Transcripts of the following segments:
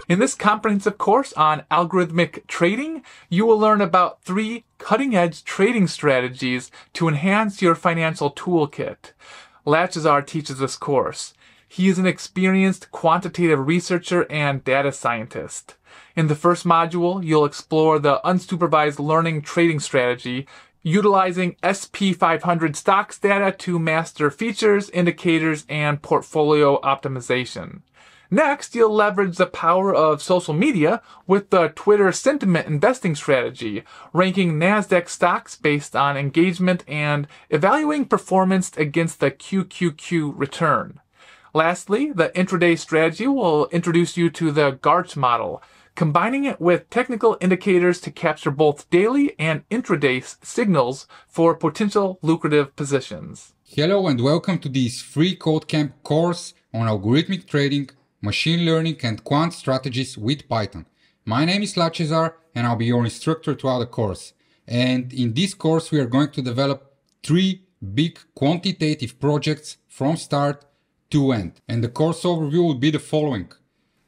In this comprehensive course on algorithmic trading, you will learn about 3 cutting-edge trading strategies to enhance your financial toolkit. Wcislo teaches this course. He is an experienced quantitative researcher and data scientist. In the first module, you'll explore the Unsupervised Learning Trading Strategy, utilizing SP500 stocks data to master features, indicators, and portfolio optimization. Next, you'll leverage the power of social media with the Twitter sentiment investing strategy, ranking NASDAQ stocks based on engagement and evaluating performance against the QQQ return. Lastly, the intraday strategy will introduce you to the GARCH model, combining it with technical indicators to capture both daily and intraday signals for potential lucrative positions. Hello and welcome to this free CodeCamp course on algorithmic trading, machine learning and quant strategies with Python. My name is Wcislo and I'll be your instructor throughout the course. And in this course we are going to develop 3 big quantitative projects from start to end. And the course overview will be the following.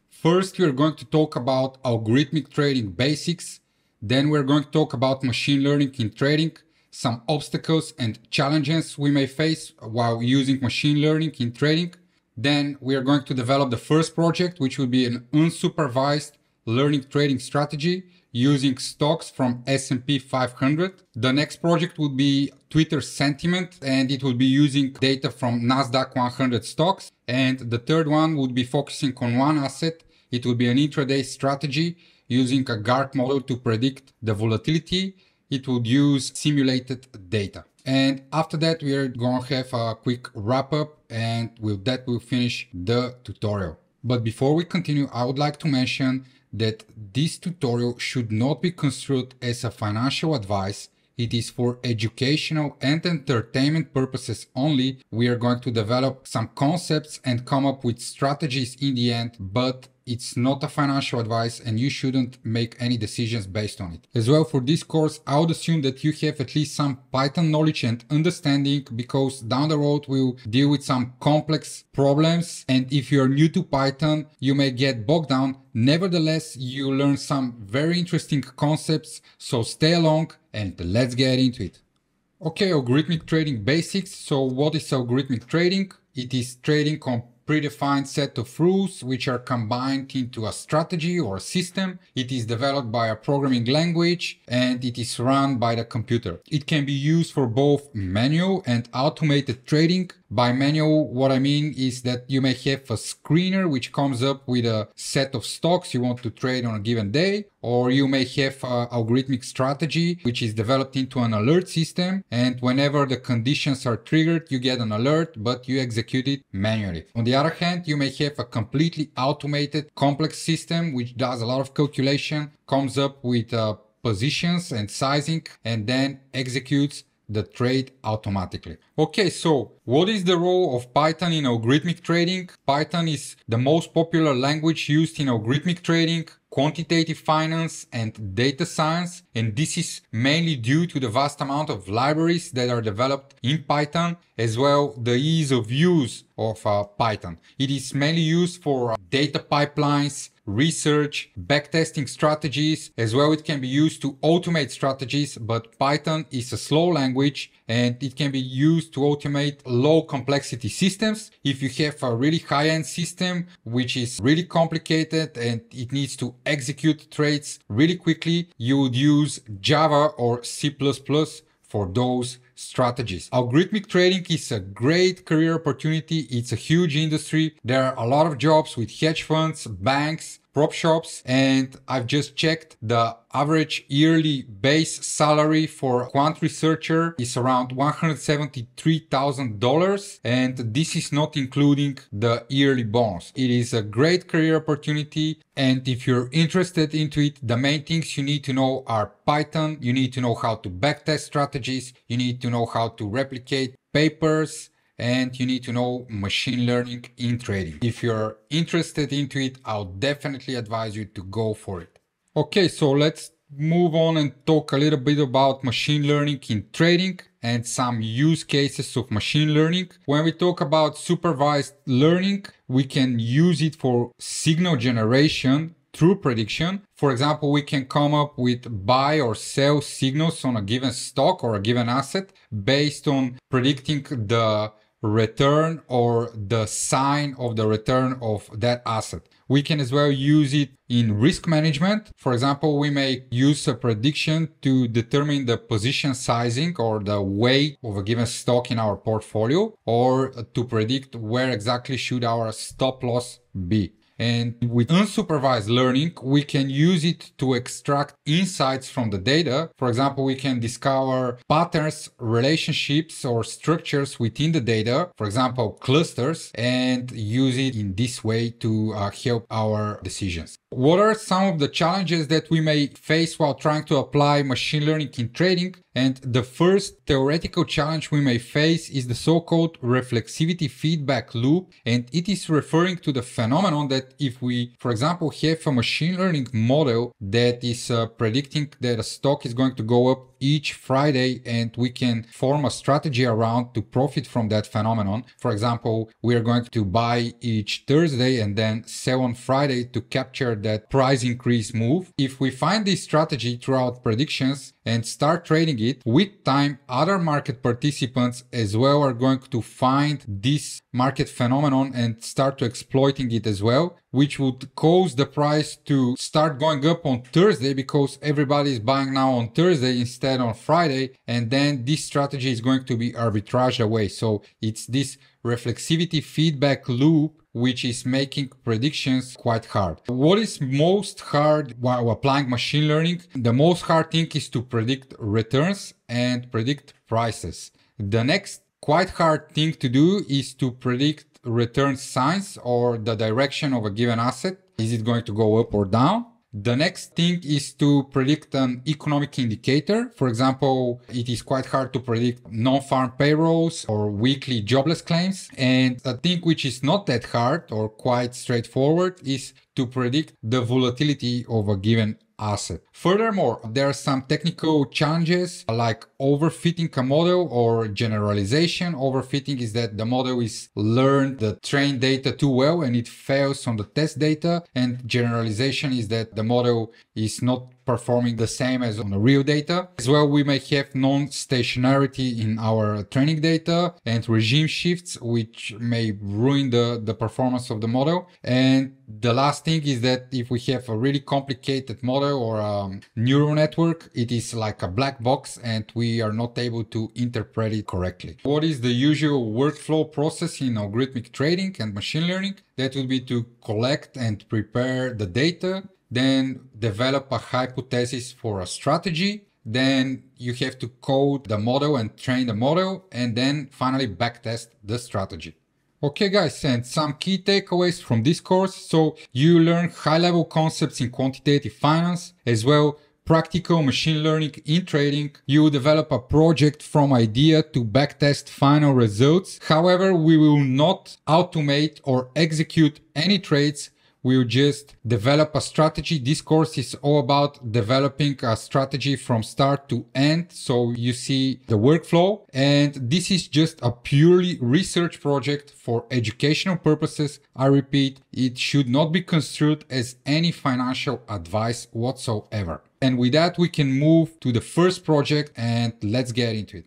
First, we are going to talk about algorithmic trading basics. Then we're going to talk about machine learning in trading, some obstacles and challenges we may face while using machine learning in trading. Then we are going to develop the first project, which will be an unsupervised learning trading strategy using stocks from S&P 500. The next project will be Twitter sentiment, and it will be using data from NASDAQ 100 stocks. And the third one would be focusing on one asset. It will be an intraday strategy using a GARCH model to predict the volatility. It would use simulated data. And after that, we are going to have a quick wrap up, and with that, we'll finish the tutorial. But before we continue, I would like to mention that this tutorial should not be construed as a financial advice. It is for educational and entertainment purposes only. We are going to develop some concepts and come up with strategies in the end, but it's not a financial advice and you shouldn't make any decisions based on it. As well, for this course, I would assume that you have at least some Python knowledge and understanding, because down the road we'll deal with some complex problems, and if you're new to Python, you may get bogged down. Nevertheless, you learn some very interesting concepts, so stay along and let's get into it. Okay, algorithmic trading basics. So what is algorithmic trading? It is trading on predefined set of rules which are combined into a strategy or a system. It is developed by a programming language and it is run by the computer. It can be used for both manual and automated trading. By manual, what I mean is that you may have a screener which comes up with a set of stocks you want to trade on a given day, or you may have an algorithmic strategy which is developed into an alert system, and whenever the conditions are triggered you get an alert, but you execute it manually. On the other hand, you may have a completely automated complex system which does a lot of calculation, comes up with positions and sizing, and then executes the trade automatically. Okay, so what is the role of Python in algorithmic trading? Python is the most popular language used in algorithmic trading, quantitative finance and data science, and this is mainly due to the vast amount of libraries that are developed in Python, as well the ease of use of Python. It is mainly used for data pipelines, research, backtesting strategies, as well it can be used to automate strategies, but Python is a slow language and it can be used to automate low complexity systems. If you have a really high-end system which is really complicated and it needs to execute trades really quickly, you would use Java or C++ for those strategies. Algorithmic trading is a great career opportunity. It's a huge industry. There are a lot of jobs with hedge funds, banks, prop shops, and I've just checked the average yearly base salary for a quant researcher is around $173,000, and this is not including the yearly bonus. It is a great career opportunity, and if you're interested into it, the main things you need to know are Python, you need to know how to backtest strategies, you need to know how to replicate papers, and you need to know machine learning in trading. If you're interested into it, I'll definitely advise you to go for it. Okay, so let's move on and talk a little bit about machine learning in trading and some use cases of machine learning. When we talk about supervised learning, we can use it for signal generation true prediction. For example, we can come up with buy or sell signals on a given stock or a given asset based on predicting the return or the sign of the return of that asset. We can as well use it in risk management. For example, we may use a prediction to determine the position sizing or the weight of a given stock in our portfolio, or to predict where exactly should our stop loss be. And with unsupervised learning, we can use it to extract insights from the data. For example, we can discover patterns, relationships, or structures within the data, for example, clusters, and use it in this way to help our decisions. What are some of the challenges that we may face while trying to apply machine learning in trading? And the first theoretical challenge we may face is the so-called reflexivity feedback loop. And it is referring to the phenomenon that if we, for example, have a machine learning model that is predicting that a stock is going to go up each Friday, and we can form a strategy around to profit from that phenomenon. For example, we are going to buy each Thursday and then sell on Friday to capture that price increase move. If we find this strategy throughout predictions and start trading it, with time, other market participants as well are going to find this market phenomenon and start to exploiting it as well, which would cause the price to start going up on Thursday because everybody is buying now on Thursday instead on Friday. And then this strategy is going to be arbitraged away. So it's this reflexivity feedback loop which is making predictions quite hard. What is most hard while applying machine learning? The most hard thing is to predict returns and predict prices. The next quite hard thing to do is to predict return signs or the direction of a given asset. Is it going to go up or down? The next thing is to predict an economic indicator. For example, it is quite hard to predict non-farm payrolls or weekly jobless claims. And a thing which is not that hard or quite straightforward is to predict the volatility of a given asset. Furthermore, there are some technical challenges like overfitting a model or generalization. Overfitting is that the model is learned the trained data too well and it fails on the test data. And generalization is that the model is not performing the same as on the real data. As well, we may have non-stationarity in our training data and regime shifts, which may ruin the performance of the model. And the last thing is that if we have a really complicated model or a neural network, it is like a black box and we are not able to interpret it correctly. What is the usual workflow process in algorithmic trading and machine learning? That would be to collect and prepare the data, then develop a hypothesis for a strategy. Then you have to code the model and train the model, and then finally backtest the strategy. Okay guys, and some key takeaways from this course. So you learn high-level concepts in quantitative finance, as well practical machine learning in trading. You develop a project from idea to backtest final results. However, we will not automate or execute any trades. We'll just develop a strategy. This course is all about developing a strategy from start to end. So you see the workflow, and this is just a purely research project for educational purposes. I repeat, it should not be construed as any financial advice whatsoever. And with that, we can move to the first project and let's get into it.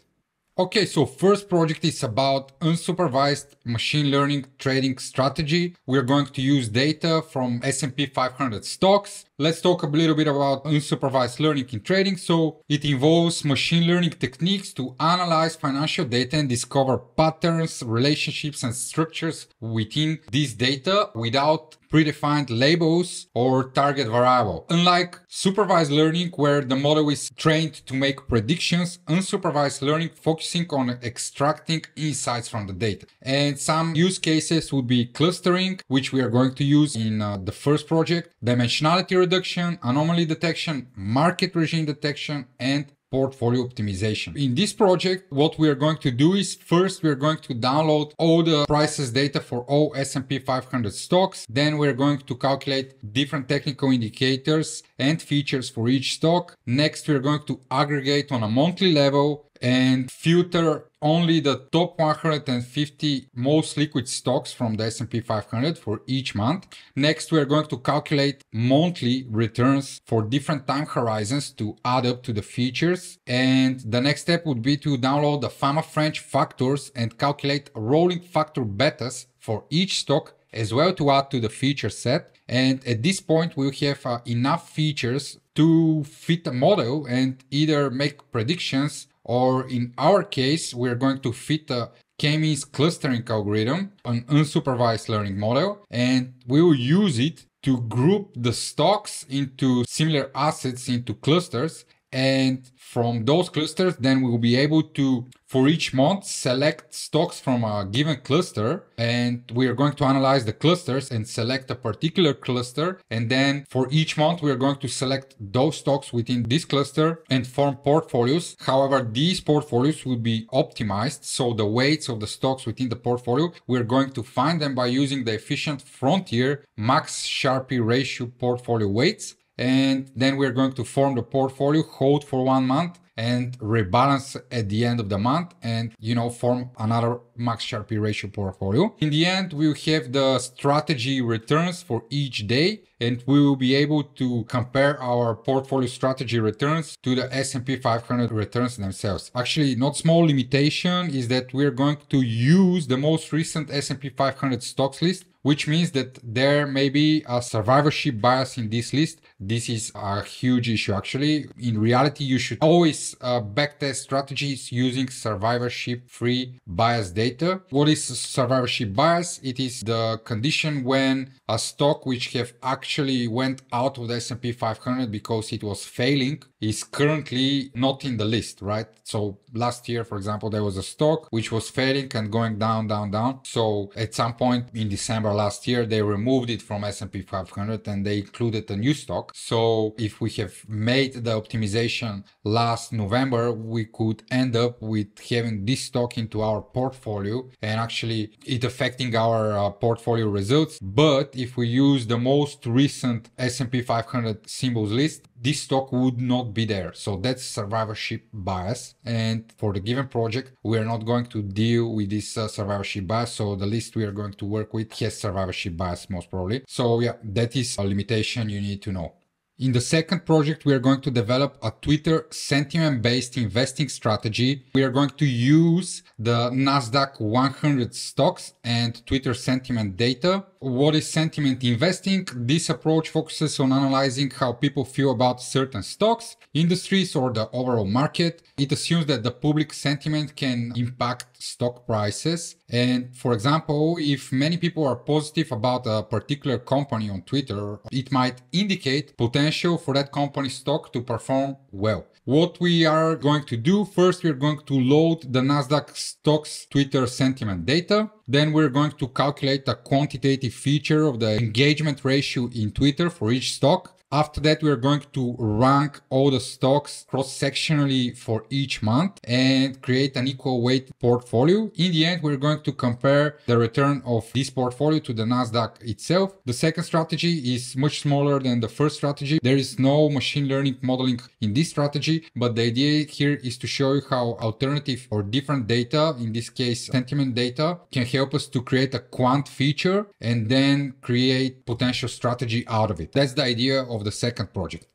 Okay, so first project is about unsupervised machine learning trading strategy. We're going to use data from S&P 500 stocks. Let's talk a little bit about unsupervised learning in trading. So it involves machine learning techniques to analyze financial data and discover patterns, relationships, and structures within this data without predefined labels or target variable. Unlike supervised learning, where the model is trained to make predictions, unsupervised learning focusing on extracting insights from the data. And some use cases would be clustering, which we are going to use in the first project, dimensionality reduction, anomaly detection, market regime detection, and portfolio optimization. In this project, what we are going to do is first we are going to download all the prices data for all S&P 500 stocks. Then we're going to calculate different technical indicators and features for each stock. Next, we're going to aggregate on a monthly level and filter only the top 150 most liquid stocks from the S&P 500 for each month. Next, we are going to calculate monthly returns for different time horizons to add up to the features. And the next step would be to download the Fama French factors and calculate rolling factor betas for each stock as well to add to the feature set. And at this point, we'll have enough features to fit a model and either make predictions, or in our case, we're going to fit a K-means clustering algorithm, an unsupervised learning model, and we will use it to group the stocks into similar assets into clusters. And from those clusters, then we'll be able to, for each month, select stocks from a given cluster. And we are going to analyze the clusters and select a particular cluster. And then for each month, we are going to select those stocks within this cluster and form portfolios. However, these portfolios will be optimized. So the weights of the stocks within the portfolio, we're going to find them by using the efficient frontier max Sharpe ratio portfolio weights. And then we're going to form the portfolio, hold for 1 month, and rebalance at the end of the month, and form another max Sharpe ratio portfolio. In the end, we'll have the strategy returns for each day, and we will be able to compare our portfolio strategy returns to the S&P 500 returns themselves. Actually, not small limitation is that we're going to use the most recent S&P 500 stocks list, which means that there may be a survivorship bias in this list. This is a huge issue. Actually, in reality, you should always backtest strategies using survivorship-free bias data. What is survivorship bias? It is the condition when a stock which have actually went out of the S&P 500 because it was failing is currently not in the list, right? So last year, for example, there was a stock which was failing and going down, down, down. So at some point in December last year, they removed it from S&P 500 and they included a new stock. So if we have made the optimization last November, we could end up with having this stock into our portfolio and actually it affecting our portfolio results. But if we use the most recent S&P 500 symbols list, this stock would not be there. So that's survivorship bias. And for the given project, we are not going to deal with this survivorship bias. So the list we are going to work with has survivorship bias most probably. So yeah, that is a limitation you need to know. In the second project, we are going to develop a Twitter sentiment-based investing strategy. We are going to use the Nasdaq 100 stocks and Twitter sentiment data. What is sentiment investing? This approach focuses on analyzing how people feel about certain stocks, industries, or the overall market. It assumes that the public sentiment can impact stock prices. And for example, if many people are positive about a particular company on Twitter, it might indicate potential for that company's stock to perform well. What we are going to do, first we're going to load the Nasdaq stocks Twitter sentiment data. Then we're going to calculate a quantitative feature of the engagement ratio in Twitter for each stock. After that, we're going to rank all the stocks cross-sectionally for each month and create an equal weight portfolio. In the end, we're going to compare the return of this portfolio to the Nasdaq itself. The second strategy is much smaller than the first strategy. There is no machine learning modeling in this strategy, but the idea here is to show you how alternative or different data, in this case sentiment data, can help us to create a quant feature and then create potential strategy out of it. That's the idea of the second project.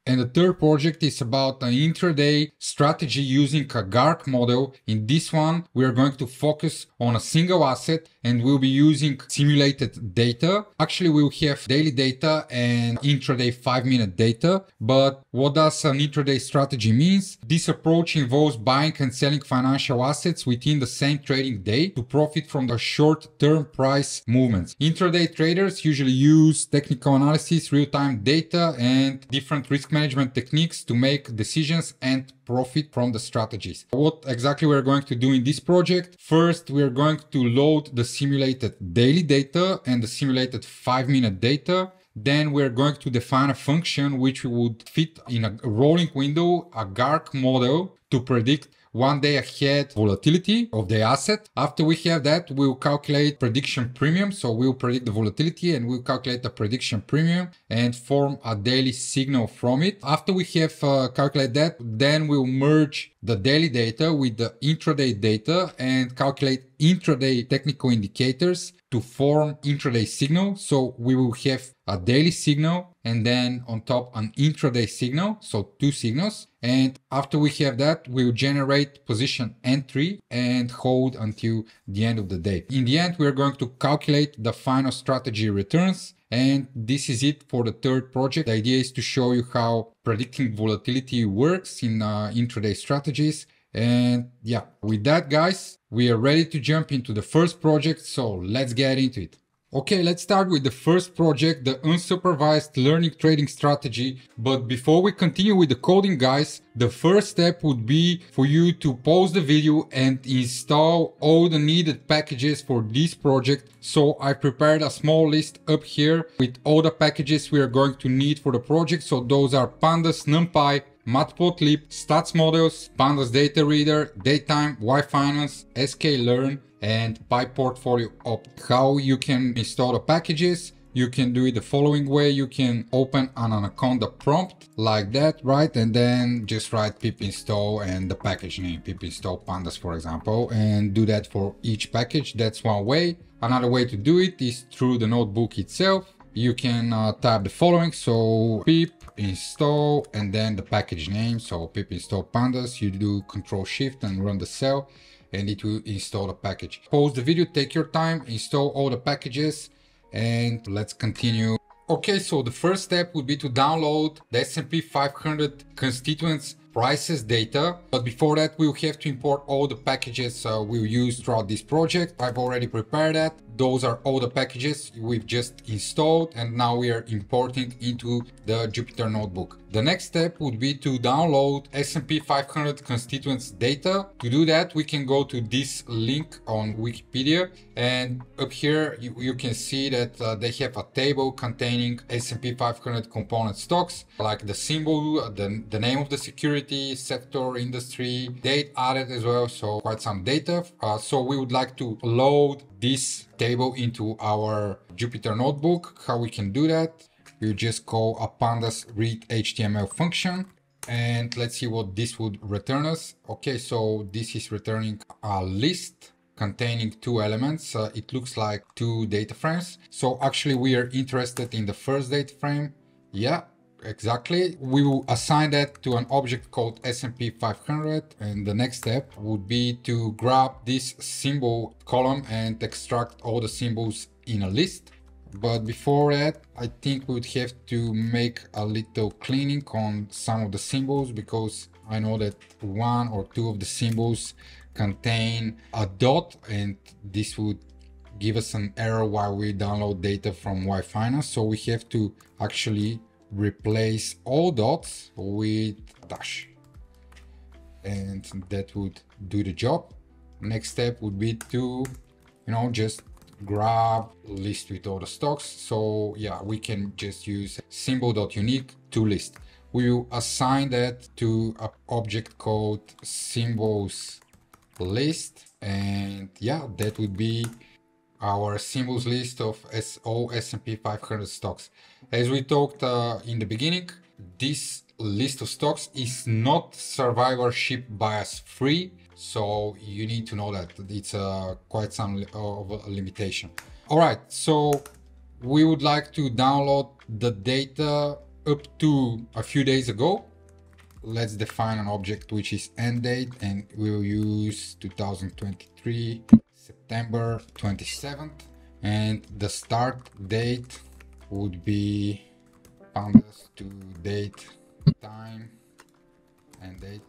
And the third project is about an intraday strategy using a GARCH model. In this one, we are going to focus on a single asset and we'll be using simulated data. Actually, we'll have daily data and intraday 5-minute data. But what does an intraday strategy means? This approach involves buying and selling financial assets within the same trading day to profit from the short-term price movements. Intraday traders usually use technical analysis, real-time data, and different risk management techniques to make decisions and profit from the strategies. What exactly we're going to do in this project? First, we're going to load the simulated daily data and the simulated 5-minute data. Then we're going to define a function which would fit in a rolling window, a GARCH model to predict 1 day ahead volatility of the asset. After we have that, we'll calculate prediction premium. So we'll predict the volatility and we'll calculate the prediction premium and form a daily signal from it. After we have calculated that, then we'll merge the daily data with the intraday data and calculate intraday technical indicators to form intraday signal. So we will have a daily signal and then on top an intraday signal, so two signals. And after we have that, we will generate position entry and hold until the end of the day. In the end, we are going to calculate the final strategy returns. And this is it for the third project. The idea is to show you how predicting volatility works in intraday strategies. And yeah, with that, guys, we are ready to jump into the first project. So let's get into it. Okay, let's start with the first project, the Unsupervised Learning Trading Strategy. But before we continue with the coding, guys, the first step would be for you to pause the video and install all the needed packages for this project. So I prepared a small list up here with all the packages we are going to need for the project. So those are Pandas, NumPy, Matplotlib, Stats Models, Pandas Data Reader, Datetime, Yfinance, sklearn, and PyPortfolio Opt. How you can install the packages? You can do it the following way. You can open an Anaconda prompt like that, right? And then just write pip install and the package name, pip install pandas, for example, and do that for each package. That's one way. Another way to do it is through the notebook itself. You can type the following, so pip install and then the package name, so pip install pandas. You do Control Shift and run the cell and it will install the package. Pause the video, take your time, install all the packages, and let's continue. Okay, so the first step would be to download the S&P 500 constituents prices data. But before that, we'll have to import all the packages we'll use throughout this project. I've already prepared that. Those are all the packages we've just installed, and now we are importing into the Jupyter Notebook. The next step would be to download S&P 500 constituents data. To do that, we can go to this link on Wikipedia, and up here you can see that they have a table containing S&P 500 component stocks, like the symbol, the name of the security, sector, industry, date added as well, so quite some data. So we would like to load this table into our Jupyter Notebook. How we can do that? You just call a pandas read HTML function, and let's see what this would return us. Okay, so this is returning a list containing two elements. It looks like two data frames. So actually we are interested in the first data frame. Yeah, exactly. We will assign that to an object called S&P 500. And the next step would be to grab this symbol column and extract all the symbols in a list. But before that, I think we would have to make a little cleaning on some of the symbols, because I know that one or two of the symbols contain a dot, and this would give us an error while we download data from Yfinance. So we have to actually replace all dots with a dash, and that would do the job. Next step would be to, just grab list with all the stocks. So yeah, we can just use symbol.unique to list. We will assign that to an object called symbols list, and yeah, that would be our symbols list of all S&P 500 stocks. As we talked in the beginning, this list of stocks is not survivorship bias free, so you need to know that it's quite some of a limitation. All right, so we would like to download the data up to a few days ago. Let's define an object which is end date, and we'll use 2023 September 27th, and the start date would be pandas to date time and date.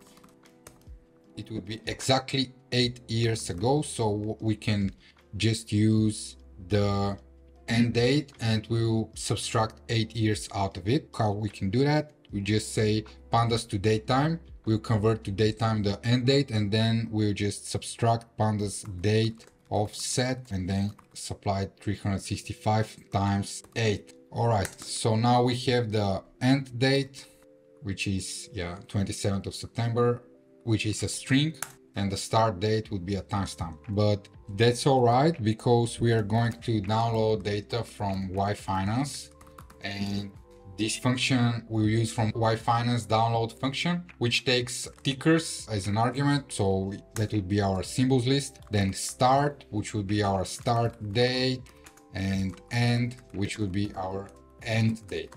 It would be exactly 8 years ago, so we can just use the end date and we'll subtract 8 years out of it. How we can do that? We just say pandas to date time. We'll convert to date time the end date, and then we'll just subtract pandas date offset and then supply 365 times 8. All right, so now we have the end date, which is 27th of September, which is a string, and the start date would be a timestamp. But that's all right, because we are going to download data from Yfinance, and This function we use from Yfinance download function, which takes tickers as an argument. So that would be our symbols list. Then start, which would be our start date, and end, which would be our end date.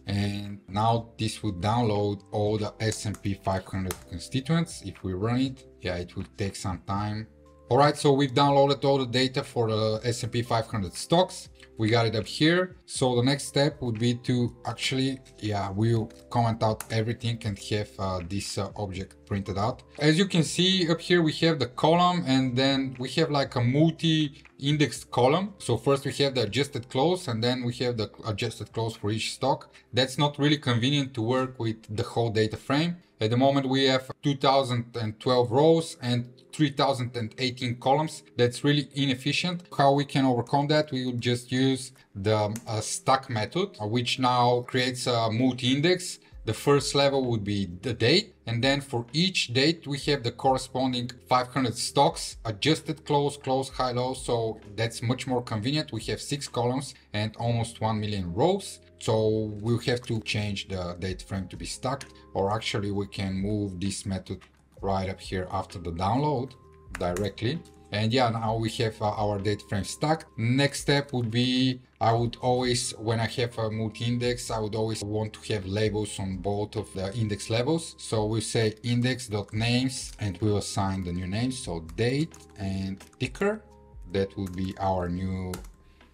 And now this would download all the S&P 500 constituents. If we run it, yeah, it would take some time. All right, so we've downloaded all the data for the S&P 500 stocks. We got it up here. So the next step would be to actually, yeah, we'll comment out everything and have this object printed out. As you can see up here, we have the column, and then we have like a multi-indexed column. So first we have the adjusted close, and then we have the adjusted close for each stock. That's not really convenient to work with the whole data frame. At the moment, we have 2012 rows and 3018 columns. That's really inefficient. How we can overcome that? We will just use the stack method, which now creates a multi-index. The first level would be the date, and then for each date we have the corresponding 500 stocks, adjusted close, close, high, low. So that's much more convenient. We have 6 columns and almost 1 million rows. So we'll have to change the date frame to be stacked, or actually we can move this method right up here after the download directly. And yeah, now we have our data frame stacked. Next step would be, I would always, when I have a multi-index, I would always want to have labels on both of the index levels. So we say index.names, and we will assign the new names. So date and ticker, that would be our new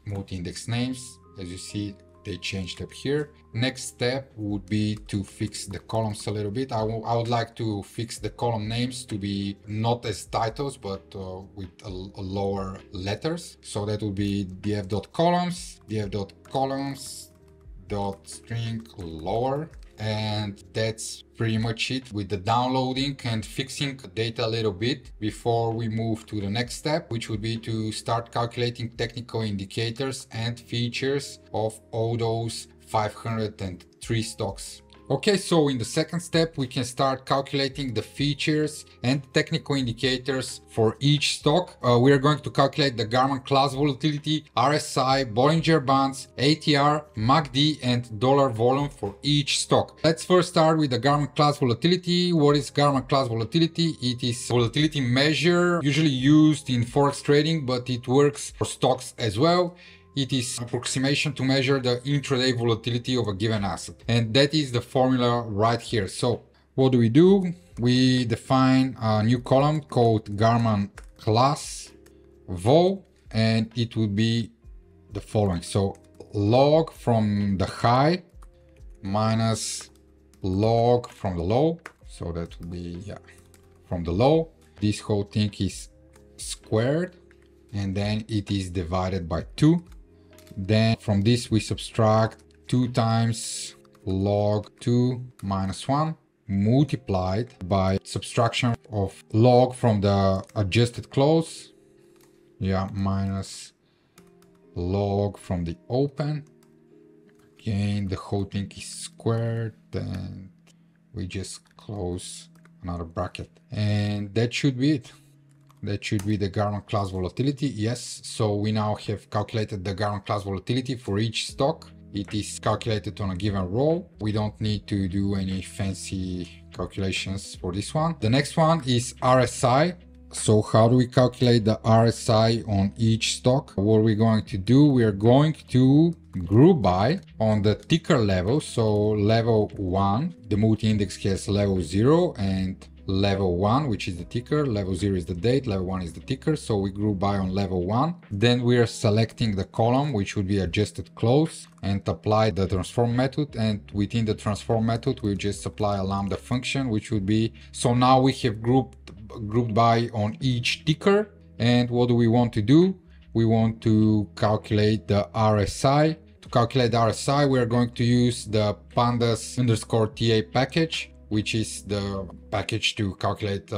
multi-index names. As you see, they changed up here. Next step would be to fix the columns a little bit. I would like to fix the column names to be not as titles, but with a lower letters. So that would be df.columns, df.columns.string lower. And that's pretty much it with the downloading and fixing data a little bit before we move to the next step, which would be to start calculating technical indicators and features of all those 503 stocks. Okay, so in the second step, we can start calculating the features and technical indicators for each stock. We are going to calculate the Garmin class volatility, RSI, Bollinger Bands, ATR, MACD, and dollar volume for each stock. Let's first start with the Garmin class volatility. What is Garmin class volatility? It is a volatility measure usually used in forex trading, but it works for stocks as well. It is an approximation to measure the intraday volatility of a given asset. And that is the formula right here. So what do? We define a new column called Garmin class vol, and it would be the following. So log from the high minus log from the low. So that would be, yeah, from the low. This whole thing is squared, and then it is divided by 2. Then from this we subtract 2 times log 2 minus 1 multiplied by subtraction of log from the adjusted close, yeah, minus log from the open. Again, the whole thing is squared, and we just close another bracket, and that should be it. That should be the Garmin class volatility. Yes, so we now have calculated the Garmin class volatility for each stock. It is calculated on a given row. We don't need to do any fancy calculations for this one. The next one is RSI. So how do we calculate the RSI on each stock? What are we going to do? We are going to group by on the ticker level. So level 1, the multi-index has level 0 and level 1, which is the ticker, level 0 is the date, level 1 is the ticker. So we group by on level 1. Then we are selecting the column, which would be adjusted close, and apply the transform method. And within the transform method, we just apply a lambda function, which would be, so now we have grouped by on each ticker. And what do we want to do? We want to calculate the RSI. To calculate the RSI, we are going to use the pandas_ta package, which is the package to calculate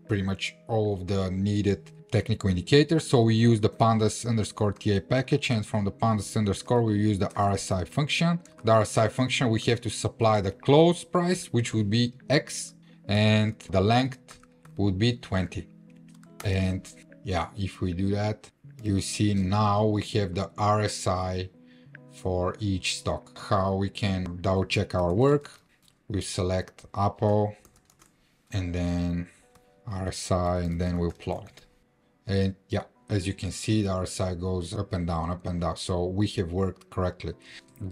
pretty much all of the needed technical indicators. So we use the pandas_ta package, and from the pandas_ we use the RSI function. The RSI function, we have to supply the close price, which would be X, and the length would be 20. And yeah, if we do that, you see now we have the RSI for each stock. How we can double check our work? We select Apple and then RSI, and then we'll plot it. And yeah, as you can see, the RSI goes up and down, up and down. So we have worked correctly.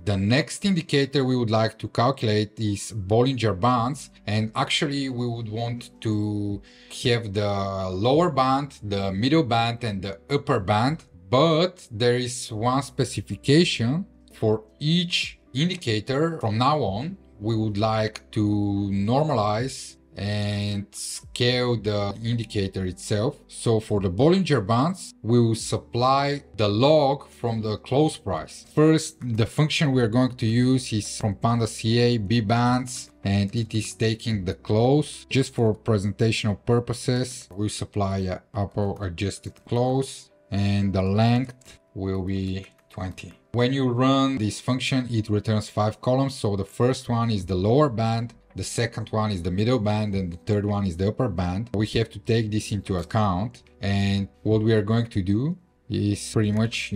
The next indicator we would like to calculate is Bollinger Bands. And actually we would want to have the lower band, the middle band, and the upper band. But there is one specification for each indicator. From now on, we would like to normalize and scale the indicator itself. So for the Bollinger Bands, we will supply the log from the close price. First, the function we are going to use is from pandas.ca bbands, and it is taking the close. Just for presentational purposes, we supply a Apple adjusted close, and the length will be 20. When you run this function, it returns 5 columns. So the first one is the lower band, the second one is the middle band, and the third one is the upper band. We have to take this into account. And what we are going to do is pretty much,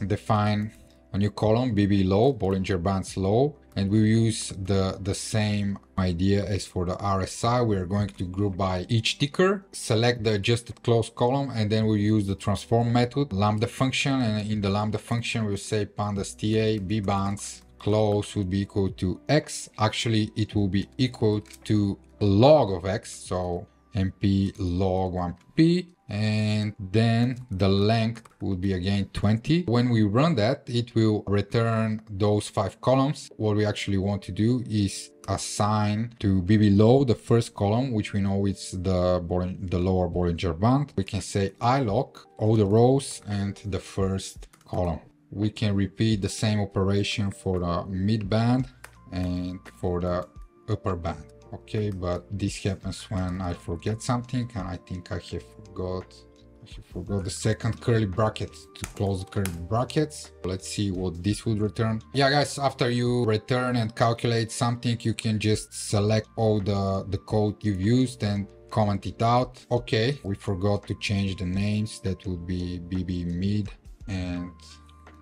define a new column, BB low, Bollinger Bands low. And we use the same idea as for the RSI. We are going to group by each ticker, select the adjusted close column, and then we use the transform method, lambda function. And in the lambda function, we'll say pandas.ta bbands close would be equal to x. Actually, it will be equal to log of x. So mp log 1p. And then the length would be again 20. When we run that, it will return those 5 columns. What we actually want to do is assign to be below the first column, which we know it's the lower Bollinger Band. We can say ilog all the rows and the first column. We can repeat the same operation for the mid band and for the upper band. Okay, but this happens when I forget something, and I think I have forgot the second curly bracket to close the curly brackets. Let's see what this would return. Yeah, guys, after you return and calculate something, you can just select all the code you've used and comment it out. Okay, we forgot to change the names. That would be BB mid, and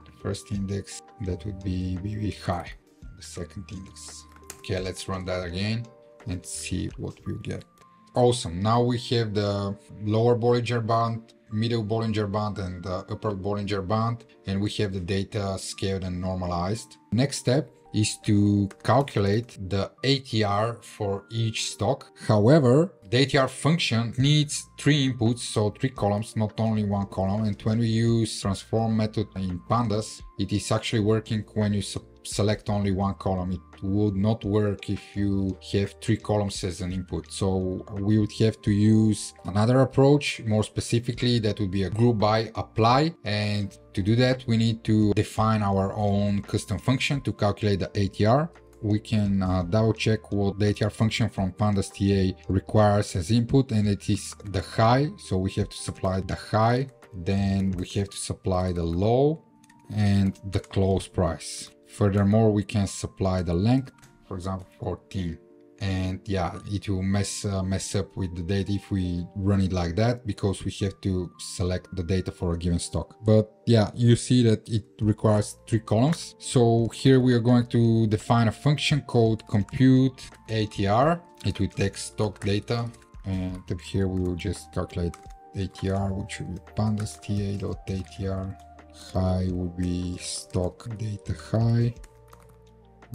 the first index, that would be BB high, the second index. Okay, let's run that again and see what we get. Awesome. Now we have the lower Bollinger Band, middle Bollinger Band, and the upper Bollinger Band, and we have the data scaled and normalized. Next step is to calculate the ATR for each stock. However, the ATR function needs 3 inputs, so 3 columns, not only 1 column. And when we use transform method in pandas, it is actually working when you select only 1 column. It would not work if you have 3 columns as an input. So we would have to use another approach. More specifically, that would be a group by apply. And to do that, we need to define our own custom function to calculate the ATR. We can double check what the ATR function from pandas.ta requires as input, and it is the high. So we have to supply the high, then we have to supply the low and the close price. Furthermore, we can supply the length, for example, 14. And yeah, it will mess up with the data if we run it like that, because we have to select the data for a given stock. But yeah, you see that it requires 3 columns. So here we are going to define a function called compute ATR. It will take stock data, and up here we will just calculate ATR, which will be pandas.ta.atr. High will be stock data high.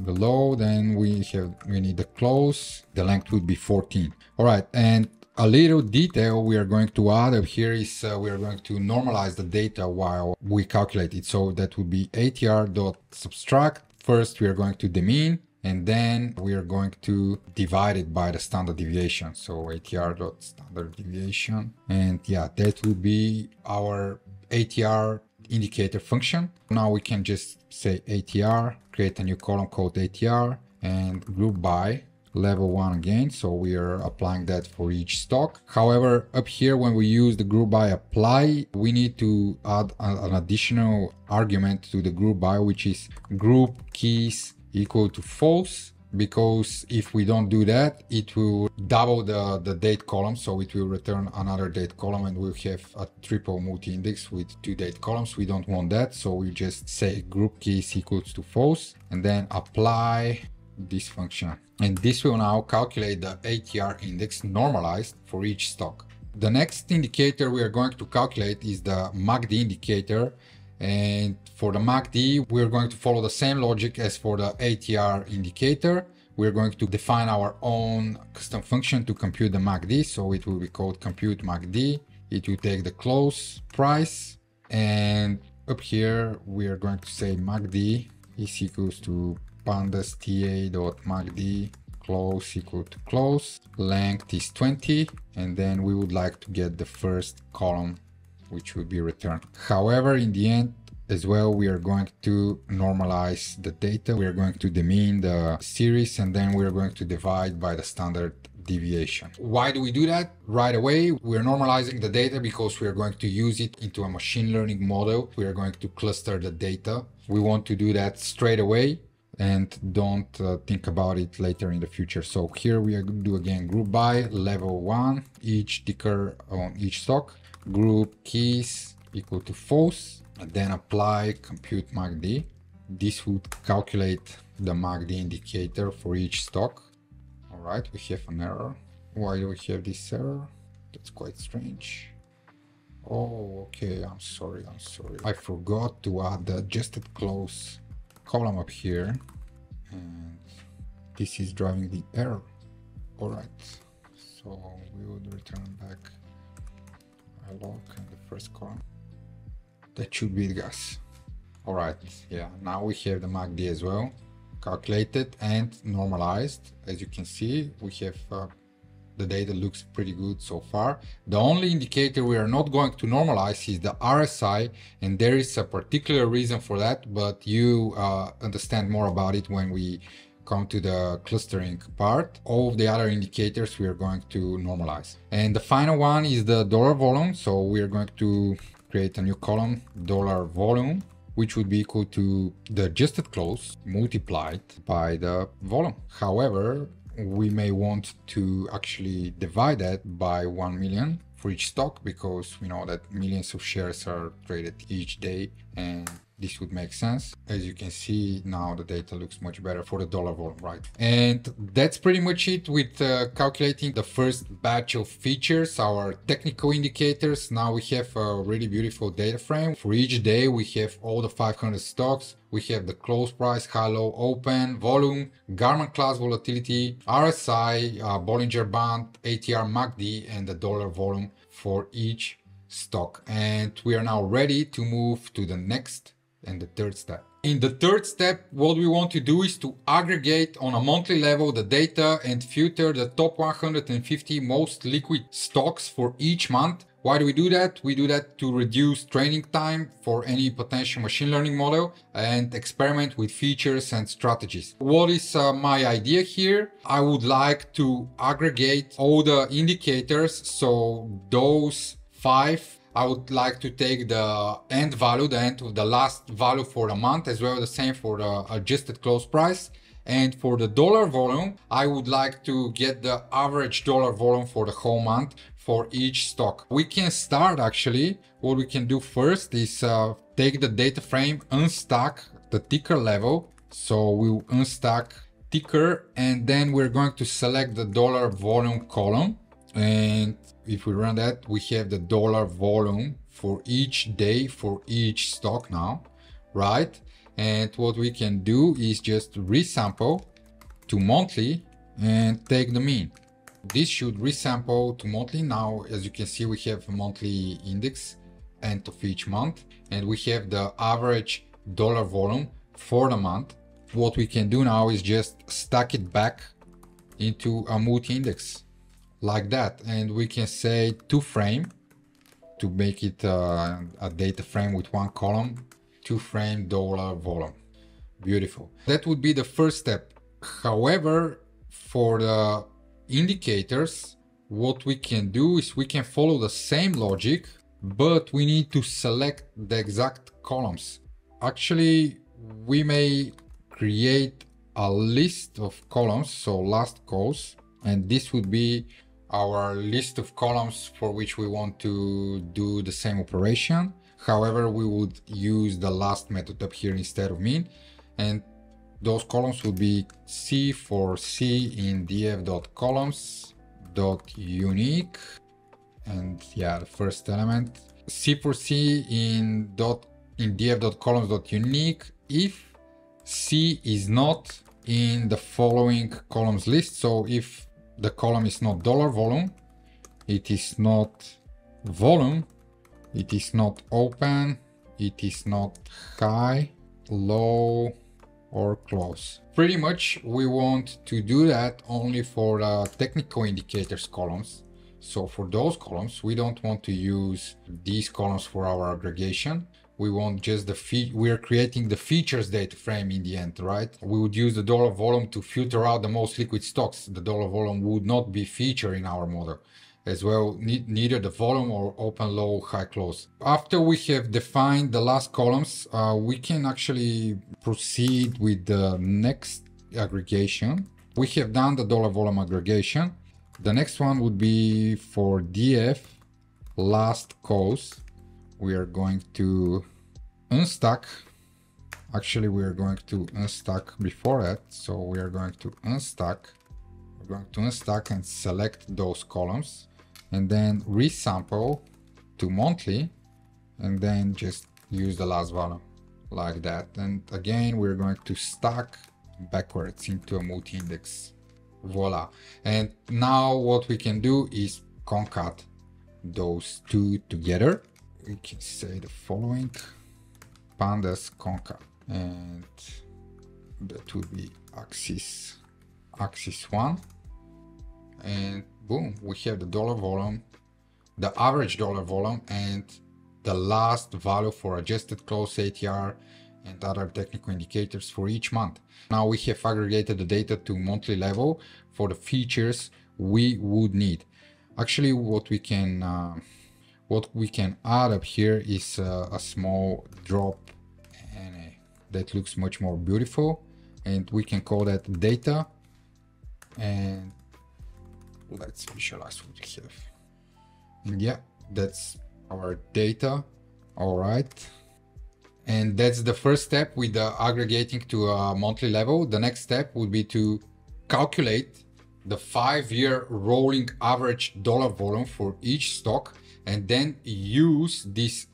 Below, then we need the close. The length would be 14. All right, and a little detail we are going to add up here is we are going to normalize the data while we calculate it. So that would be atr.subtract. First, we are going to demean, and then we are going to divide it by the standard deviation. So atr.standard deviation, and yeah, that would be our ATR indicator function. Now we can just say ATR, create a new column called ATR, and group by level 1 again. So we are applying that for each stock. However, up here, when we use the group by apply, we need to add an additional argument to the group by, which is group keys equal to false. because if we don't do that, it will double the date column. So it will return another date column and we'll have a triple multi-index with 2 date columns. We don't want that. So we just say group key is equals to false and then apply this function. And this will now calculate the ATR index normalized for each stock. The next indicator we are going to calculate is the MACD indicator. And for the MACD, we're going to follow the same logic as for the ATR indicator. We're going to define our own custom function to compute the MACD. So it will be called compute MACD. It will take the close price. And up here, we are going to say MACD is equals to pandas ta.macd close equal to close. Length is 20. And then we would like to get the first column, which will be returned. However, in the end as well, we are going to normalize the data. We are going to demean the series and then we are going to divide by the standard deviation. Why do we do that? Right away, we're normalizing the data because we are going to use it into a machine learning model. We are going to cluster the data. We want to do that straight away and don't think about it later in the future. So here we are going to do again group by level 1, each ticker on each stock. Group keys equal to false and then apply compute MACD. This would calculate the MACD indicator for each stock. All right, we have an error. Why do we have this error? That's quite strange. Oh, okay, I'm sorry. I forgot to add the adjusted close column up here and this is driving the error. All right, so we would return back log in the first column. That should be it, guys. All right, yeah, now we have the MACD as well calculated and normalized. As you can see, we have the data looks pretty good so far. The only indicator we are not going to normalize is the RSI, and there is a particular reason for that, but you understand more about it when we come to the clustering part. All of the other indicators we are going to normalize. And the final one is the dollar volume. So we are going to create a new column, dollar volume, which would be equal to the adjusted close multiplied by the volume. However, we may want to actually divide that by 1 million for each stock, because we know that millions of shares are traded each day, and this would make sense. As you can see, now the data looks much better for the dollar volume, right? And that's pretty much it with calculating the first batch of features, our technical indicators. Now we have a really beautiful data frame. For each day, we have all the 500 stocks. We have the close price, high, low, open, volume, Garmin class volatility, RSI, Bollinger Band, ATR MACD, and the dollar volume for each stock. And we are now ready to move to the next and the third step. In the third step, what we want to do is to aggregate on a monthly level the data and filter the top 150 most liquid stocks for each month. Why do we do that? We do that to reduce training time for any potential machine learning model and experiment with features and strategies. What is my idea here? I would like to aggregate all the indicators. So those 5, I would like to take the end value, the end of the last value for the month, as well as the same for the adjusted close price. And for the dollar volume, I would like to get the average dollar volume for the whole month for each stock. We can start actually, what we can do first is take the data frame, unstack the ticker level. So we'll unstack ticker, and then we're going to select the dollar volume column. And if we run that, we have the dollar volume for each day for each stock now, right? And what we can do is just resample to monthly and take the mean. This should resample to monthly. Now, as you can see, we have a monthly index end of each month, and we have the average dollar volume for the month. What we can do now is just stack it back into a multi-index like that, and we can say to frame to make it a data frame with one column, to frame dollar volume. Beautiful. That would be the first step. However, for the indicators, what we can do is we can follow the same logic, but we need to select the exact columns. Actually, we may create a list of columns, so last calls, and this would be our list of columns for which we want to do the same operation. However, we would use the last method up here instead of min, and those columns would be C for C in df.columns.unique, and yeah, the first element. C for C in df.columns.unique if C is not in the following columns list. So if the column is not $volume, it is not volume, it is not open, it is not high, low, or close. Pretty much we want to do that only for technical indicators columns. So for those columns, we don't want to use these columns for our aggregation. We want just we are creating the features data frame in the end, right? We would use the $volume to filter out the most liquid stocks. The $volume would not be featured in our model. As well, neither the volume or open, low, high, close. After we have defined the last columns, we can actually proceed with the next aggregation. We have done the $volume aggregation. The next one would be for df last calls. We are going to unstack. Actually, we are going to unstack before that. So we are going to unstack. We're going to unstack and select those columns, and then resample to monthly, and then just use the last value like that. And again, we're going to stack backwards into a multi-index. Voila. And now what we can do is concat those two together. We can say the following: pandas concat, and that would be axis 1, and boom, we have the $volume, the average $volume, and the last value for adjusted close ATR and other technical indicators for each month. Now we have aggregated the data to monthly level for the features we would need. Actually, what we can add up here is a small drop, and that looks much more beautiful, and we can call that data. And let's visualize what we have. And yeah, that's our data. All right. And that's the first step with the aggregating to a monthly level. The next step would be to calculate the 5-year rolling average $volume for each stock, and then use this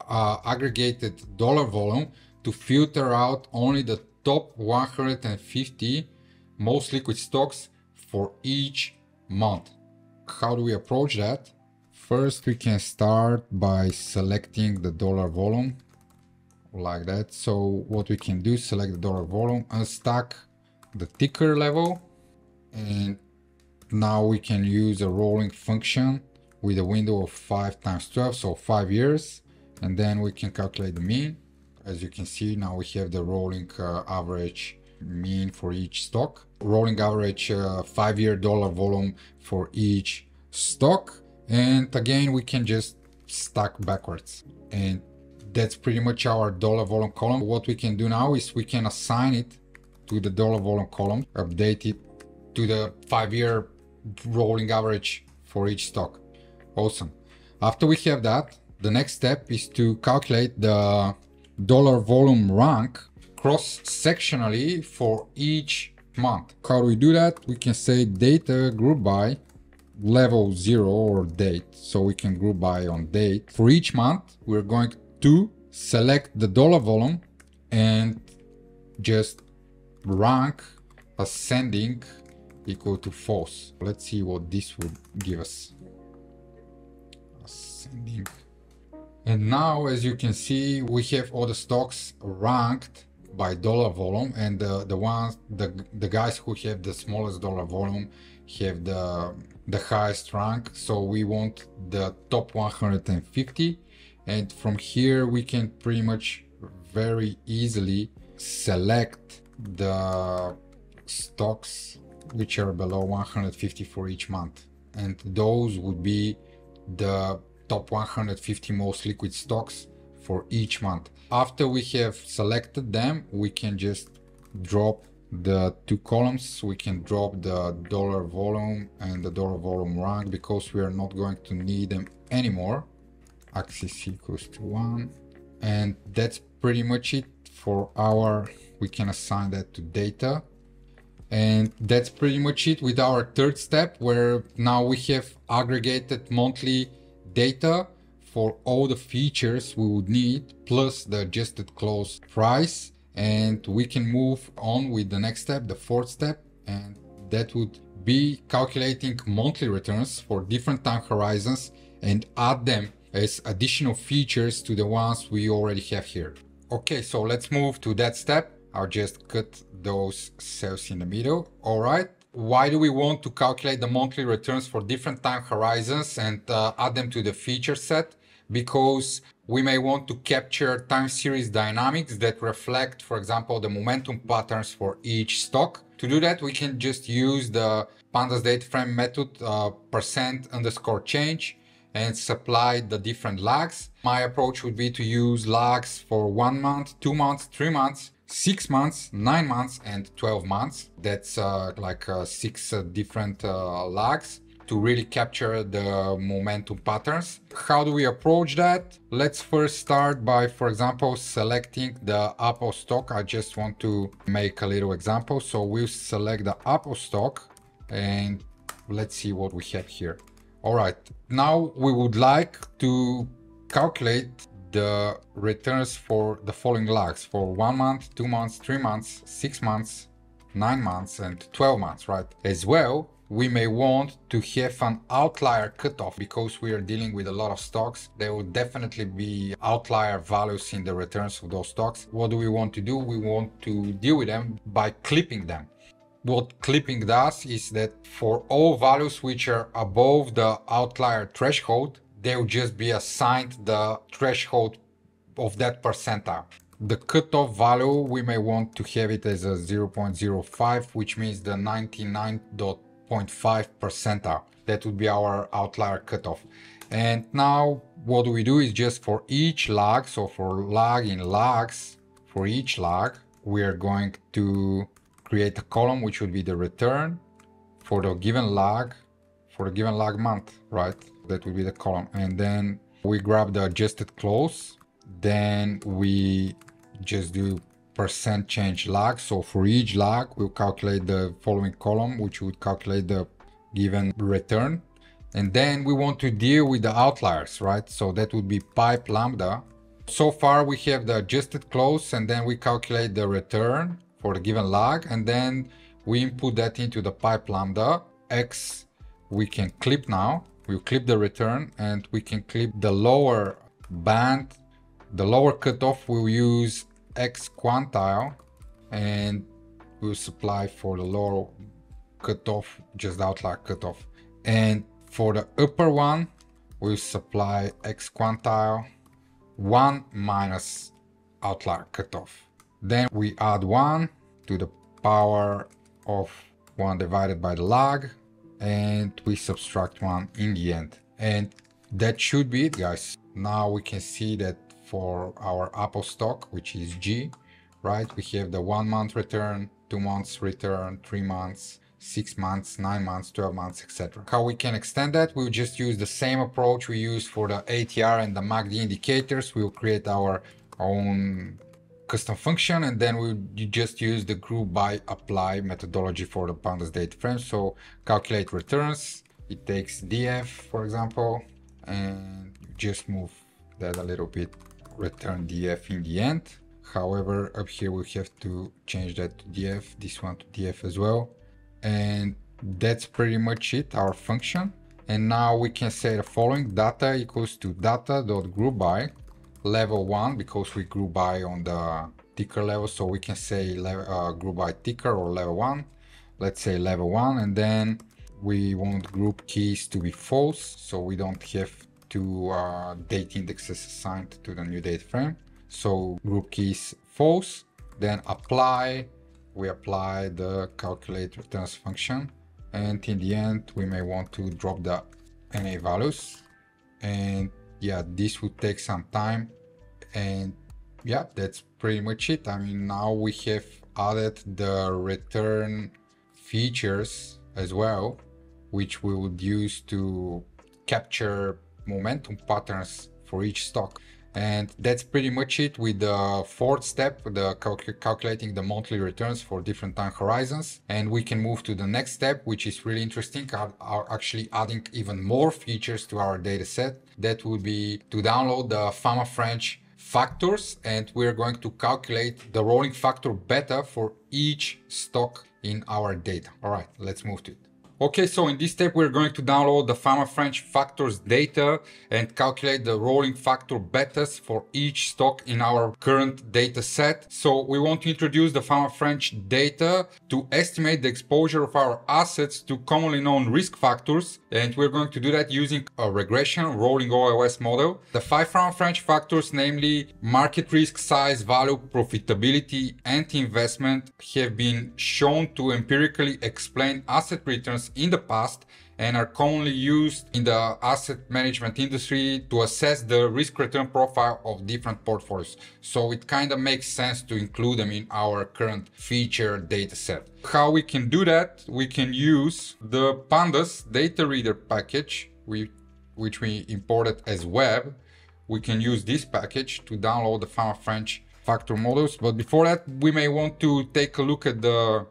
aggregated $volume to filter out only the top 150 most liquid stocks for each month. How do we approach that? First, we can start by selecting the $volume like that. So what we can do, select the $volume, unstack the ticker level, and now we can use a rolling function with a window of 5 times 12, so 5 years, and then we can calculate the mean. As you can see, now we have the rolling average mean for each stock, rolling average 5-year $volume for each stock, and again we can just stack backwards. And that's pretty much our $volume column. What we can do now is we can assign it to the $volume column, update it to the 5-year rolling average for each stock. Awesome. After we have that, the next step is to calculate the $volume rank cross-sectionally for each month. How do we do that? We can say data group by level 0 or date. So we can group by on date. For each month, we're going to select the $volume and just rank ascending equal to false. Let's see what this would give us. Ascending. And now, as you can see, we have all the stocks ranked by $volume, and the guys who have the smallest $volume have the highest rank. So we want the top 150, and from here we can pretty much very easily select the stocks which are below 150 for each month, and those would be the top 150 most liquid stocks for each month. After we have selected them, we can just drop the two columns, we can drop the dollar volume and the dollar volume rank because we are not going to need them anymore. Axis equals to 1. And that's pretty much it for our, we can assign that to data. And that's pretty much it with our third step, where now we have aggregated monthly data for all the features we would need, plus the adjusted close price. And we can move on with the next step, the fourth step, and that would be calculating monthly returns for different time horizons and add them as additional features to the ones we already have here. Okay, so let's move to that step. I'll just cut those cells in the middle. All right. Why do we want to calculate the monthly returns for different time horizons and add them to the feature set? Because we may want to capture time series dynamics that reflect, for example, the momentum patterns for each stock. To do that, we can just use the pandas data frame method %_change and supply the different lags. My approach would be to use lags for 1 month, 2 months, 3 months, 6 months, 9 months, and 12 months. That's like 6 different lags to really capture the momentum patterns. How do we approach that? Let's first start by, for example, selecting the Apple stock. I just want to make a little example. So we'll select the Apple stock and let's see what we have here. All right, now we would like to calculate the returns for the following lags for 1 month, 2 months, 3 months, 6 months, 9 months, and 12 months, right? As well, we may want to have an outlier cutoff because we are dealing with a lot of stocks. There will definitely be outlier values in the returns of those stocks. What do we want to do? We want to deal with them by clipping them. What clipping does is that for all values which are above the outlier threshold, they will just be assigned the threshold of that percentile. The cutoff value, we may want to have it as a 0.05, which means the 99.5 percentile. That would be our outlier cutoff. And now what we do is just for each lag, so for lag in lags, for each lag, we are going to create a column which would be the return for the given lag, for the given lag month, right? That would be the column. And then we grab the adjusted close. Then we just do %change lag. So for each lag, we'll calculate the following column, which would calculate the given return. And then we want to deal with the outliers, right? So that would be pipe lambda. So far we have the adjusted close and then we calculate the return for the given lag, and then we input that into the pipe lambda. X we can clip now. We'll clip the return and we can clip the lower band. The lower cutoff we'll use X quantile and we'll supply for the lower cutoff just the outlier cutoff. And for the upper one, we'll supply X quantile 1 minus outlier cutoff. Then we add 1 to the power of 1 divided by the lag, and we subtract 1 in the end. And that should be it, guys. Now we can see that for our Apple stock, which is G, right? We have the 1 month return, 2 months return, 3 months, 6 months, 9 months, 12 months, etc. How we can extend that? We'll just use the same approach we use for the ATR and the MACD indicators. We'll create our own custom function, and then we'll just use the group by apply methodology for the pandas data frame. So calculate returns. It takes DF, for example, and just move that a little bit, return DF in the end. However, up here we have to change that to DF, this one to DF as well. And that's pretty much it, our function. And now we can say the following: data equals to data.group by level 1, because we group by on the ticker level, so we can say group by ticker or level 1. Let's say level 1, and then we want group keys to be false, so we don't have two date indexes assigned to the new data frame. So group keys false, then apply. We apply the calculate returns function, and in the end we may want to drop the NA values. And yeah, this would take some time, and yeah, that's pretty much it. I mean, now we have added the return features as well, which we would use to capture momentum patterns for each stock. And that's pretty much it with the fourth step, the calculating the monthly returns for different time horizons. And we can move to the next step, which is really interesting, are actually adding even more features to our data set. That would be to download the Fama French factors, and we're going to calculate the rolling factor beta for each stock in our data. All right, let's move to it. Okay, so in this step, we're going to download the Fama French factors data and calculate the rolling factor betas for each stock in our current data set. So we want to introduce the Fama French data to estimate the exposure of our assets to commonly known risk factors. And we're going to do that using a regression rolling OLS model. The 5 Fama French factors, namely market risk, size, value, profitability, and investment, have been shown to empirically explain asset returns in the past and are commonly used in the asset management industry to assess the risk return profile of different portfolios. So it kind of makes sense to include them in our current feature data set. How we can do that? We can use the Pandas data reader package, which we imported as web. We can use this package to download the Fama French factor models. But before that, we may want to take a look at the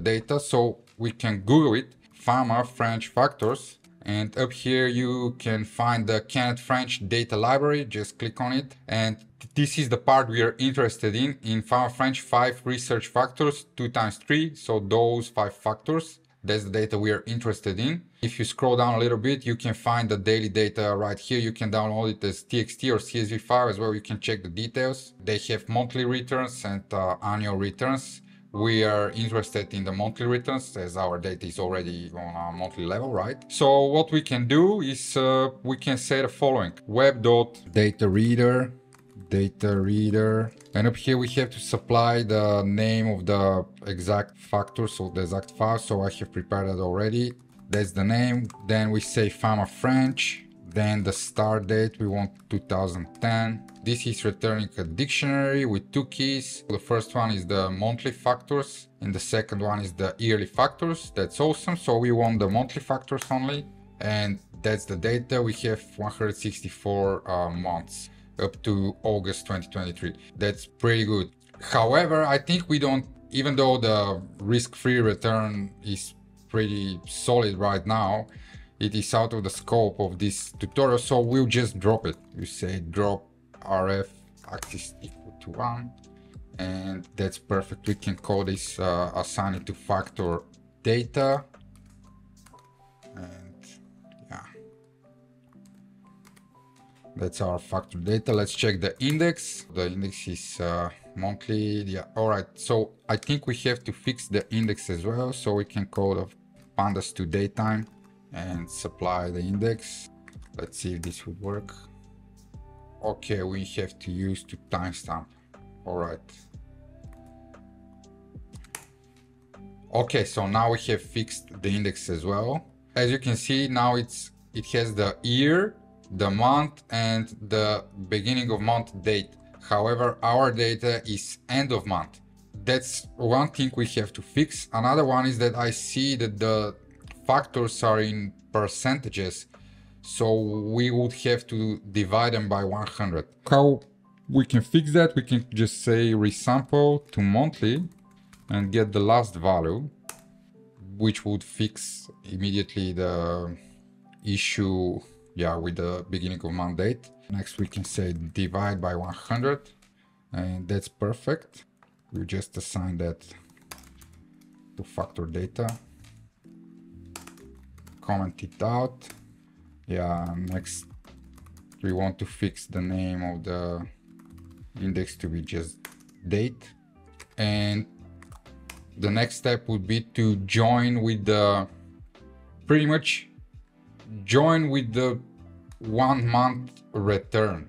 data. So we can Google it, Fama French factors, and up here you can find the Canet French data library. Just click on it, and this is the part we are interested in Fama French 5 research factors, 2 times 3, so those 5 factors. That's the data we are interested in. If you scroll down a little bit, you can find the daily data right here. You can download it as TXT or CSV file as well. You can check the details. They have monthly returns and annual returns. We are interested in the monthly returns as our data is already on a monthly level, right? So what we can do is we can say the following: web.dataReader, and up here we have to supply the name of the exact factor, so the exact file. So I have prepared that already. That's the name. Then we say Fama French. Then the start date, we want 2010. This is returning a dictionary with 2 keys. The first one is the monthly factors, and the second one is the yearly factors. That's awesome. So we want the monthly factors only, and that's the data. We have 164 months up to August 2023. That's pretty good. However, I think we don't, even though the risk-free return is pretty solid right now, it is out of the scope of this tutorial, so we'll just drop it. You say drop RF axis equal to 1, and that's perfect. We can call this assign it to factor data, and yeah, that's our factor data. Let's check the index. The index is monthly. Yeah, all right. So I think we have to fix the index as well, so we can call the pandas to datetime and supply the index. Let's see if this would work. Okay, we have to use to timestamp. All right. Okay, so now we have fixed the index as well. As you can see, now it has the year, the month, and the beginning of month date. However, our data is end of month. That's one thing we have to fix. Another one is that I see that the factors are in percentages, so we would have to divide them by 100. How we can fix that? We can just say resample to monthly and get the last value, which would fix immediately the issue, yeah, with the beginning of month date. Next we can say divide by 100, and that's perfect. We just assign that to factor data. Comment it out. Yeah, next we want to fix the name of the index to be just date, and the next step would be to join with the pretty much join with the 1 month return.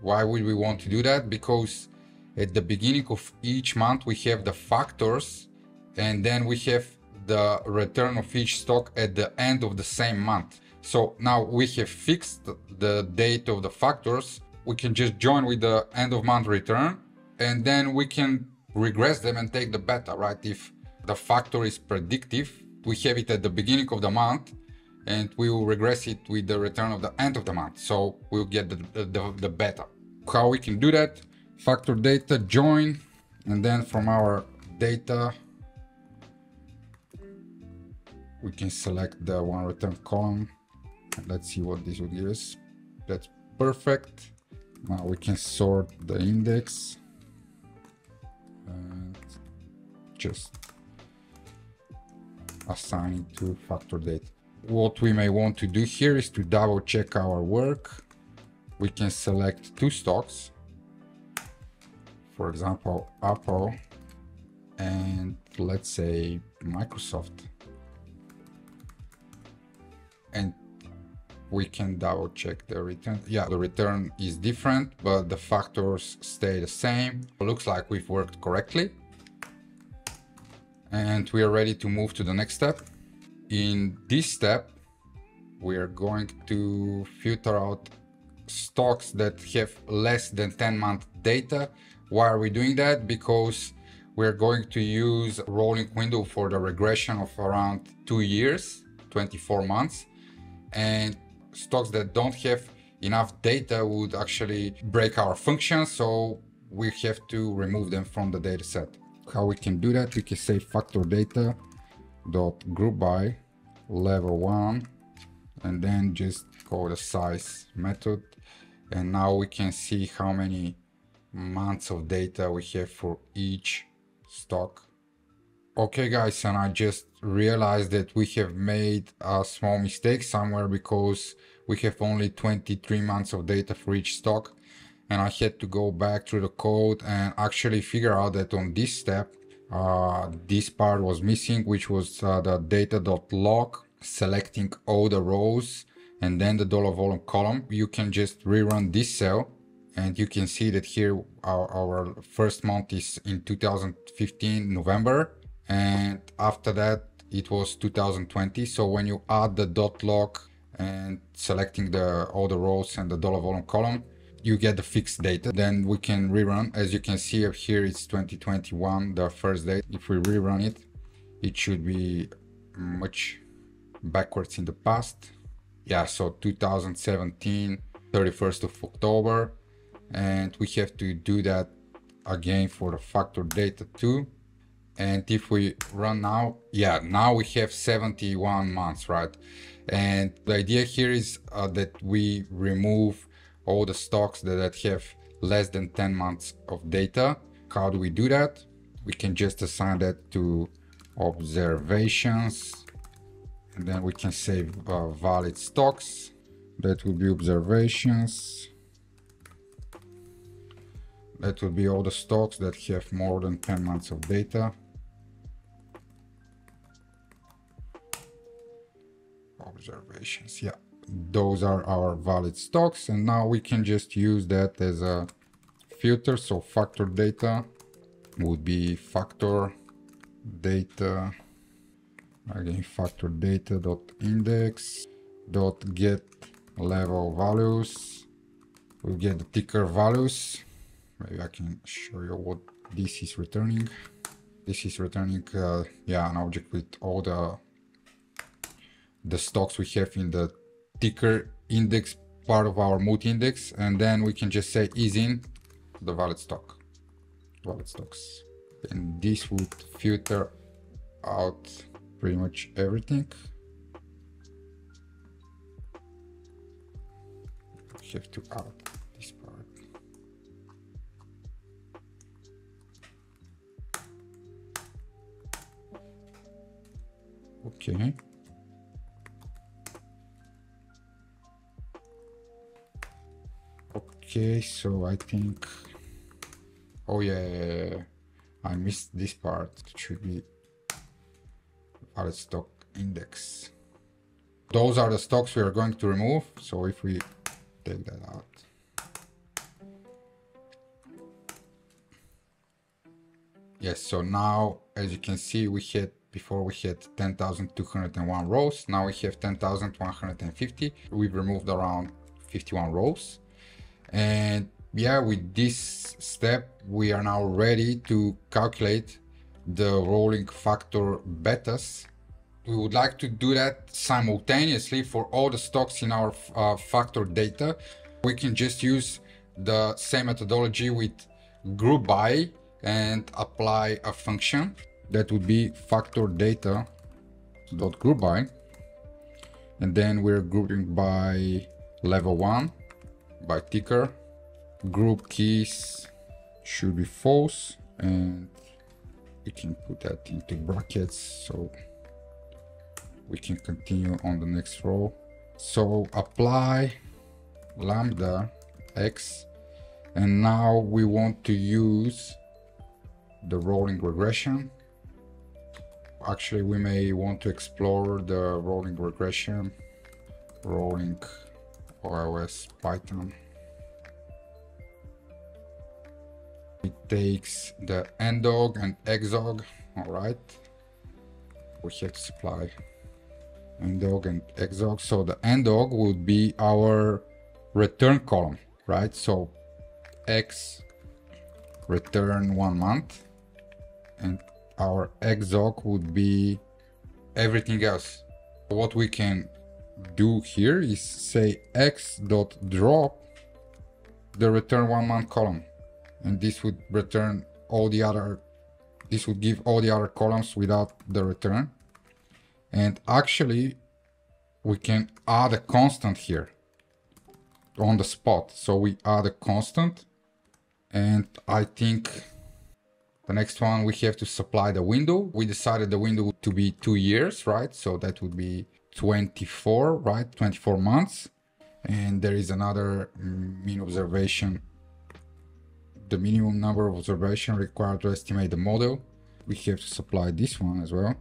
Why would we want to do that? Because at the beginning of each month we have the factors, and then we have the return of each stock at the end of the same month. So now we have fixed the date of the factors. We can just join with the end of month return, and then we can regress them and take the beta, right? If the factor is predictive, we have it at the beginning of the month and we will regress it with the return of the end of the month. So we'll get the beta. How we can do that? Factor data join, and then from our data, we can select the one return column. Let's see what this would give us. That's perfect. Now we can sort the index and just assign it to factor data. What we may want to do here is to double check our work. We can select two stocks, for example, Apple and let's say Microsoft. And we can double check the return. Yeah, the return is different, but the factors stay the same. It looks like we've worked correctly. And we are ready to move to the next step. In this step, we are going to filter out stocks that have less than 10-month data. Why are we doing that? Because we're going to use a rolling window for the regression of around 2 years, 24 months. And stocks that don't have enough data would actually break our function, so we have to remove them from the data set. How we can do that? We can say factor data dot group by level 1 and then just call the size method, and now we can see how many months of data we have for each stock. Okay guys, and I just realized that we have made a small mistake somewhere because we have only 23 months of data for each stock, and I had to go back through the code and actually figure out that on this step this part was missing, which was the data.log, selecting all the rows and then the dollar volume column. You can just rerun this cell and you can see that here our first month is in 2015 November, and after that it was 2020. So when you add the .log and selecting all the rows and the dollar volume column, you get the fixed data. Then we can rerun. As you can see up here, it's 2021, the first date. If we rerun it, it should be much backwards in the past. Yeah, so 2017, 31st of October. And we have to do that again for the factor data too. And if we run now, yeah, now we have 71 months, right? And the idea here is that we remove all the stocks that have less than 10 months of data. How do we do that? We can just assign that to observations, and then we can save valid stocks. That will be observations. That will be all the stocks that have more than 10 months of data. Observations, yeah, those are our valid stocks, and now we can just use that as a filter. So factor data would be factor data, again factor data dot index dot get level values. We'll get the ticker values. Maybe I can show you what this is returning. This is returning yeah, an object with all the stocks we have in the ticker index part of our multi-index, and then we can just say is in the valid stocks, and this would filter out pretty much everything. We have to add this part. Okay. Okay, so I think, oh yeah, I missed this part. It should be valid stock index. Those are the stocks we are going to remove. So if we take that out, yes, so now as you can see, we had before we had 10,201 rows. Now we have 10,150. We've removed around 51 rows. And Yeah, with this step, we are now ready to calculate the rolling factor betas. We would like to do that simultaneously for all the stocks in our factor data. We can just use the same methodology with group by and apply a function that would be factor data dot group by, and then we're grouping by level 1 by ticker. Group keys should be false, and we can put that into brackets so we can continue on the next row. So apply lambda x, and now we want to use the rolling regression. Actually, we may want to explore the rolling regression, rolling OS Python. It takes the ndog and xog. All right, we have to supply ndog and xog. So the ndog would be our return column, right? So x return 1 month, and our xog would be everything else. What we can do here is say x dot drop the return 1 month column, and this would return all the other, this would give all the other columns without the return. And actually we can add a constant here on the spot. So we add a constant, and I think the next one we have to supply the window. We decided the window to be 2 years, right? So that would be 24, right? 24 months. And there is another mean observation, the minimum number of observations required to estimate the model. We have to supply this one as well.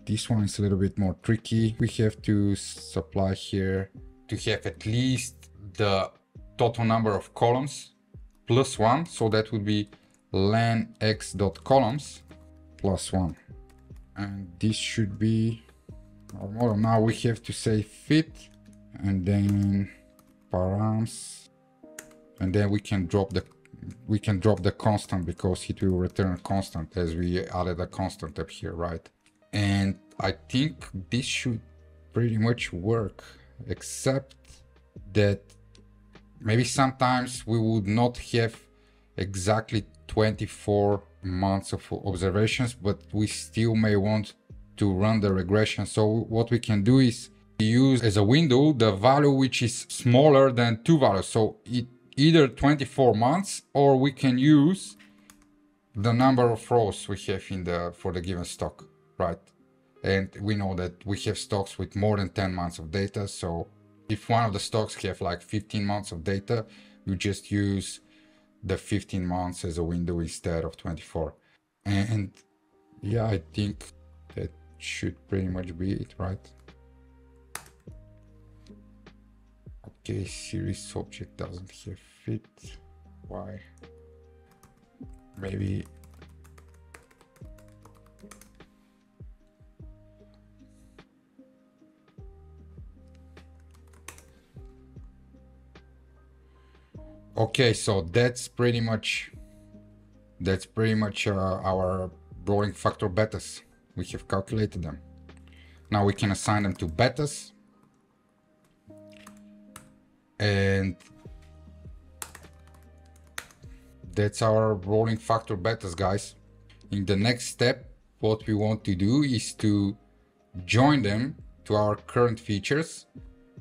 This one is a little bit more tricky. We have to supply here to have at least the total number of columns plus 1. So that would be len x dot columns plus 1. And this should be our model. Now we have to say fit, and then params, and then we can drop the constant, because it will return a constant as we added a constant up here, right? And I think this should pretty much work, except that maybe sometimes we would not have exactly 24 months of observations, but we still may want to run the regression. So what we can do is use as a window the value which is smaller than 2 values. So it either 24 months, or we can use the number of rows we have in the for the given stock, right? And we know that we have stocks with more than 10 months of data. So if one of the stocks have like 15 months of data, you just use the 15 months as a window instead of 24. And yeah, I think that should pretty much be it, right? Okay, series object doesn't have fit. Why? Maybe okay, so that's pretty much our rolling factor betas. We have calculated them. Now we can assign them to betas, and that's our rolling factor betas, guys. In the next step, what we want to do is to join them to our current features,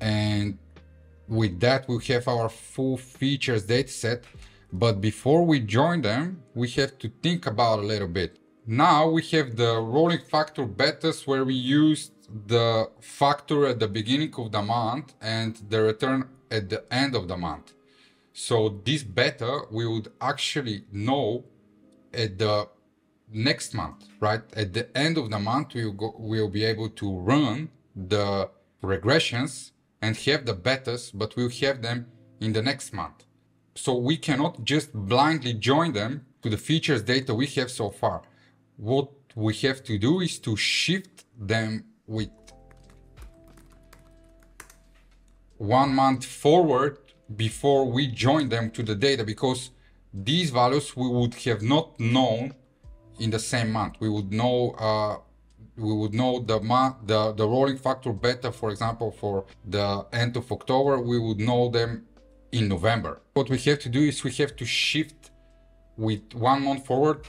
and with that we'll have our full features dataset. But before we join them, we have to think about a little bit. Now we have the rolling factor betas where we used the factor at the beginning of the month and the return at the end of the month. So this beta we would actually know at the next month, right? At the end of the month we'll be able to run the regressions and have the betas, but we'll have them in the next month. So we cannot just blindly join them to the features data we have so far. What we have to do is to shift them with 1 month forward before we join them to the data, because these values we would have not known in the same month. We would know the rolling factor beta, for example, for the end of October. We would know them in November. What we have to do is we have to shift with 1 month forward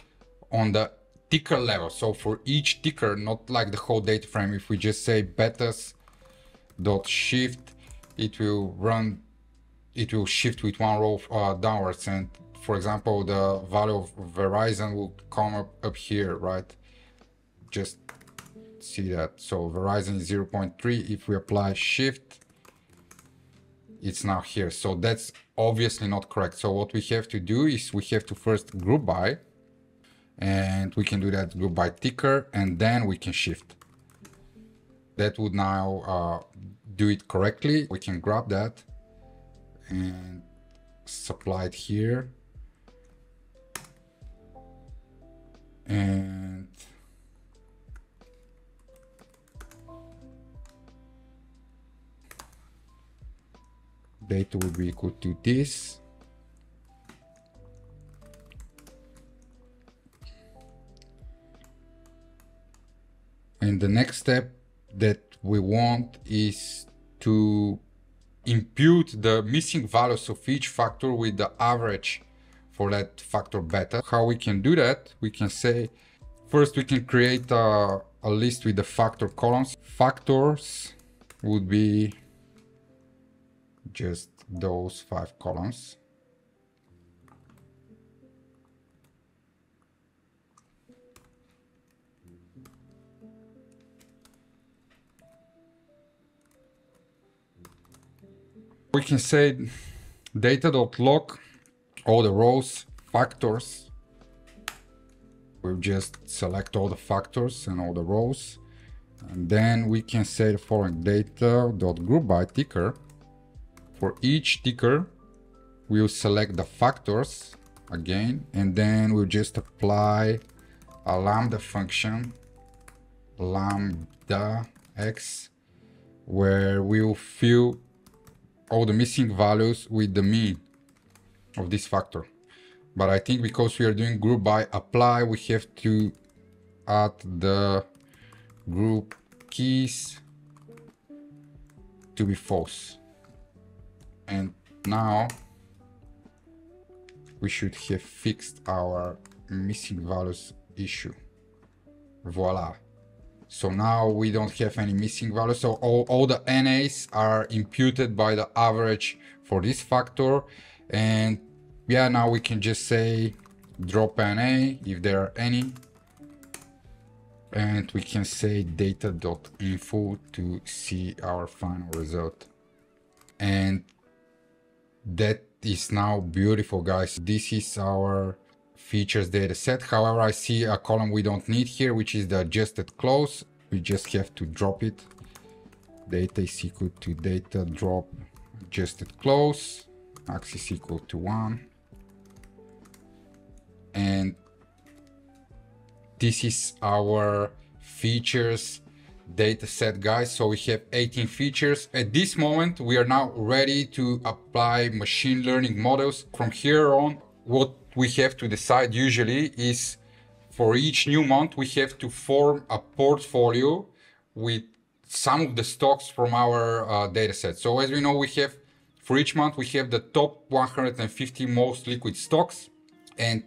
on the ticker level. So for each ticker, not like the whole data frame, if we just say betas dot shift, it will shift with 1 row downwards. And for example, the value of Verizon will come up here, right? Just see that. So Verizon is 0.3. If we apply shift, it's now here. So that's obviously not correct. So what we have to do is we have to first group by, and we can do that group by ticker, and then we can shift. That would now do it correctly. We can grab that and supply it here. And data would be equal to this. And the next step that we want is to impute the missing values of each factor with the average for that factor beta. How we can do that? We can say, first we can create a list with the factor columns. Factors would be just those 5 columns. We can say data.log all the rows, factors. We'll just select all the factors and all the rows. And then we can say the following: data.group by ticker. For each ticker, we'll select the factors again, and then we'll just apply a lambda function, lambda x, where we'll fill all the missing values with the mean of this factor. But I think because we are doing group by apply, we have to add the group keys to be false. And now we should have fixed our missing values issue. Voila. So now we don't have any missing values. So all the NAs are imputed by the average for this factor. And yeah, now we can just say drop NA if there are any. And we can say data.info to see our final result. And that is now beautiful, guys. This is our features data set. However, I see a column we don't need here, which is the adjusted close. We just have to drop it. Data is equal to data drop adjusted close, axis equal to 1. And this is our features data set, guys. So we have 18 features. At this moment, we are now ready to apply machine learning models. From here on, what we have to decide usually is, for each new month, we have to form a portfolio with some of the stocks from our data set. So as we know, we have, for each month, we have the top 150 most liquid stocks. And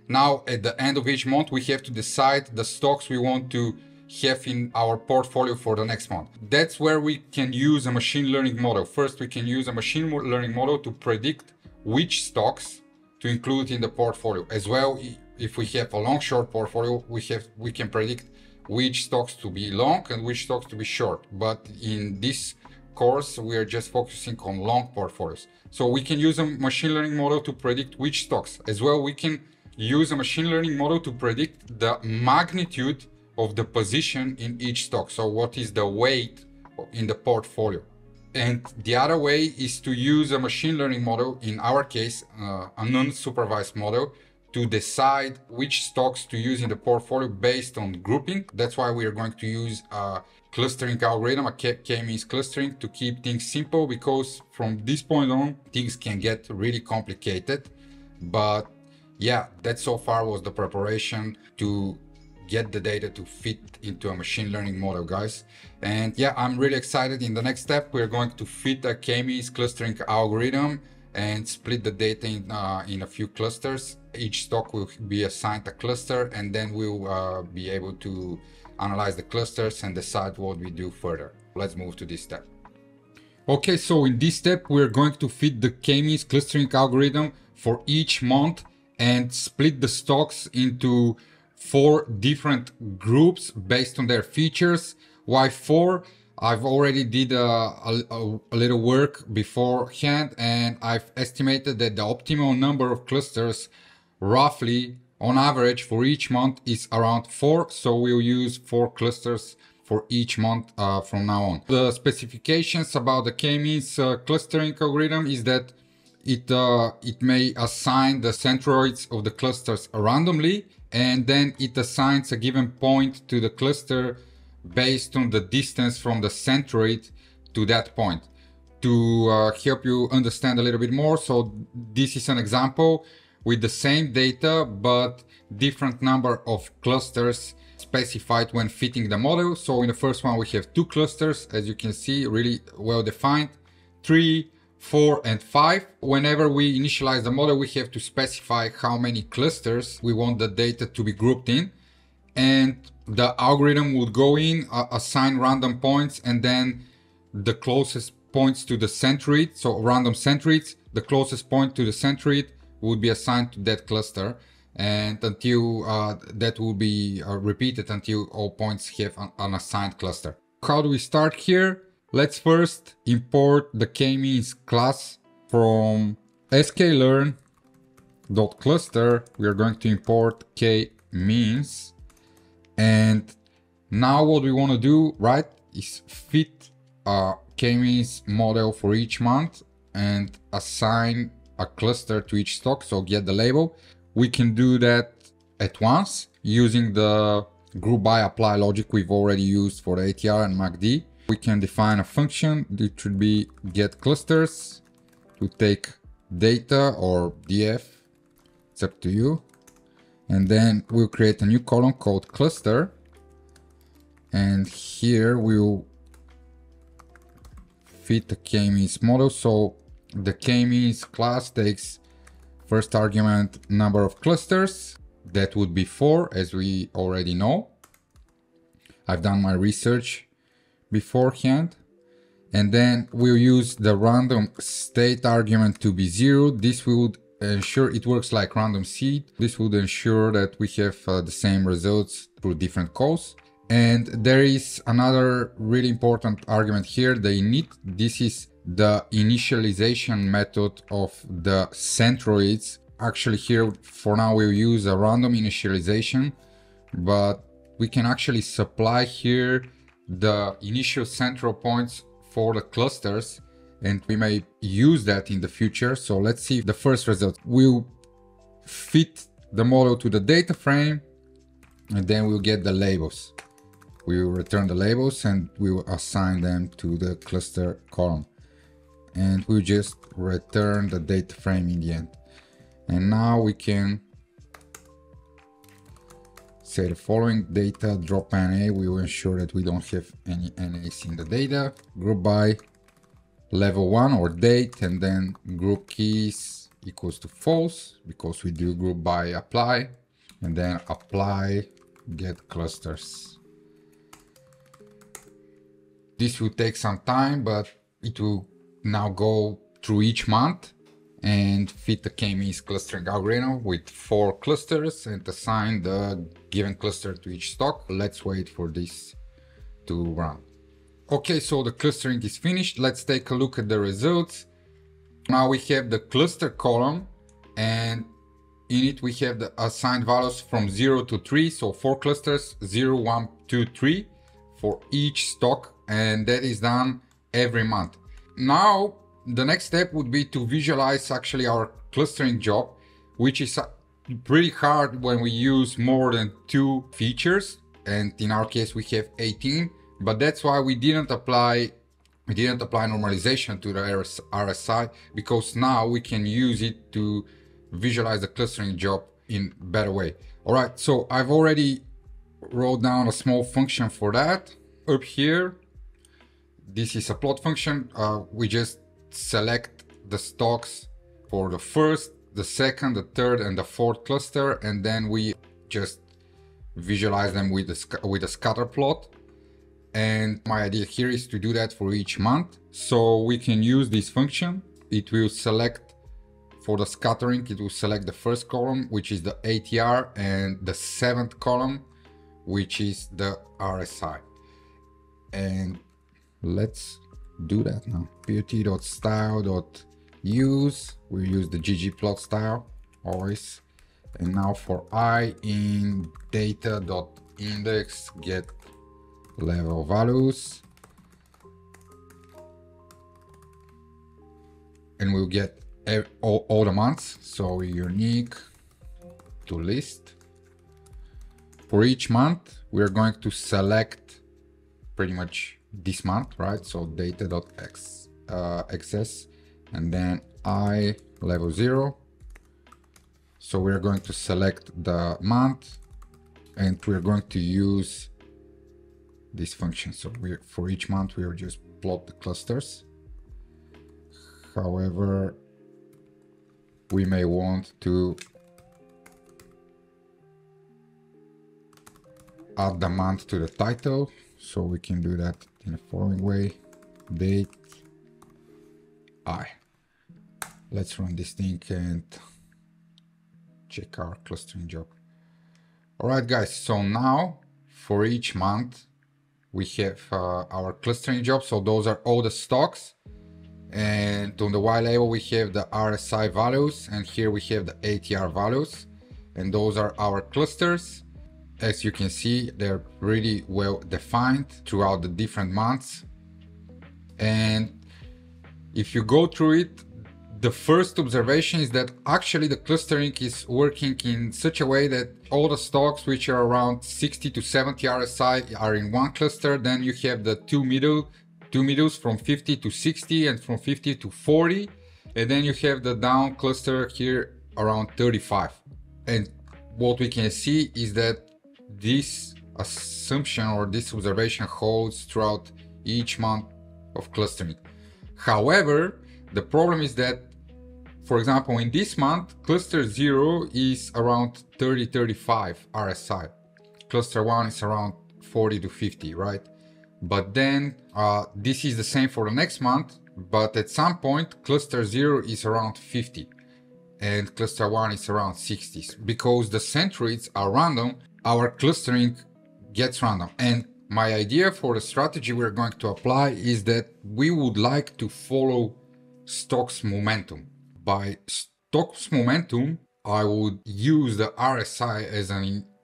now at the end of each month, we have to decide the stocks we want to have in our portfolio for the next month. That's where we can use a machine learning model. First, we can use a machine learning model to predict which stocks to include in the portfolio. As well, if we have a long short portfolio, we can predict which stocks to be long and which stocks to be short. But in this course, we are just focusing on long portfolios. So we can use a machine learning model to predict which stocks. As well, we can use a machine learning model to predict the magnitude of the position in each stock. So what is the weight in the portfolio? And the other way is to use a machine learning model, in our case, a unsupervised model, to decide which stocks to use in the portfolio based on grouping. That's why we are going to use a clustering algorithm, a K-means clustering, to keep things simple, because from this point on, things can get really complicated. But yeah, that so far was the preparation to get the data to fit into a machine learning model, guys. And yeah, I'm really excited. In the next step, we're going to fit a K-means clustering algorithm and split the data in a few clusters. Each stock will be assigned a cluster, and then we'll be able to analyze the clusters and decide what we do further. Let's move to this step. Okay, so in this step, we're going to fit the K-means clustering algorithm for each month and split the stocks into 4 different groups based on their features. Why 4? I've already did a little work beforehand, and I've estimated that the optimal number of clusters roughly on average for each month is around 4. So we'll use 4 clusters for each month from now on. The specifications about the K-means clustering algorithm is that it may assign the centroids of the clusters randomly, and then it assigns a given point to the cluster based on the distance from the centroid to that point. To help you understand a little bit more, so this is an example with the same data but different number of clusters specified when fitting the model. So in the first one we have 2 clusters, as you can see, really well defined, 3, 4 and 5. Whenever we initialize the model, we have to specify how many clusters we want the data to be grouped in, and the algorithm would go in, assign random points, and then the closest points to the centroid, so random centroids, the closest point to the centroid would be assigned to that cluster, and until that will be repeated until all points have an assigned cluster. How do we start here? Let's first import the K-means class from sklearn.cluster. We are going to import K-means, and now what we want to do, right, is fit a K-means model for each month and assign a cluster to each stock, so get the label. We can do that at once using the group by apply logic we've already used for the ATR and MACD. We can define a function. It should be get clusters to take data or df, it's up to you. And then we'll create a new column called cluster, and here we'll fit the K-means model. So the K-means class takes first argument number of clusters, that would be 4, as we already know. I've done my research beforehand. And then we'll use the random state argument to be 0. This would ensure it works like random seed. This would ensure that we have the same results through different calls. And there is another really important argument here, the init. This is the initialization method of the centroids. Actually here for now we'll use a random initialization, but we can actually supply here the initial central points for the clusters, and we may use that in the future. So let's see the first result. We'll fit the model to the data frame, and then we'll get the labels. We will return the labels and we will assign them to the cluster column, and we'll just return the data frame in the end. And now we can say the following: data drop NA. We will ensure that we don't have any NAs in the data. Group by level 1 or date, and then group keys equals to false because we do group by apply, and then apply get clusters. This will take some time, but it will now go through each month and fit the K-means clustering algorithm with 4 clusters and assign the given cluster to each stock. Let's wait for this to run. Okay, so the clustering is finished. Let's take a look at the results. Now we have the cluster column, and in it we have the assigned values from 0 to 3. So 4 clusters, 0, 1, 2, 3 for each stock, and that is done every month. Now the next step would be to visualize actually our clustering job, which is pretty hard when we use more than 2 features, and in our case we have 18, but that's why we didn't apply normalization to the RSI, because now we can use it to visualize the clustering job in a better way. All right, so I've already wrote down a small function for that. Up here, this is a plot function. We just select the stocks for the first, the second, the third, and the fourth cluster, and then we just visualize them with a scatter plot. And my idea here is to do that for each month. So we can use this function. It will select, for the scattering, it will select the first column, which is the ATR, and the 7th column, which is the RSI. And let's do that now. put.style.use, we use the ggplot style always. And now for I in data.index get level values, and we'll get all the months. So unique to list. For each month, we're going to select pretty much this month, right? So data.xs, and then I level 0. So we're going to select the month, and we're going to use this function. So for each month, we'll just plot the clusters. However, we may want to add the month to the title. So we can do that in the following way. Date I. Let's run this thing and check our clustering job. All right, guys. So now for each month, we have our clustering job. So those are all the stocks. And on the Y label, we have the RSI values. And here we have the ATR values. And those are our clusters. As you can see, they're really well defined throughout the different months. And if you go through it, the first observation is that actually the clustering is working in such a way that all the stocks which are around 60 to 70 RSI are in one cluster. Then you have the two middles from 50 to 60 and from 50 to 40. And then you have the down cluster here around 35. And what we can see is that this assumption or this observation holds throughout each month of clustering. However, the problem is that, for example, in this month, cluster 0 is around 30-35 RSI. Cluster 1 is around 40 to 50, right? But then this is the same for the next month, but at some point, cluster 0 is around 50 and cluster 1 is around 60. Because the centroids are random, our clustering gets random. And my idea for the strategy we're going to apply is that we would like to follow stock's momentum. By stock's momentum, I would use the RSI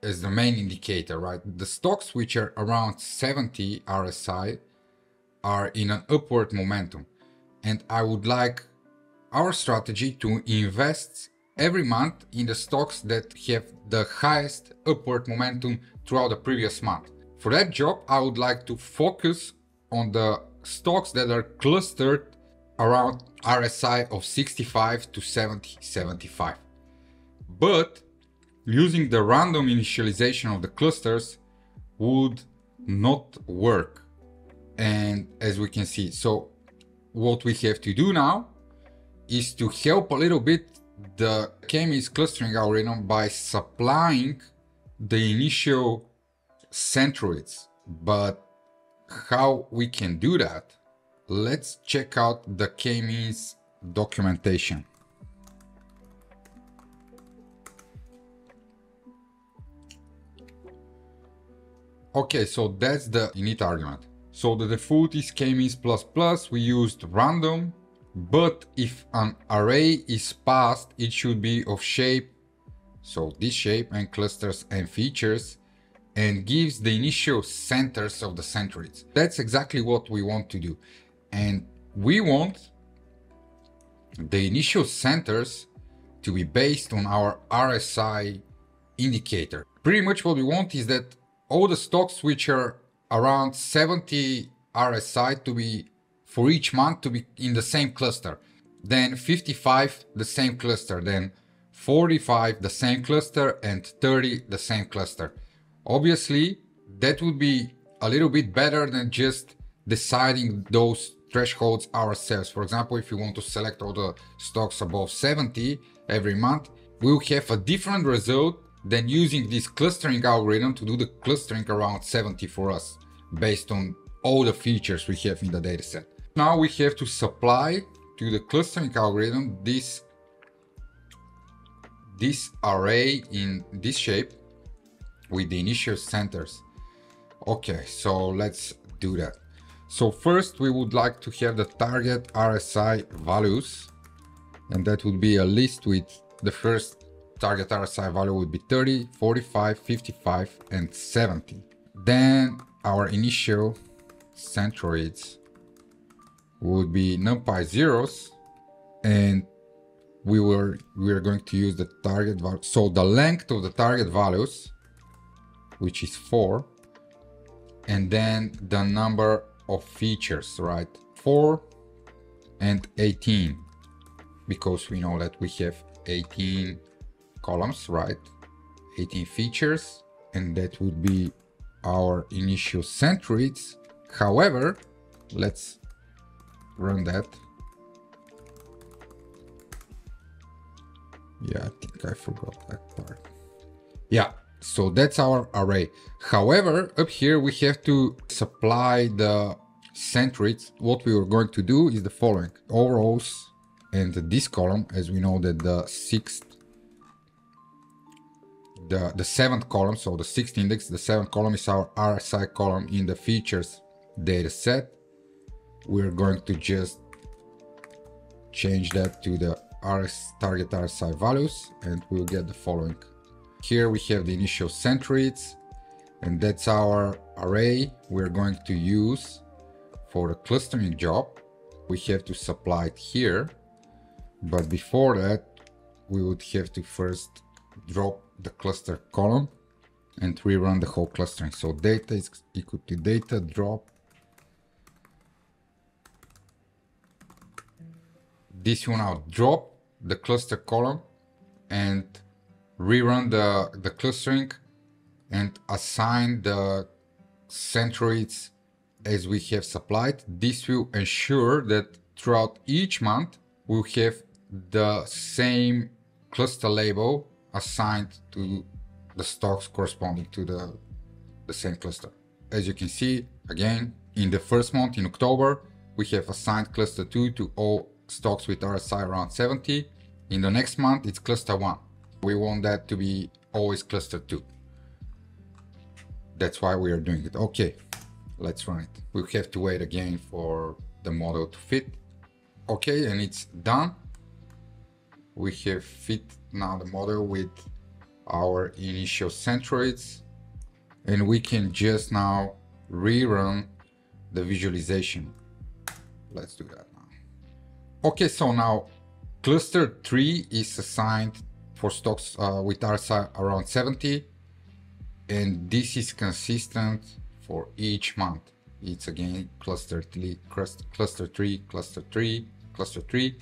as the main indicator, right? The stocks which are around 70 RSI are in an upward momentum. And I would like our strategy to invest every month in the stocks that have the highest upward momentum throughout the previous month. For that job, I would like to focus on the stocks that are clustered around RSI of 65 to 70, 75. But using the random initialization of the clusters would not work. And as we can see, so what we have to do now is to help a little bit the K-means clustering algorithm by supplying the initial centroids. But how we can do that? Let's check out the K-means documentation. Okay, so that's the init argument. So the default is K-means ++. We used random, but if an array is passed, it should be of shape, so this shape, and clusters and features, and gives the initial centers of the centroids. That's exactly what we want to do. And we want the initial centers to be based on our RSI indicator. Pretty much what we want is that all the stocks which are around 70 RSI to be for each month to be in the same cluster. Then 55 the same cluster, then 45 the same cluster, and 30 the same cluster. Obviously, that would be a little bit better than just deciding those thresholds ourselves. For example, if you want to select all the stocks above 70 every month, we'll have a different result than using this clustering algorithm to do the clustering around 70 for us, based on all the features we have in the dataset. Now we have to supply to the clustering algorithm this array in this shape with the initial centers. Okay, so let's do that. So first we would like to have the target RSI values, and that would be a list with the first target RSI value would be 30, 45, 55, and 70. Then our initial centroids would be numpy zeros, and we are going to use the target value. So the length of the target values, which is 4, and then the number of features, right? 4 and 18, because we know that we have 18 columns, right? 18 features, and that would be our initial centroids. However, let's run that. Yeah, I think I forgot that part. Yeah, so that's our array. However, up here we have to supply the centroids. What we were going to do is the following: all rows and this column, as we know that the seventh column, so the sixth index, the seventh column is our RSI column in the features data set. We're going to just change that to the target RSI values, and we'll get the following. Here we have the initial centroids, and that's our array we're going to use for the clustering job. We have to supply it here, but before that we would have to first drop the cluster column and rerun the whole clustering. So data is equal to data drop. This will now drop the cluster column and rerun the clustering and assign the centroids as we have supplied. This will ensure that throughout each month we'll have the same cluster label assigned to the stocks corresponding to the same cluster. As you can see, again, in the first month, in October, we have assigned cluster 2 to all stocks with RSI around 70. In the next month, it's cluster 1. We want that to be always cluster 2. That's why we are doing it. Okay, let's run it. We have to wait again for the model to fit. Okay, and it's done. We have fit now the model with our initial centroids, and we can just now rerun the visualization. Let's do that now. Okay, so now cluster 3 is assigned for stocks with RSI around 70, and this is consistent for each month. It's again cluster 3, cluster 3, cluster 3, cluster 3.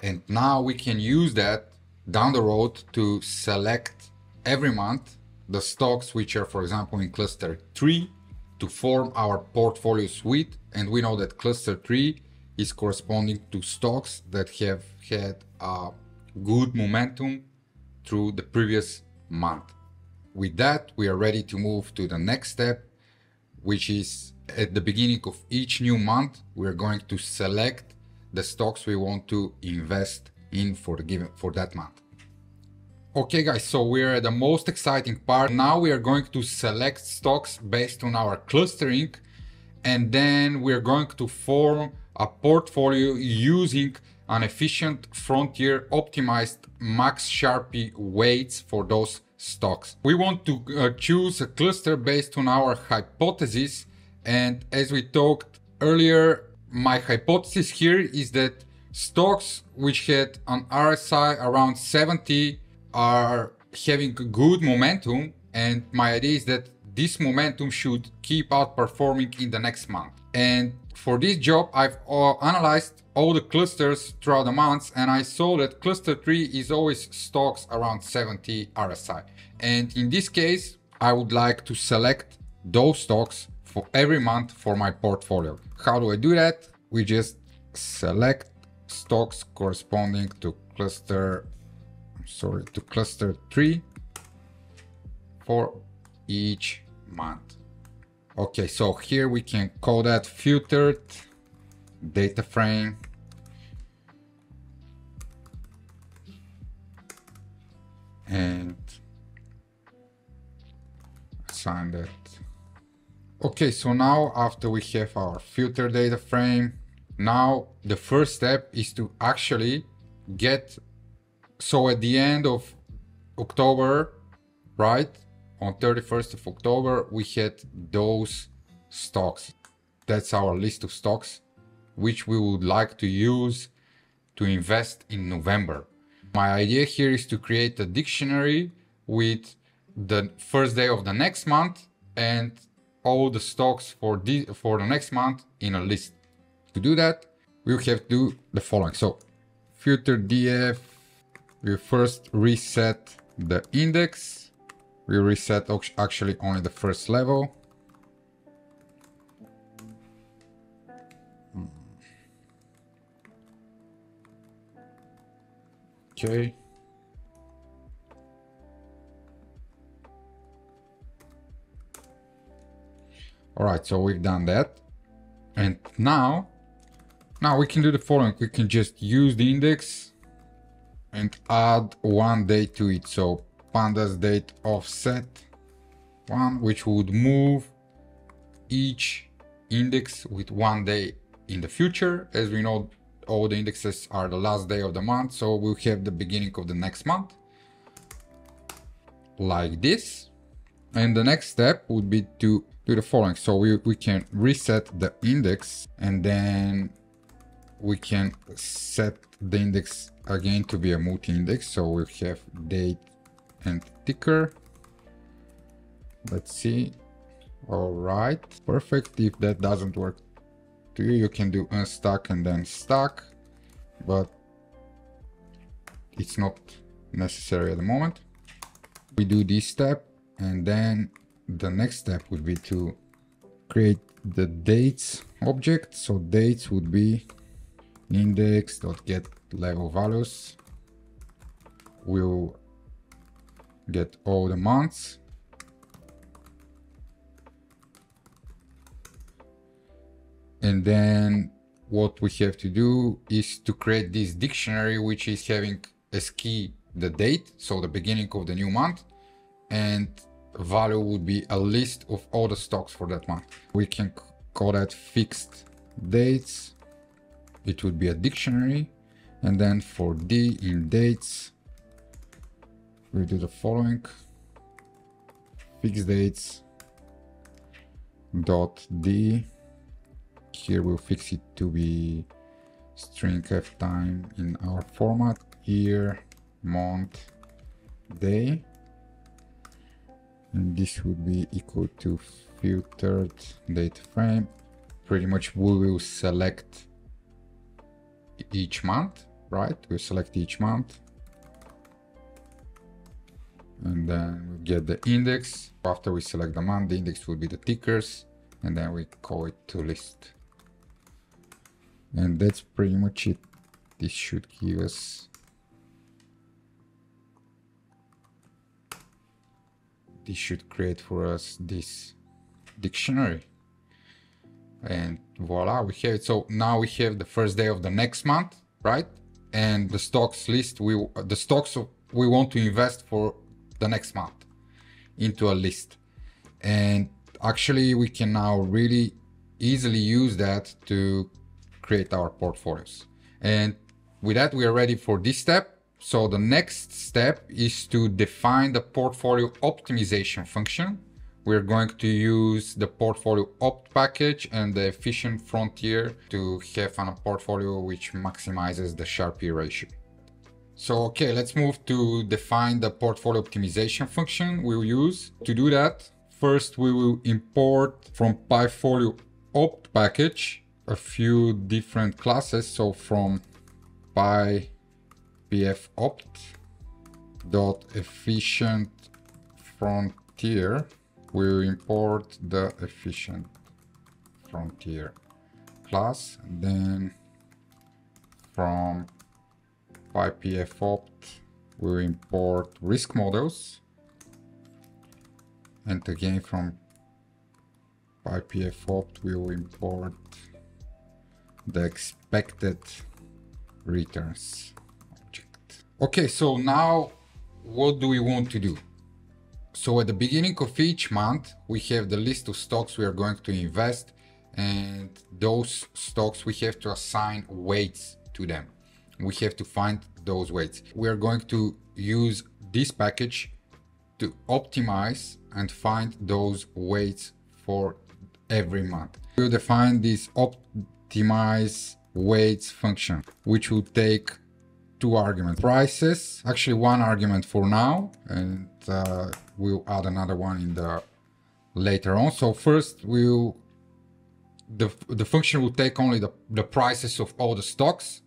And now we can use that down the road to select every month the stocks which are, for example, in cluster 3 to form our portfolio suite. And we know that cluster 3 is corresponding to stocks that have had a good momentum through the previous month. With that, we are ready to move to the next step, which is at the beginning of each new month, we're going to select the stocks we want to invest in for that month. Okay guys, so we're at the most exciting part. Now we are going to select stocks based on our clustering, and then we're going to form a portfolio using an efficient frontier optimized max Sharpie weights for those stocks. We want to choose a cluster based on our hypothesis, and as we talked earlier, my hypothesis here is that Stocks which had an RSI around 70 are having good momentum, and my idea is that this momentum should keep outperforming in the next month. And for this job, I've analyzed all the clusters throughout the months, and I saw that cluster 3 is always stocks around 70 RSI. And in this case, I would like to select those stocks for every month for my portfolio. How do I do that? We just select stocks corresponding to cluster 3 for each month. Okay, so here we can call that filtered data frame, and assign that. Okay, so now after we have our filter data frame, now the first step is to actually get, so at the end of October, right, on 31st of October, we had those stocks. That's our list of stocks, which we would like to use to invest in November. My idea here is to create a dictionary with the first day of the next month and all the stocks for the next month in a list. To do that, we will have to do the following. So filter df, we first reset the index. We reset actually only the first level. Okay. All right, so we've done that. And now we can do the following. We can just use the index and add one day to it. So pandas date offset 1, which would move each index with 1 day in the future. As we know, all the indexes are the last day of the month, so we'll have the beginning of the next month like this. And the next step would be to do the following. So we can reset the index, and then we can set the index again to be a multi-index. So we'll have date and ticker. Let's see. All right, perfect. If that doesn't work to you, you can do unstack and then stack, but it's not necessary at the moment. We do this step, and then the next step would be to create the dates object. So dates would be index.get level values. We'll get all the months. And then what we have to do is to create this dictionary, which is having as key the date, so the beginning of the new month, and value would be a list of all the stocks for that month. We can call that fixed dates. It would be a dictionary. And then for D in dates, we do the following: fixed dates dot D. Here we'll fix it to be string f time in our format, year, month, day. And this would be equal to filtered data frame. Pretty much we will select each month, right? We'll select each month. And then we get the index. After we select the month, the index will be the tickers. And then we call it to list. And that's pretty much it. This should give us this should create for us this dictionary. And voila, we have it. So now we have the first day of the next month, right? And the stocks list, the stocks we want to invest for the next month into a list. And actually we can now really easily use that to create our portfolios. And with that, we are ready for this step. So the next step is to define the portfolio optimization function, we're going to use the portfolio opt package and the efficient frontier to have a portfolio which maximizes the Sharpe ratio. So, okay, let's move to define the portfolio optimization function we'll use. To do that, first we will import from portfolio opt package a few different classes. So from pfopt.efficient frontier, we'll import the efficient frontier class. And then from pfopt, we'll import risk models. And again, from pfopt, we will import the expected returns object. Okay, so now what do we want to do? So at the beginning of each month, we have the list of stocks we are going to invest, and those stocks we have to assign weights to them. We have to find those weights. We are going to use this package to optimize and find those weights for every month. We'll define this optimize weights function, which will take two arguments. Prices, actually one argument for now, and we'll add another one in the later on. So first the function will take only the prices of all the stocks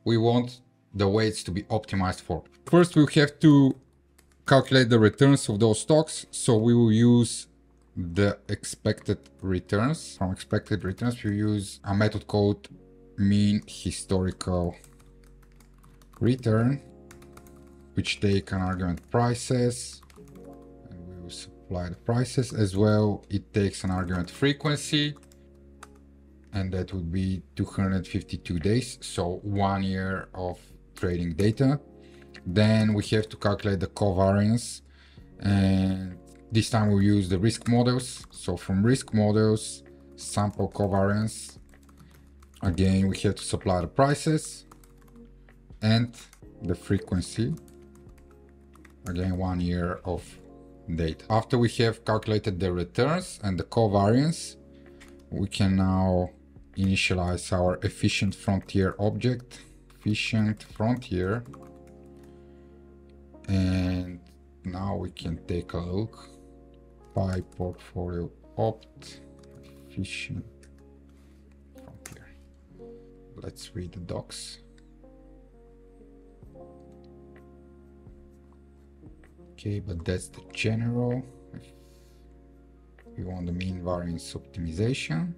we want the weights to be optimized for. First, we'll have to calculate the returns of those stocks. So we will use the expected returns. From expected returns, we use a method called mean historical return, which take an argument prices, and we will supply the prices as well. It takes an argument frequency, and that would be 252 days, so 1 year of trading data. Then we have to calculate the covariance, and this time we'll use the risk models. So from risk models, sample covariance, again we have to supply the prices and the frequency, again 1 year of data. After we have calculated the returns and the covariance, we can now initialize our efficient frontier object, efficient frontier, and now we can take a look by portfolio opt efficient frontier. Let's read the docs. Okay, but that's the general. We want the mean variance optimization.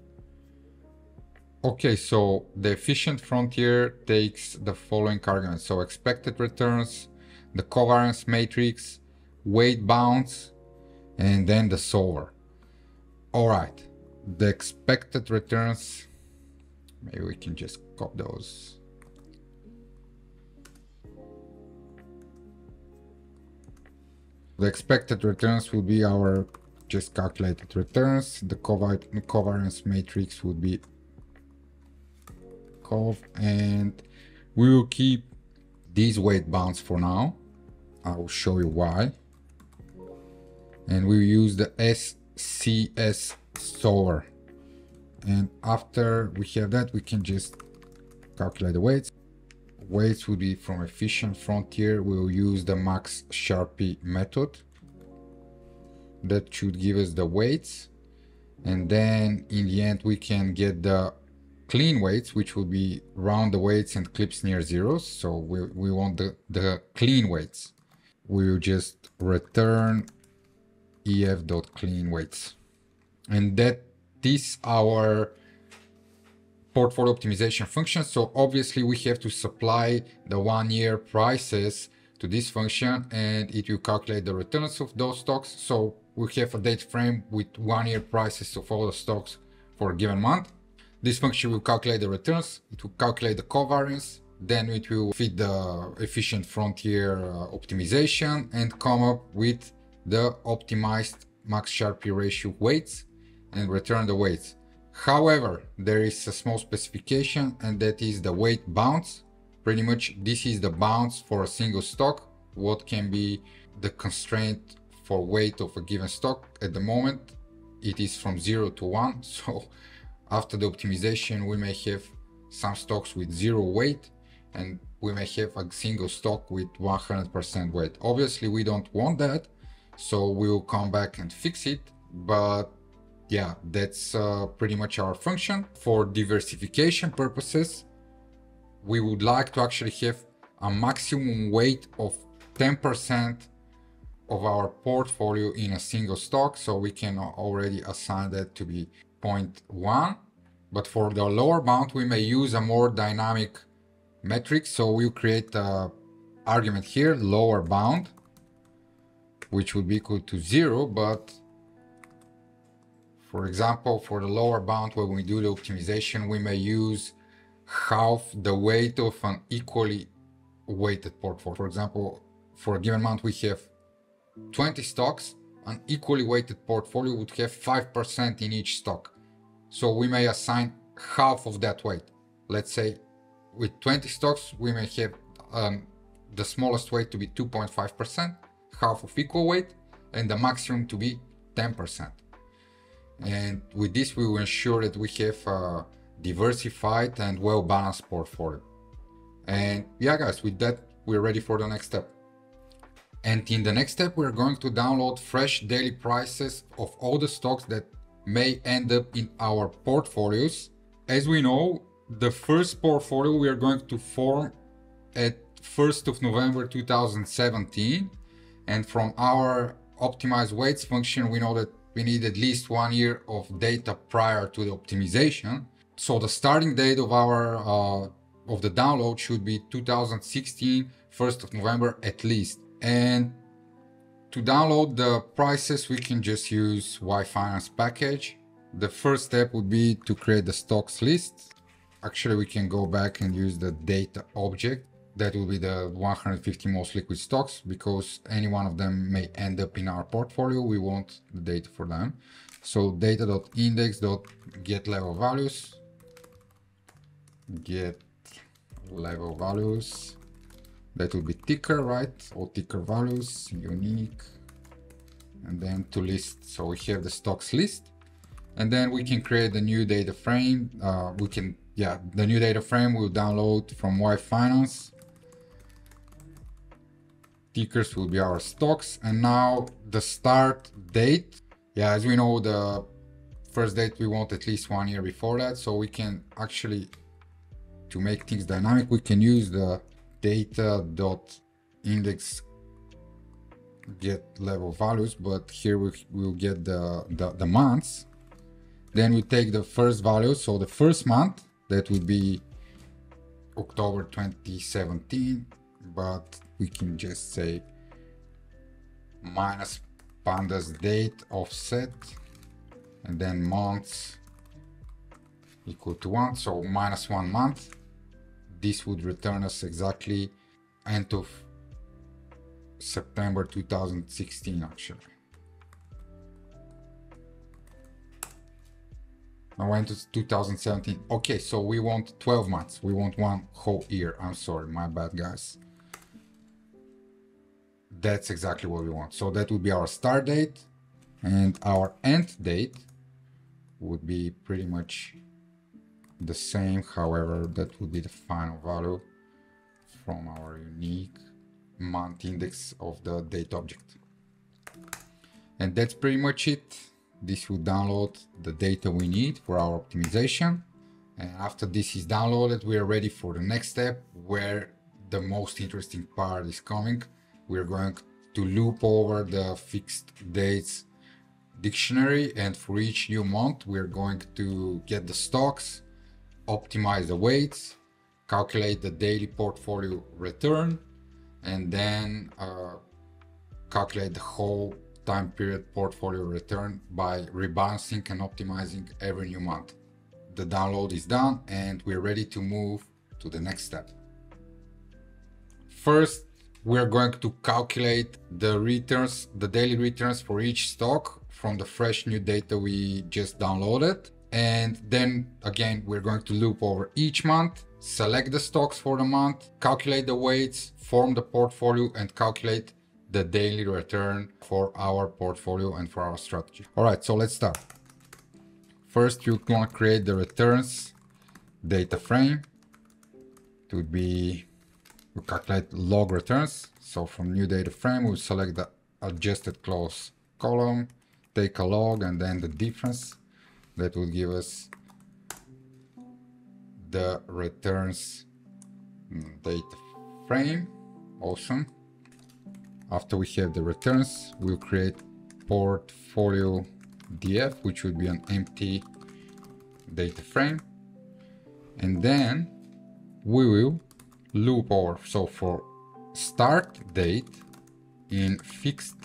Okay, so the efficient frontier takes the following arguments. So expected returns, the covariance matrix, weight bounds, and then the solver. All right, the expected returns, maybe we can just copy those. The expected returns will be our just calculated returns. The covariance matrix would be cov, and we will keep these weight bounds for now. I will show you why. And we'll use the SCS solver. And after we have that, we can just calculate the weights. Weights will be from efficient frontier. We'll use the max Sharpe method. That should give us the weights. And then in the end, we can get the clean weights, which will be round the weights and clips near zeros. So we want the clean weights. We will just return ef.clean weights. And that is our portfolio optimization function. So obviously we have to supply the 1 year prices to this function, and it will calculate the returns of those stocks. So we have a date frame with 1 year prices of all the stocks for a given month. This function will calculate the returns, it will calculate the covariance, then it will feed the efficient frontier optimization and come up with the optimized max Sharpe ratio weights and return the weights. However, there is a small specification, and that is the weight bounds. Pretty much this is the bounds for a single stock, what can be the constraint for weight of a given stock. At the moment, it is from 0 to 1. So after the optimization, we may have some stocks with 0 weight, and we may have a single stock with 100% weight. Obviously, we don't want that, so we will come back and fix it. But yeah, that's pretty much our function. For diversification purposes, we would like to actually have a maximum weight of 10% of our portfolio in a single stock. So we can already assign that to be 0.1. But for the lower bound, we may use a more dynamic metric. So we'll create an argument here, lower bound, which would be equal to 0. But for example, for the lower bound, when we do the optimization, we may use half the weight of an equally weighted portfolio. For example, for a given month, we have 20 stocks. An equally weighted portfolio would have 5% in each stock. So we may assign half of that weight. Let's say with 20 stocks, we may have the smallest weight to be 2.5%, half of equal weight, and the maximum to be 10%. And with this, we will ensure that we have a diversified and well-balanced portfolio. And yeah, guys, with that, we're ready for the next step. And in the next step, we're going to download fresh daily prices of all the stocks that may end up in our portfolios. As we know, the first portfolio we are going to form at 1st of November 2017. And from our optimized weights function, we know that we need at least 1 year of data prior to the optimization. So the starting date of our of the download should be 2016, 1st of November at least. And to download the prices, we can just use Finance package. The first step would be to create the stocks list. Actually, we can go back and use the data object. That will be the 150 most liquid stocks, because any one of them may end up in our portfolio. We want the data for them. So data.index.get level values. Get level values. That will be ticker, right? All ticker values, unique. And then to list. So we have the stocks list. And then we can create the new data frame. The new data frame will download from Finance. Tickers will be our stocks. And now the start date. Yeah, as we know, the first date we want at least 1 year before that. So we can actually, to make things dynamic, we can use the data.index get level values, but here we will get the months. Then we take the first value, so the first month, that would be October 2017, but we can just say minus pandas date offset, and then months equal to 1, so minus 1 month. This would return us exactly end of September 2016 actually. I went to 2017. Okay, so we want 12 months. We want 1 whole year. I'm sorry, my bad, guys. That's exactly what we want. So that would be our start date, and our end date would be pretty much the same. However, that would be the final value from our unique month index of the date object. And that's pretty much it. This will download the data we need for our optimization. And after this is downloaded, we are ready for the next step, where the most interesting part is coming. We're going to loop over the fixed dates dictionary, and for each new month, we're going to get the stocks, optimize the weights, calculate the daily portfolio return, and then calculate the whole time period portfolio return by rebalancing and optimizing every new month. The download is done, and we're ready to move to the next step. First, we're going to calculate the returns, the daily returns for each stock from the fresh new data we just downloaded. And then again, we're going to loop over each month, select the stocks for the month, calculate the weights, form the portfolio, and calculate the daily return for our portfolio and for our strategy. All right, so let's start. First, you want to create the returns data frame. It would be, we calculate log returns. So from new data frame, we'll select the adjusted close column, take a log, and then the difference. That will give us the returns data frame. Awesome. After we have the returns, we'll create portfolio df, which would be an empty data frame. And then we will loop over. So for start date in fixed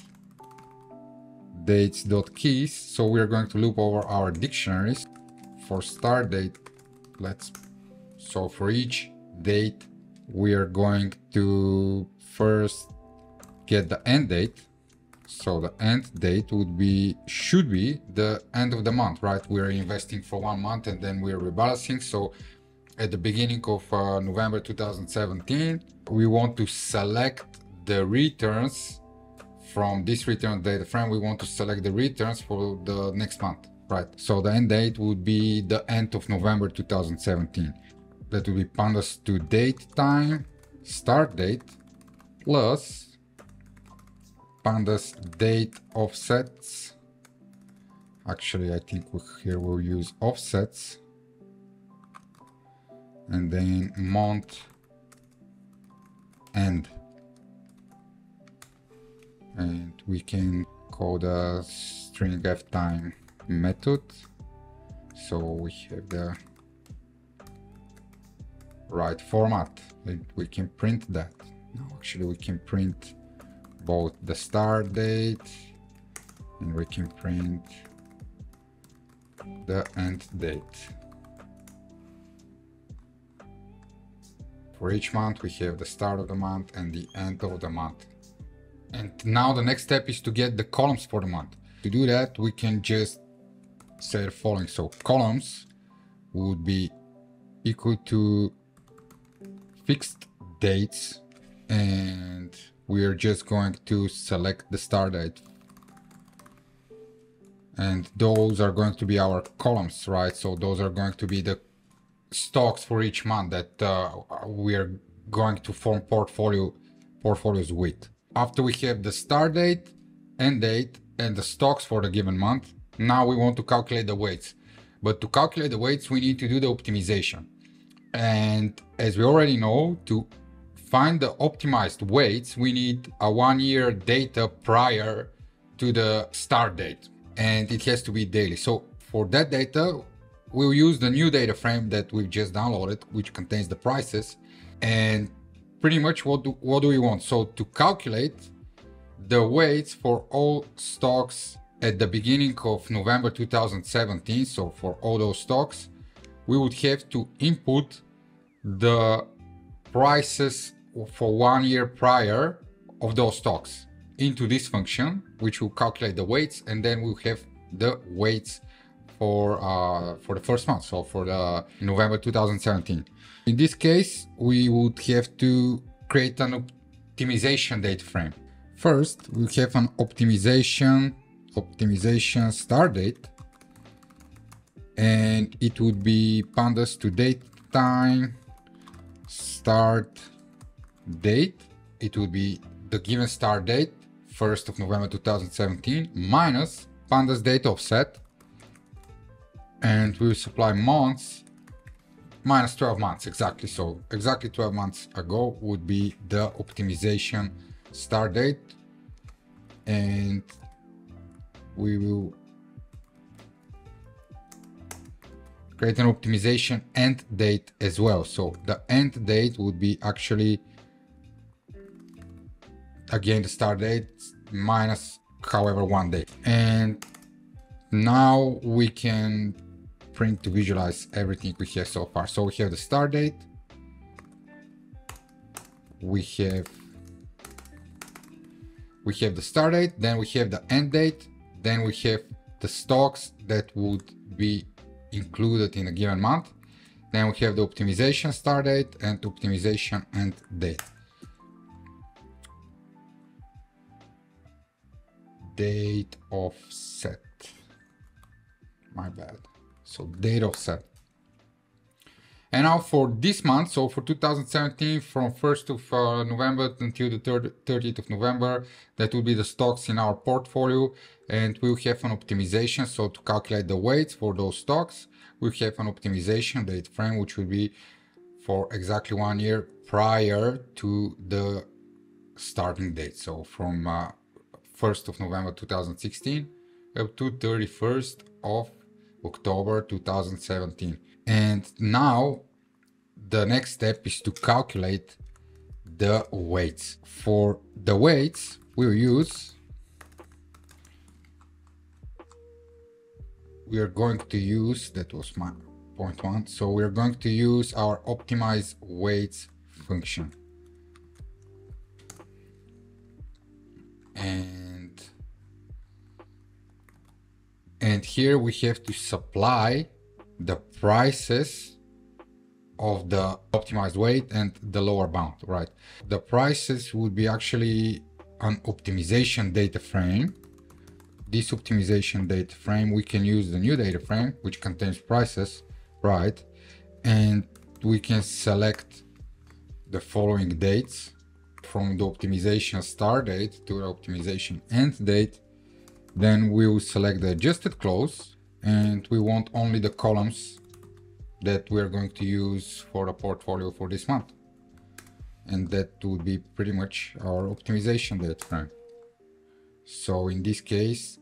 dates.keys, so we're going to loop over our dictionaries. For start date, so for each date, we are going to first get the end date. So the end date should be the end of the month, right? We're investing for 1 month and then we're rebalancing. So at the beginning of November 2017, we want to select the returns from this return data frame. We want to select the returns for the next month, right? So the end date would be the end of November 2017. That will be pandas to date time start date plus pandas date offsets. Actually, I think here we'll use offsets, and then month end, and we can call the string f time method, so we have the right format. We can print that. No, actually we can print both the start date and we can print the end date. For each month we have the start of the month and the end of the month. And now the next step is to get the columns for the month. To do that, we can just say the following. So columns would be equal to fixed dates, and we are just going to select the start date, and those are going to be our columns, right? So those are going to be the stocks for each month that we are going to form portfolios with. After we have the start date, end date, and the stocks for the given month, now we want to calculate the weights. But to calculate the weights, we need to do the optimization. And as we already know, to find the optimized weights, we need a 1 year data prior to the start date, and it has to be daily. So for that data, we'll use the new data frame that we've just downloaded, which contains the prices. And pretty much what do we want? So to calculate the weights for all stocks at the beginning of November 2017, so for all those stocks, we would have to input the prices for 1 year prior of those stocks into this function, which will calculate the weights, and then we'll have the weights for the first month, so for the November 2017. In this case, we would have to create an optimization data frame. First, we have an optimization start date, and it would be pandas to date time start date. It would be the given start date, 1st of November 2017, minus pandas date offset, and we will supply months minus 12 months exactly. So exactly 12 months ago would be the optimization start date, and we will create an optimization end date as well. So the end date would be actually, again, the start date minus however 1 day. And now we can print to visualize everything we have so far. So we have the start date, we have the start date, then we have the end date, then we have the stocks that would be included in a given month, then we have the optimization start date and optimization end date. date of set. My bad. So date of set. And now for this month, so for 2017, from 1st of November until the 30th of November, that will be the stocks in our portfolio. And we'll have an optimization. So to calculate the weights for those stocks, we'll have an optimization date frame, which will be for exactly 1 year prior to the starting date. So from 1st of November 2016 up to 31st of October 2017. And now the next step is to calculate the weights. For the weights, we are going to use, that was my point one. So we are going to use our optimize weights function. And here we have to supply the prices of the optimized weight and the lower bound, right? The prices would be actually an optimization data frame. This optimization data frame, we can use the new data frame, which contains prices, right? And we can select the following dates from the optimization start date to the optimization end date. Then we will select the adjusted close, and we want only the columns that we are going to use for the portfolio for this month. And that would be pretty much our optimization data frame. So in this case,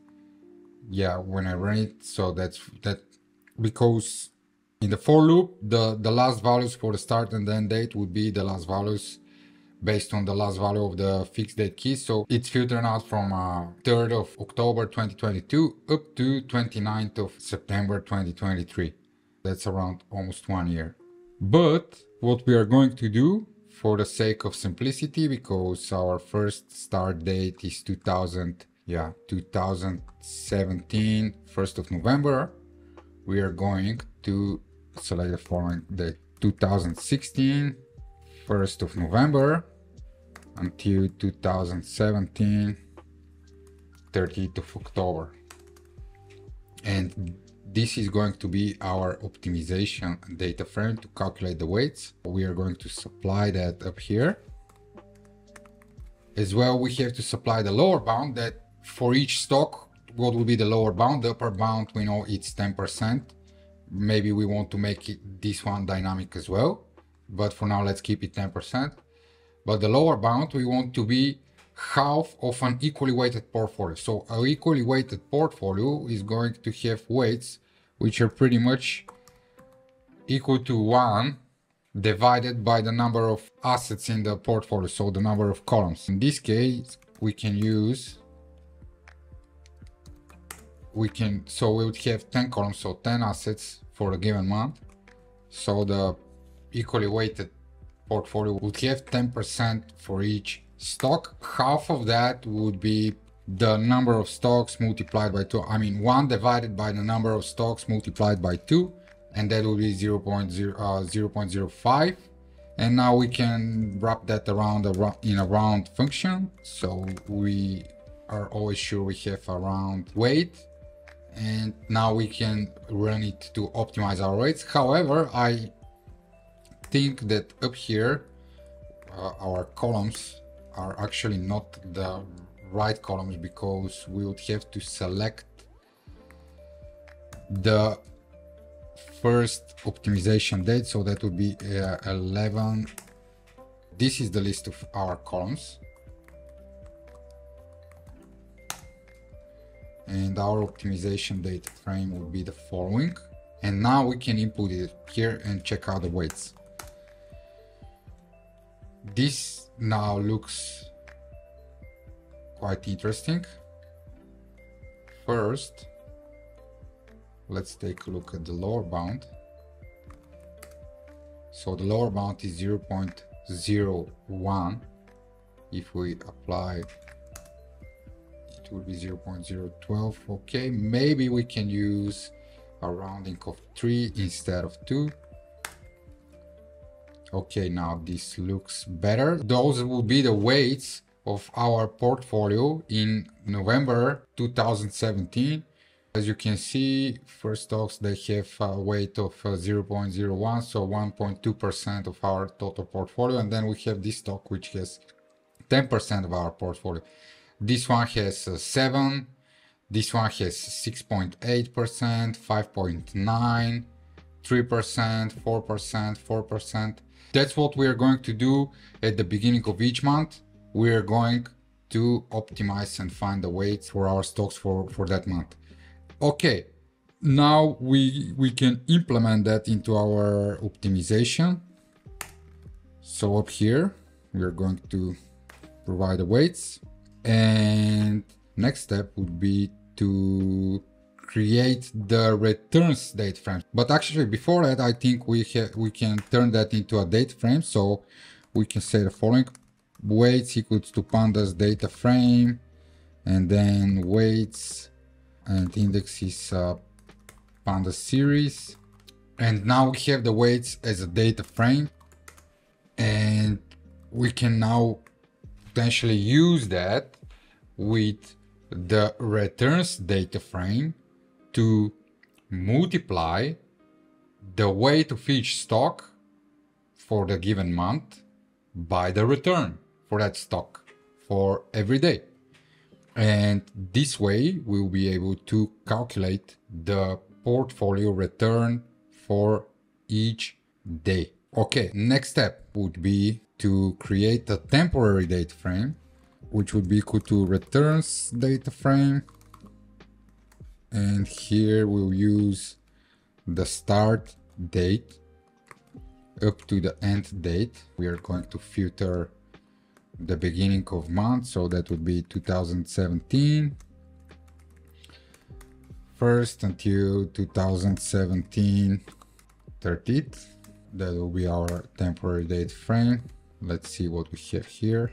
yeah, when I run it, so that's that, because in the for loop, the last values for the start and the end date would be the last values based on the last value of the fixed date key. So it's filtering out from 3rd of October 2022 up to 29th of September 2023. That's around almost 1 year. But what we are going to do, for the sake of simplicity, because our first start date is 2017, 1st of November, we are going to select the following date: 2016, 1st of November until 2017, 30th of October. And this is going to be our optimization data frame to calculate the weights. We are going to supply that up here. As well, we have to supply the lower bound, that for each stock, what will be the lower bound? The upper bound, we know it's 10%. Maybe we want to make this one dynamic as well, but for now, let's keep it 10%. But the lower bound, we want to be half of an equally weighted portfolio. So an equally weighted portfolio is going to have weights which are pretty much equal to 1 divided by the number of assets in the portfolio, so the number of columns. In this case, we would have 10 columns, so 10 assets for a given month. So the equally weighted portfolio would have 10% for each stock. Half of that would be the number of stocks multiplied by 2. I mean, 1 divided by the number of stocks multiplied by 2, and that will be 0.05. And now we can wrap that around in a round function. So we are always sure we have a round weight. And now we can run it to optimize our weights. However, I think that up here, our columns are actually not the right columns, because we would have to select the first optimization date. So that would be 11. This is the list of our columns. And our optimization data frame would be the following. And now we can input it here and check out the weights. This now looks quite interesting. First, let's take a look at the lower bound. So the lower bound is 0.01. If we apply, it will be 0.012. Okay, maybe we can use a rounding of 3 instead of 2. Okay, now this looks better. Those will be the weights of our portfolio in November 2017. As you can see, first stocks, they have a weight of 0.01, so 1.2% of our total portfolio. And then we have this stock, which has 10% of our portfolio. This one has 7, this one has 6.8%, 5.9, 3%, 4%, 4%. That's what we are going to do at the beginning of each month. We are going to optimize and find the weights for our stocks for that month. Okay, now we can implement that into our optimization. So up here, we are going to provide the weights. And next step would be to create the returns date frame. But actually before that, I think we can turn that into a date frame. So we can say the following: weights equals to pandas data frame, and then weights and index is pandas series. And now we have the weights as a data frame, and we can now potentially use that with the returns data frame to multiply the weight of each stock for the given month by the return for that stock for every day. And this way we'll be able to calculate the portfolio return for each day. Okay, next step would be to create a temporary data frame, which would be equal to returns data frame. And here we'll use the start date up to the end date. We are going to filter the beginning of month, so that would be 2017 first until 2017 30th. That will be our temporary date frame. Let's see what we have here.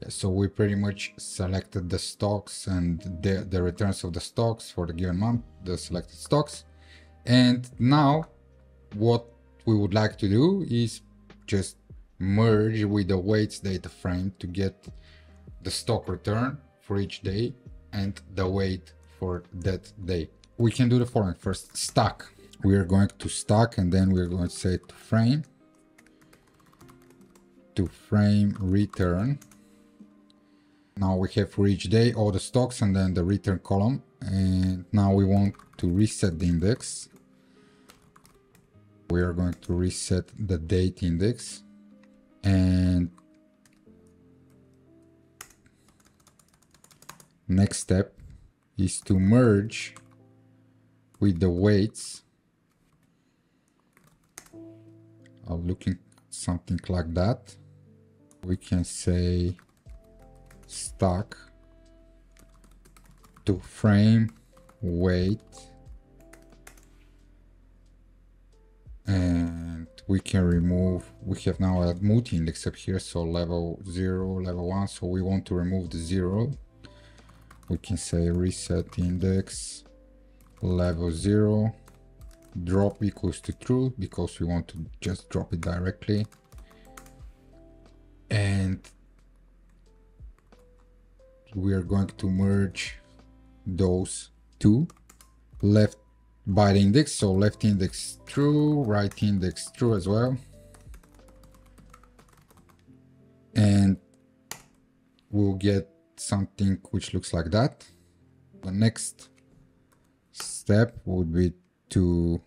So we pretty much selected the stocks and the returns of the stocks for the given month, the selected stocks. And now what we would like to do is just merge with the weights data frame to get the stock return for each day and the weight for that day. We can do the following. First, stack. We are going to stack, and then we're going to say to frame return. Now we have for each day all the stocks and then the return column. And now we want to reset the index. We are going to reset the date index. And next step is to merge with the weights. Looking something like that. We can say stack to frame weight, and we can remove, we have now a multi-index up here, so level 0, level 1, so we want to remove the 0. We can say reset index level 0, drop equals to true, because we want to just drop it directly. And we are going to merge those two, left by the index, so left index true, right index true as well. And we'll get something which looks like that. The next step would be to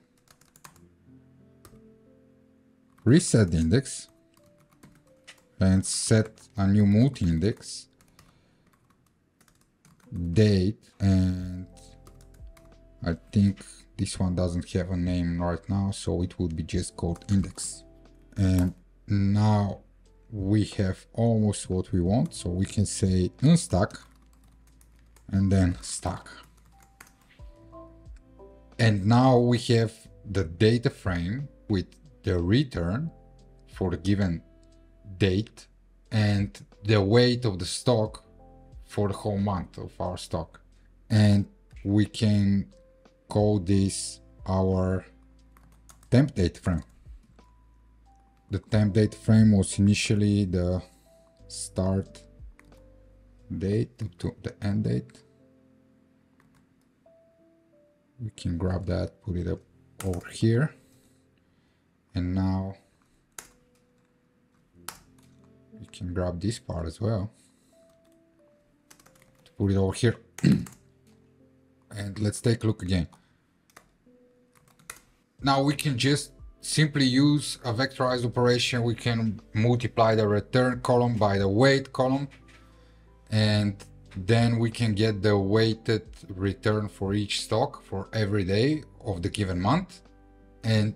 reset the index and set a new multi-index date, and I think this one doesn't have a name right now, so it would be just called index. And now we have almost what we want, so we can say unstack and then stack. And now we have the data frame with the return for the given date and the weight of the stock for the whole month of our stock. And we can call this our temp date frame. The temp date frame was initially the start date to the end date. We can grab that, put it up over here. And now we can grab this part as well to put it over here. And let's take a look again. Now we can just simply use a vectorized operation. We can multiply the return column by the weight column, and then we can get the weighted return for each stock for every day of the given month. And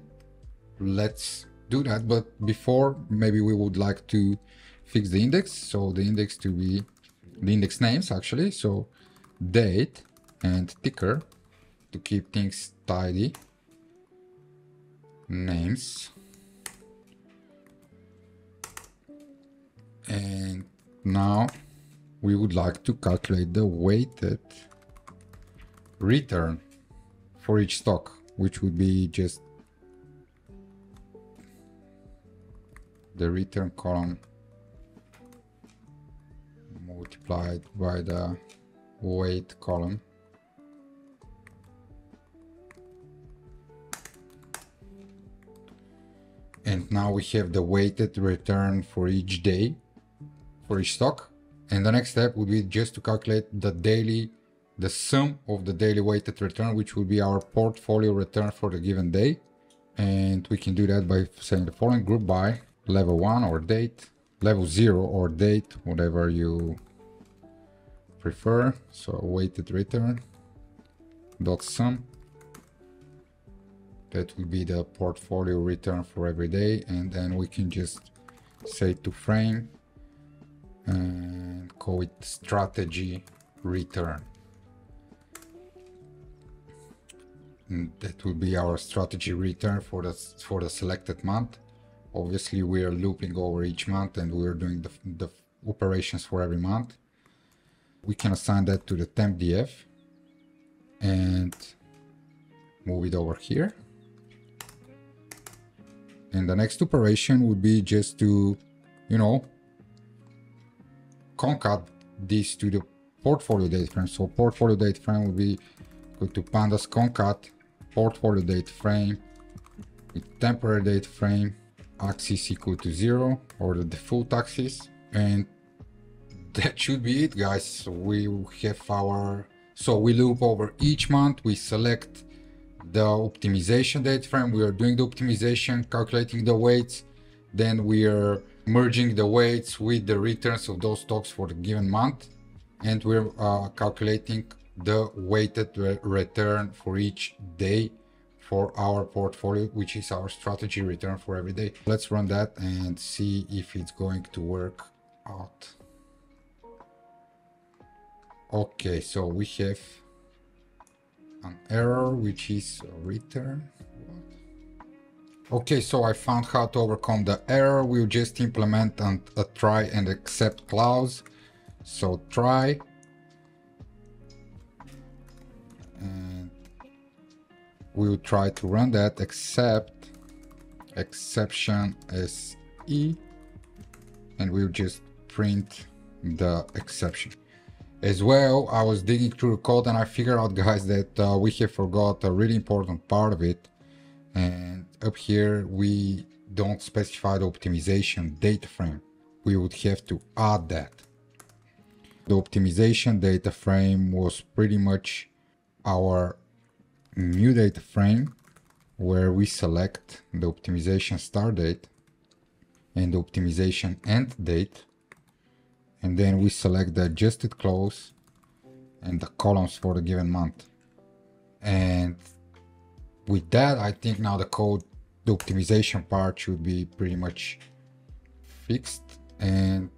let's do that. But before, maybe we would like to fix the index. So the index to be the index names actually. So date and ticker to keep things tidy. Names. And now we would like to calculate the weighted return for each stock, which would be just the return column multiplied by the weight column. And now we have the weighted return for each day, for each stock. And the next step would be just to calculate the sum of the daily weighted return, which would be our portfolio return for the given day. And we can do that by saying the following: group by level 1 or date, level 0 or date, whatever you prefer. So weighted return dot sum. That will be the portfolio return for every day. And then we can just say to frame and call it strategy return. And that will be our strategy return for the selected month. Obviously we are looping over each month and we're doing the operations for every month. We can assign that to the temp df and move it over here. And the next operation would be just to, concat this to the portfolio date frame. So portfolio date frame will be equal to pandas concat portfolio date frame with temporary date frame axis equal to 0 or the default axis. And that should be it, guys. So we have we loop over each month. We select the optimization date frame. We are doing the optimization, calculating the weights. Then we are merging the weights with the returns of those stocks for the given month. And we're calculating the weighted return for each day for our portfolio, which is our strategy return for every day. Let's run that and see if it's going to work out. Okay, so we have an error, which is a return. Okay, so I found how to overcome the error. We'll just implement a try and except clause. So try, and we'll try to run that except exception SE, and we'll just print the exception. As well, I was digging through the code and I figured out, guys, that we have forgot a really important part of it. And up here, we don't specify the optimization data frame. We would have to add that. The optimization data frame was pretty much our new data frame where we select the optimization start date and the optimization end date. And then we select the adjusted close and the columns for the given month. And with that, I think now the optimization part should be pretty much fixed. And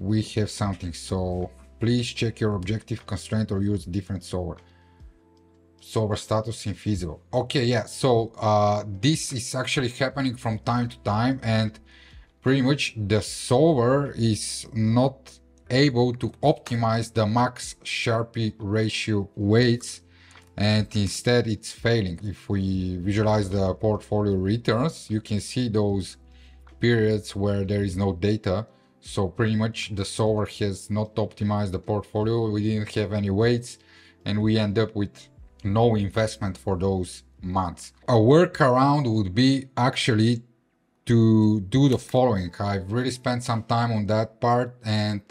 we have something. So please check your objective constraint or use different solver status in Wcislo. Okay, yeah. So this is actually happening from time to time, and pretty much the solver is not able to optimize the max Sharpie ratio weights, and instead it's failing. If we visualize the portfolio returns, you can see those periods where there is no data So pretty much the solver has not optimized the portfolio. We didn't have any weights and we end up with no investment for those months. A workaround would be actually to do the following. I've really spent some time on that part, and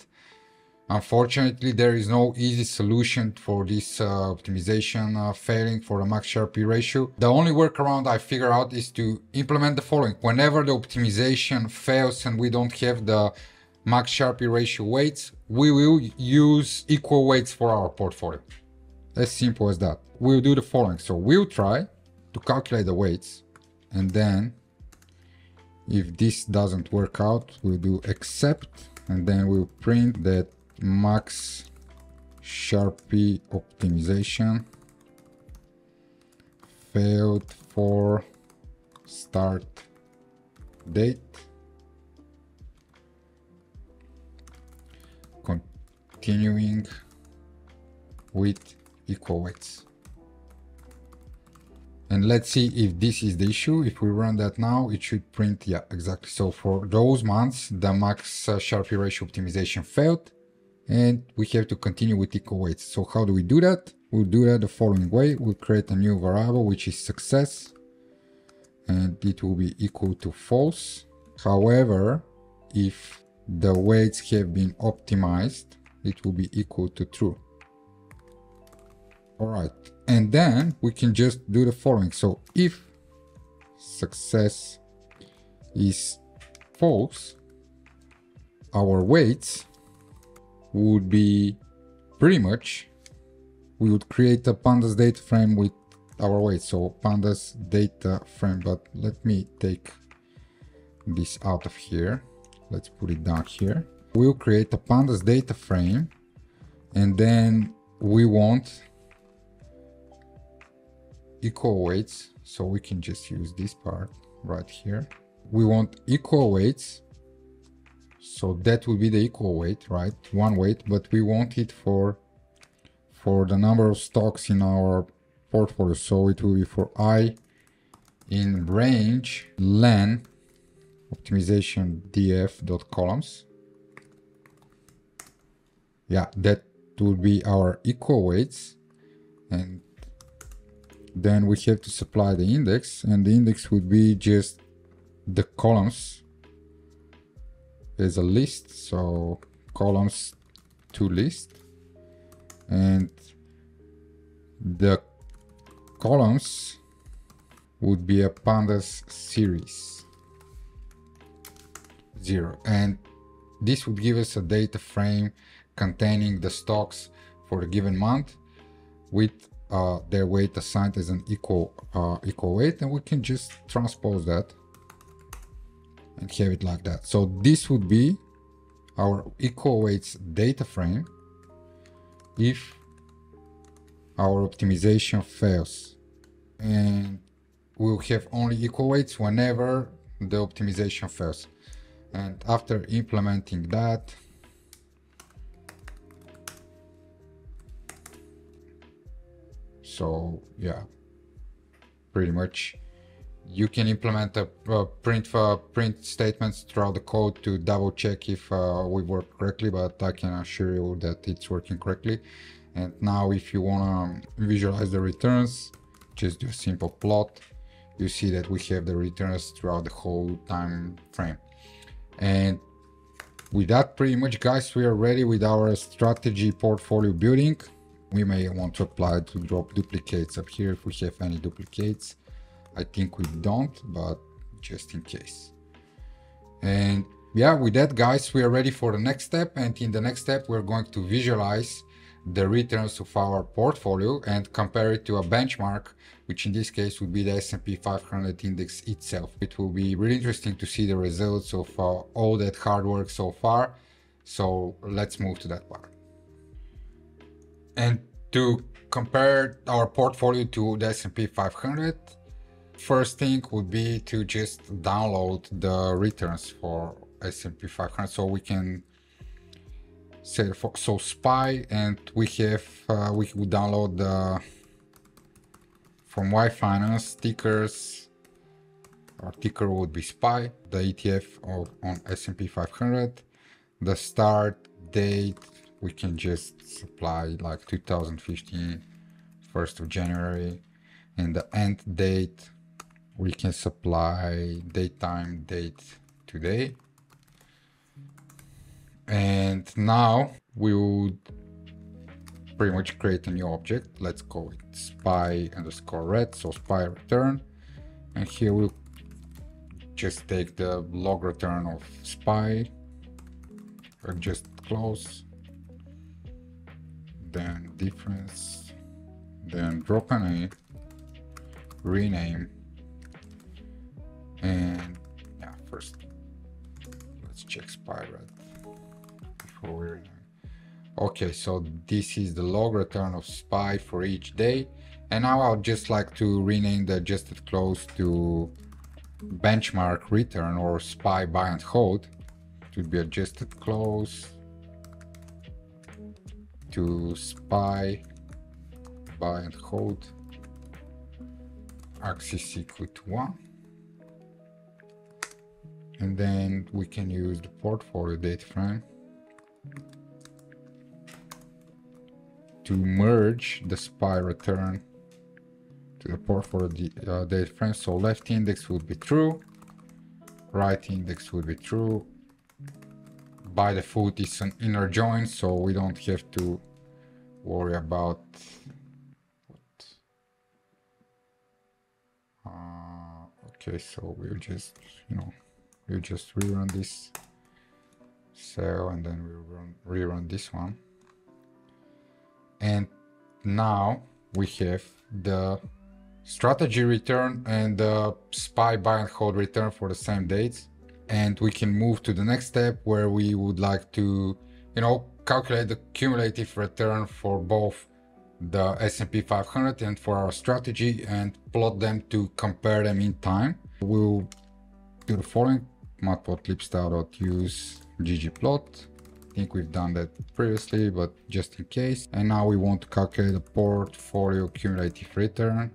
unfortunately there is no easy solution for this optimization failing for the max Sharpie ratio. The only workaround I figure out is to implement the following. Whenever the optimization fails and we don't have the max Sharpie ratio weights, we will use equal weights for our portfolio. As simple as that. We'll do the following. So we'll try to calculate the weights, and then if this doesn't work out, we'll do except, and then we'll print that max Sharpie optimization failed for start date, continuing with equal weights. And let's see if this is the issue. If we run that now, it should print, yeah, exactly. So for those months, the max Sharpie ratio optimization failed, and we have to continue with equal weights. So how do we do that? We'll do that the following way. We'll create a new variable, which is success, and it will be equal to false. However, if the weights have been optimized, it will be equal to true. All right, and then we can just do the following. So if success is false, our weights would be pretty much, we would create a pandas data frame with our weights. So pandas data frame, but let me take this out of here. Let's put it down here. We'll create a pandas data frame, and then we want equal weights, so we can just use this part right here. We want equal weights, so that will be the equal weight, right? One weight, but we want it for the number of stocks in our portfolio. So it will be for I in range len optimization df.columns. Yeah, that will be our equal weights, and then we have to supply the index, and the index would be just the columns as a list. So columns to list, and the columns would be a pandas series 0, and this would give us a data frame containing the stocks for a given month with their weight assigned as an equal weight, and we can just transpose that and have it like that. So this would be our equal weights data frame if our optimization fails, and we'll have only equal weights whenever the optimization fails. And after implementing that, so yeah, pretty much you can implement a print statements throughout the code to double check if we work correctly, but I can assure you that it's working correctly. And now if you want to visualize the returns, just do a simple plot. You see that we have the returns throughout the whole time frame. And with that, pretty much, guys, we are ready with our strategy portfolio building. We may want to apply to drop duplicates up here if we have any duplicates. I think we don't, but just in case. And yeah, with that, guys, we are ready for the next step. And in the next step, we're going to visualize the returns of our portfolio and compare it to a benchmark, which in this case would be the S&P 500 index itself. It will be really interesting to see the results of all that hard work so far. So let's move to that part. And to compare our portfolio to the S&P 500, first thing would be to just download the returns for S&P 500, so we can say so SPY, and we have we would download the from Y Finance tickers. Our ticker would be SPY, the ETF on S&P 500. The start date, we can just supply like 2015, 1st of January. And the end date, we can supply datetime, date today. And now we would pretty much create a new object. Let's call it spy_ret, so spy return. And here we'll just take the log return of spy, just close, then difference, then drop an a, rename, and yeah, first let's check spy_ret before we rename. Okay, so this is the log return of spy for each day, and now I'll just like to rename the adjusted close to benchmark return or spy buy and hold. It would be adjusted close to spy buy and hold axis equal to 1, and then we can use the portfolio data frame to merge the spy return to the portfolio data frame. So left index would be true, right index would be true. By default it's an inner join, so we don't have to worry about okay, so we'll just, we'll just rerun this cell, and then we'll rerun this one. And now we have the strategy return and the spy buy and hold return for the same dates. And we can move to the next step where we would like to, calculate the cumulative return for both the S&P 500 and for our strategy, and plot them to compare them in time. We'll do the following: matplotlib_style.use ggplot. I think we've done that previously, but just in case. And now we want to calculate the portfolio cumulative return.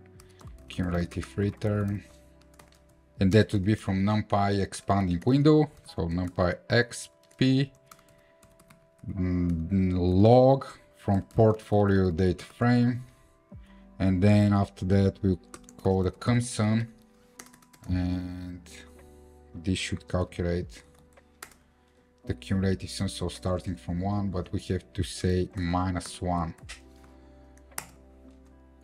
And that would be from numpy expanding window. So numpy xp log from portfolio data frame. And then after that we'll call the cumsum, and this should calculate the cumulative sum, so starting from 1, but we have to say -1.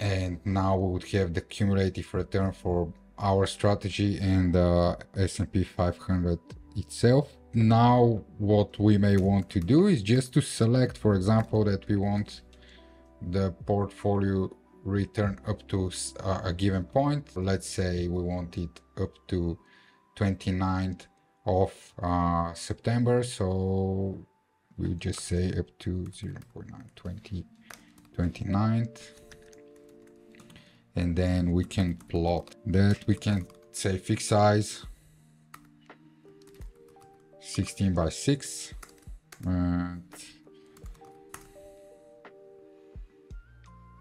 And now we would have the cumulative return for our strategy and the S&P 500 itself. Now what we may want to do is just to select, for example, that we want the portfolio return up to a given point. Let's say we want it up to 29th of September, so we'll just say up to 0.920 29th, and then we can plot that. We can say fixed size 16 by 6,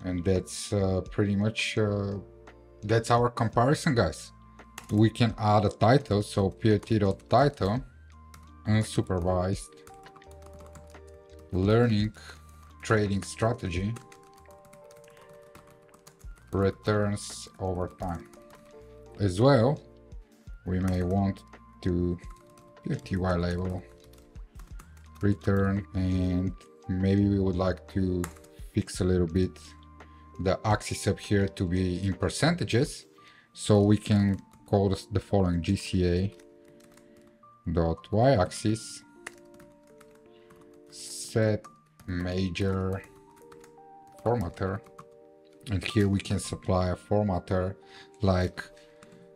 and that's pretty much that's our comparison, guys. We can add a title, so pt.title unsupervised learning trading strategy returns over time. As well, we may want to pty label return, and maybe we would like to fix a little bit the axis up here to be in percentages, so we can call this the following: gca.y-axis set major formatter, and here we can supply a formatter. Like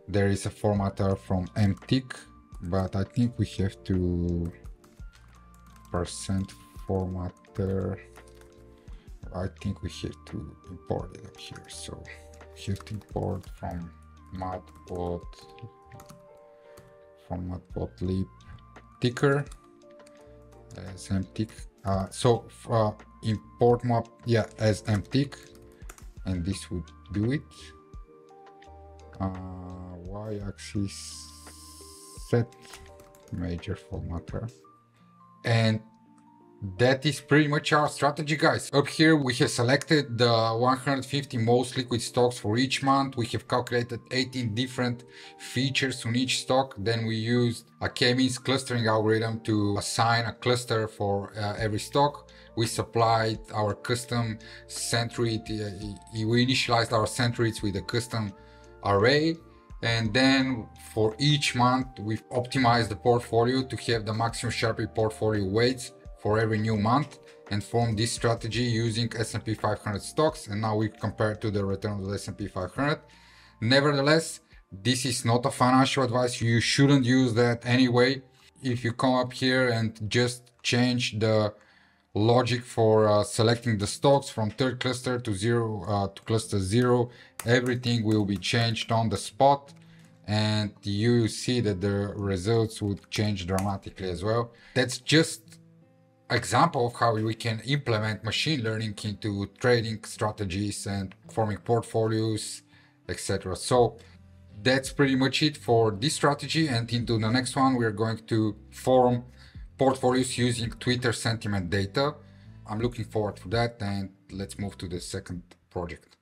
there is a formatter from mtick, but I think we have to %formatter. I think we have to import it up here, so we have to import from matplotlib ticker as mtick. So import map, as mtick, and this would do it. Y-axis set major formatter, And that is pretty much our strategy, guys. Up here we have selected the 150 most liquid stocks for each month. We have calculated 18 different features on each stock. Then we used a k-means clustering algorithm to assign a cluster for every stock. We supplied our custom centroid. We initialized our centroids with a custom array. And then for each month, we've optimized the portfolio to have the maximum Sharpie portfolio weights for every new month, and form this strategy using S&P 500 stocks. And now we compare to the return of the S&P 500. Nevertheless, this is not a financial advice. You shouldn't use that anyway. If you come up here and just change the logic for selecting the stocks from third cluster to zero to cluster 0, everything will be changed on the spot, and you see that the results would change dramatically as well. That's just example of how we can implement machine learning into trading strategies and forming portfolios, etc. So that's pretty much it for this strategy, and into the next one we're going to form portfolios using Twitter sentiment data. I'm looking forward to that, and let's move to the second project.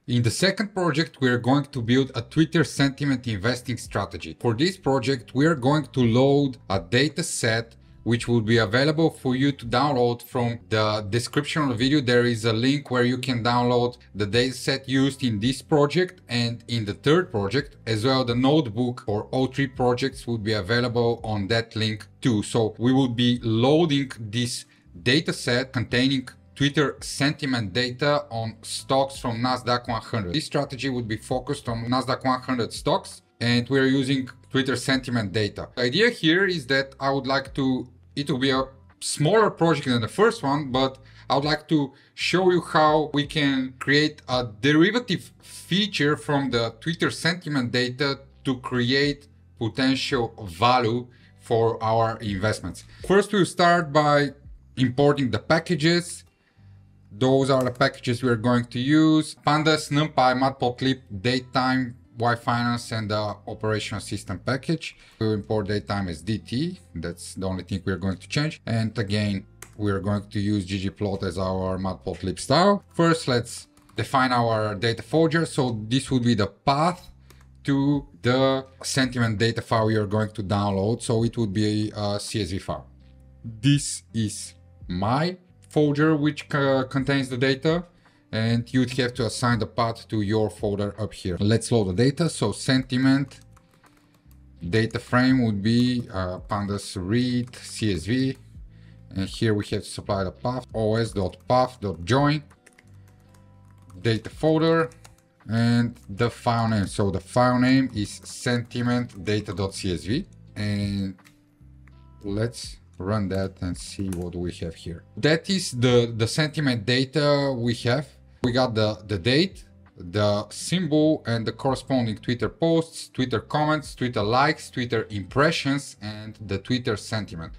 In the second project, we are going to build a Twitter sentiment investing strategy. For this project, we are going to load a data set which will be available for you to download from the description of the video. There is a link where you can download the dataset used in this project and in the third project. As well, the notebook for all three projects will be available on that link too. So we will be loading this dataset containing Twitter sentiment data on stocks from Nasdaq 100. This strategy would be focused on Nasdaq 100 stocks, and we're using Twitter sentiment data. The idea here is that I would like it will be a smaller project than the first one, but I would like to show you how we can create a derivative feature from the Twitter sentiment data to create potential value for our investments. First, we'll start by importing the packages. Those are the packages we're going to use: Pandas, NumPy, Matplotlib, Datetime, Yfinance, and the operational system package. We'll import datetime as DT. That's the only thing we're going to change. And again, we're going to use ggplot as our matplotlib style. First, let's define our data folder. So this would be the path to the sentiment data file we are going to download. So it would be a CSV file. This is my folder which contains the data, and you'd have to assign the path to your folder up here. Let's load the data. So sentiment data frame would be pandas read CSV, and here we have to supply the path os.path.join data folder and the file name. So the file name is sentiment data.csv, and let's run that and see what we have here. That is the sentiment data we have. We got the date, the symbol, and the corresponding Twitter posts, Twitter comments, Twitter likes, Twitter impressions, and the Twitter sentiment.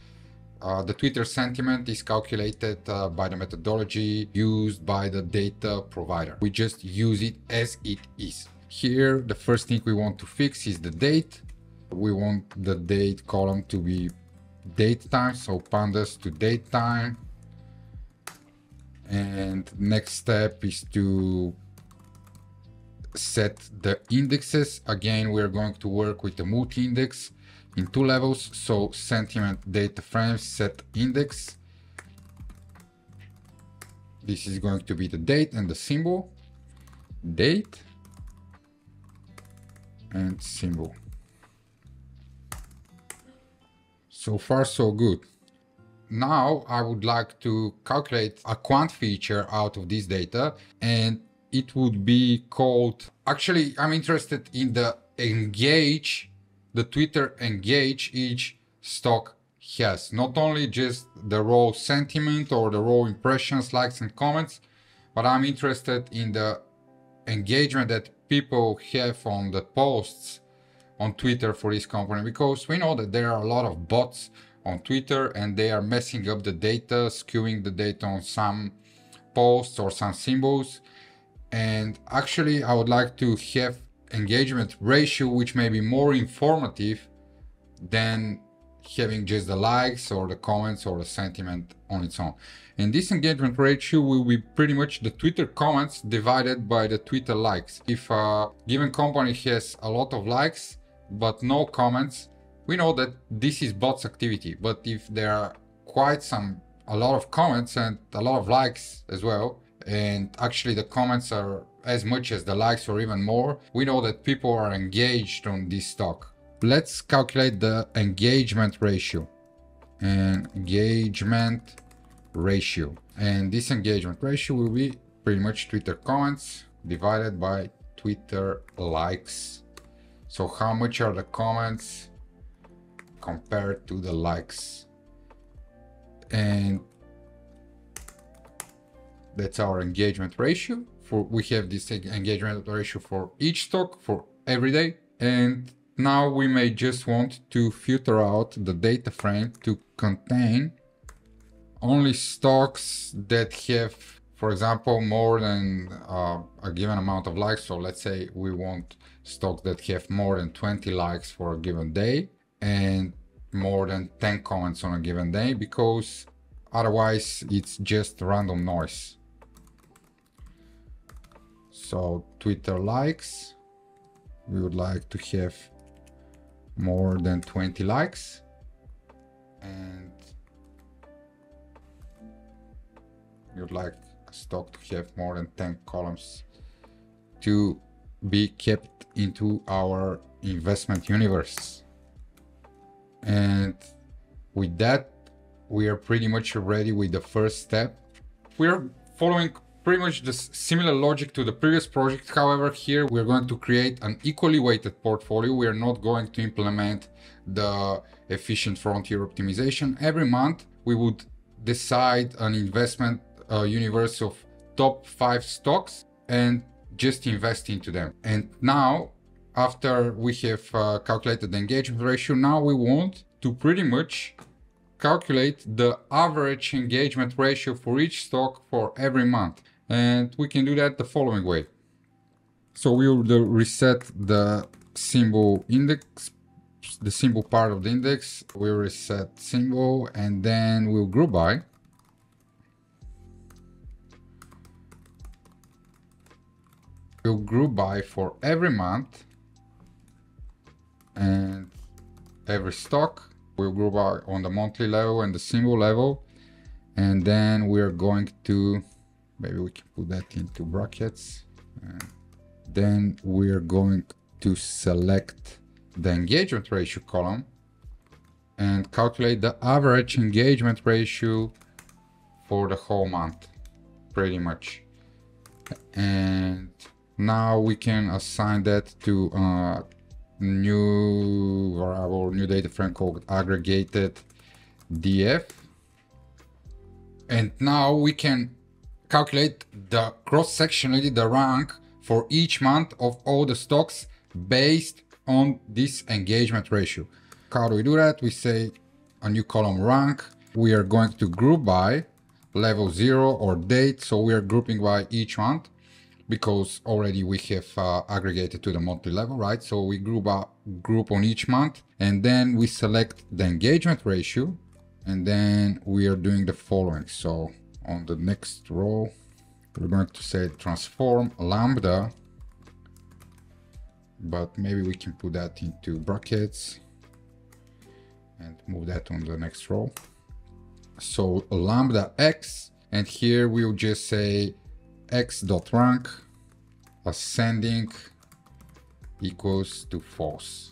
The Twitter sentiment is calculated by the methodology used by the data provider. We just use it as it is. Here, the first thing we want to fix is the date. We want the date column to be date time, so pandas to date time. And next step is to set the indexes. Again, we're going to work with the multi-index in two levels. So sentiment data frame set index. This is going to be the date and the symbol. Date and symbol. So far, so good. Now I would like to calculate a quant feature out of this data, and it would be called, actually I'm interested in the engage, the Twitter engage each stock has. Not only just the raw sentiment or the raw impressions, likes and comments, but I'm interested in the engagement that people have on the posts on Twitter for this company, because we know that there are a lot of bots on Twitter and they are messing up the data, skewing the data on some posts or some symbols. And actually I would like to have engagement ratio which may be more informative than having just the likes or the comments or the sentiment on its own. And this engagement ratio will be pretty much the Twitter comments divided by the Twitter likes. If a given company has a lot of likes but no comments, we know that this is bots activity. But if there are a lot of comments and a lot of likes as well, and actually the comments are as much as the likes or even more, we know that people are engaged on this stock. Let's calculate the engagement ratio. And this engagement ratio will be pretty much Twitter comments divided by Twitter likes. So how much are the comments compared to the likes? And that's our engagement ratio. We have this engagement ratio for each stock for every day. And now we may just want to filter out the data frame to contain only stocks that have, for example, more than a given amount of likes. So let's say we want stocks that have more than 20 likes for a given day and more than 10 comments on a given day, because otherwise it's just random noise. So Twitter likes, we would like to have more than 20 likes, and we would like a stock to have more than 10 columns to be kept into our investment universe. And with that, we are pretty much ready with the first step. We are following pretty much the similar logic to the previous project. However, here we're going to create an equally weighted portfolio. We are not going to implement the efficient frontier optimization. Every month we would decide an investment universe of top 5 stocks and just invest into them. And now, after we have calculated the engagement ratio, now we want to pretty much calculate the average engagement ratio for each stock for every month. And we can do that the following way. So we will reset the symbol index, the symbol part of the index. We'll reset symbol, and then we'll group by. We'll group by for every month and every stock. We'll group by on the monthly level and the symbol level. And then we're going to, maybe we can put that into brackets. And then we're going to select the engagement ratio column and calculate the average engagement ratio for the whole month, pretty much. And now we can assign that to a new variable, new data frame called aggregated df. And now we can calculate the cross-sectionally the rank for each month of all the stocks based on this engagement ratio. How do we do that? We say a new column rank. We are going to group by level 0 or date. So we are grouping by each month because already we have aggregated to the monthly level, right? So we group on each month, and then we select the engagement ratio, and then we are doing the following. So on the next row, we're going to say transform lambda, but maybe we can put that into brackets and move that on the next row. So lambda x, and here we'll just say x.rank ascending equals to false.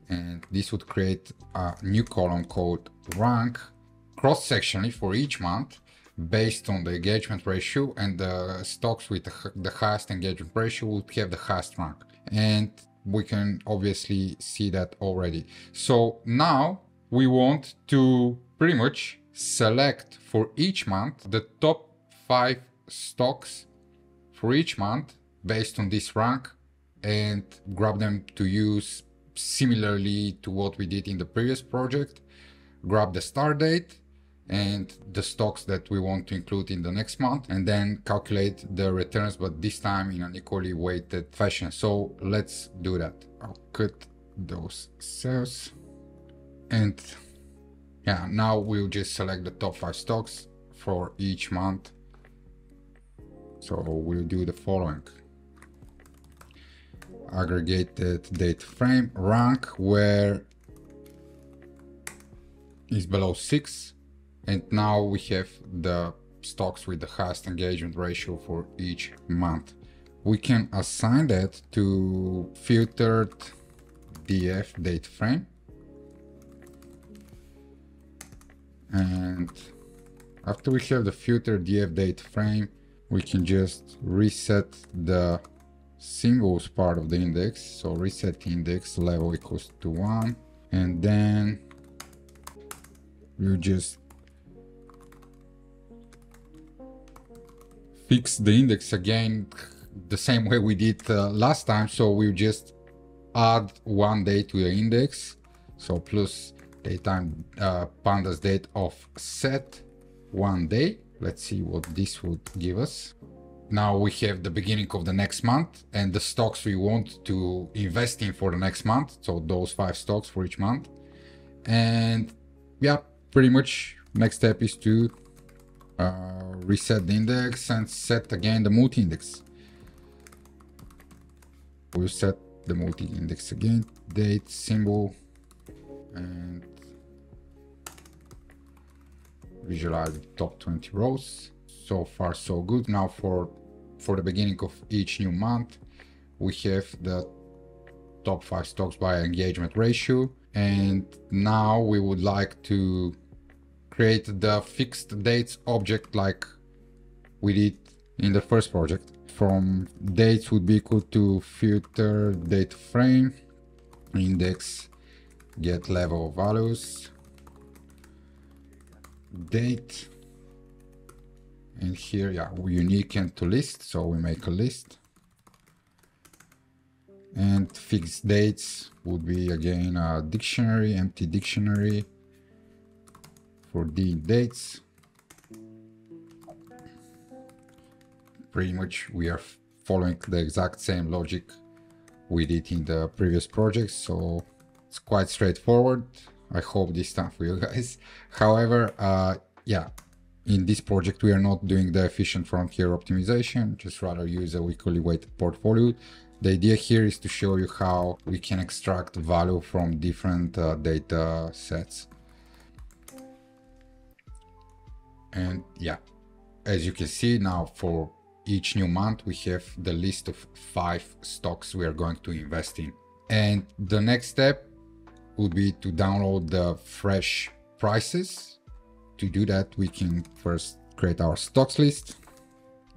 And this would create a new column called rank cross-sectionally for each month based on the engagement ratio, and the stocks with the highest engagement ratio would have the highest rank. And we can obviously see that already. So now we want to pretty much select for each month the top 5 stocks for each month based on this rank and grab them to use similarly to what we did in the previous project. Grab the start date and the stocks that we want to include in the next month, and then calculate the returns, but this time in an equally weighted fashion. So let's do that. I'll cut those cells, and Yeah, now we'll just select the top 5 stocks for each month. So we'll do the following. Aggregated date frame, rank where is below 6. And now we have the stocks with the highest engagement ratio for each month. We can assign that to filtered DF date frame. And after we have the filtered DF date frame, we can just reset the symbols part of the index. So reset index level equals to 1. And then we'll just fix the index again the same way we did last time. So we'll just add 1 day to the index. So plus daytime pandas date of set 1 day. Let's see what this would give us. Now we have the beginning of the next month and the stocks we want to invest in for the next month. So those 5 stocks for each month. And yeah, pretty much next step is to reset the index and set again the multi-index. We'll set the multi-index again, date, symbol, and visualize the top 20 rows. So far so good. Now for the beginning of each new month, we have the top 5 stocks by engagement ratio. And now we would like to create the fixed dates object like we did in the first project. From dates would be equal to filter date frame, index get level values, date, and here, yeah, unique and to list. So we make a list. And fixed dates would be again a dictionary, empty dictionary for the dates. Pretty much we are following the exact same logic we did in the previous project, so it's quite straightforward. I hope this time for you guys. However, yeah, in this project we are not doing the efficient frontier optimization, just rather use a weekly weighted portfolio. The idea here is to show you how we can extract value from different data sets. And yeah, as you can see now, for each new month we have the list of 5 stocks we are going to invest in. And the next step would be to download the fresh prices. To do that, we can first create our stocks list.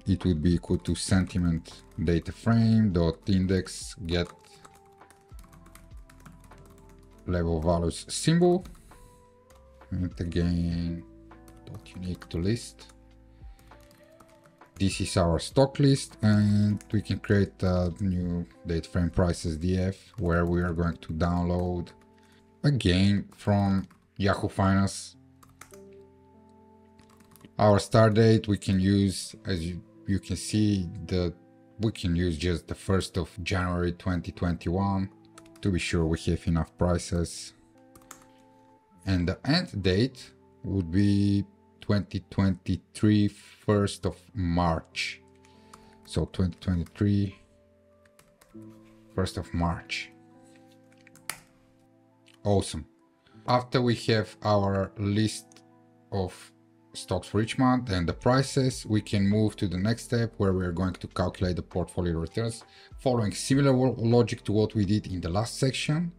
It would be equal to sentiment data frame dot index get level values symbol, and again dot unique to list. This is our stock list, and we can create a new data frame prices df where we are going to download again from Yahoo Finance. Our start date we can use, as you can see, we can use just the 1st of January 2021 to be sure we have enough prices. And the end date would be 2023 1st of March. So 2023 1st of March. Awesome. After we have our list of stocks for each month and the prices, we can move to the next step where we are going to calculate the portfolio returns following similar logic to what we did in the last section.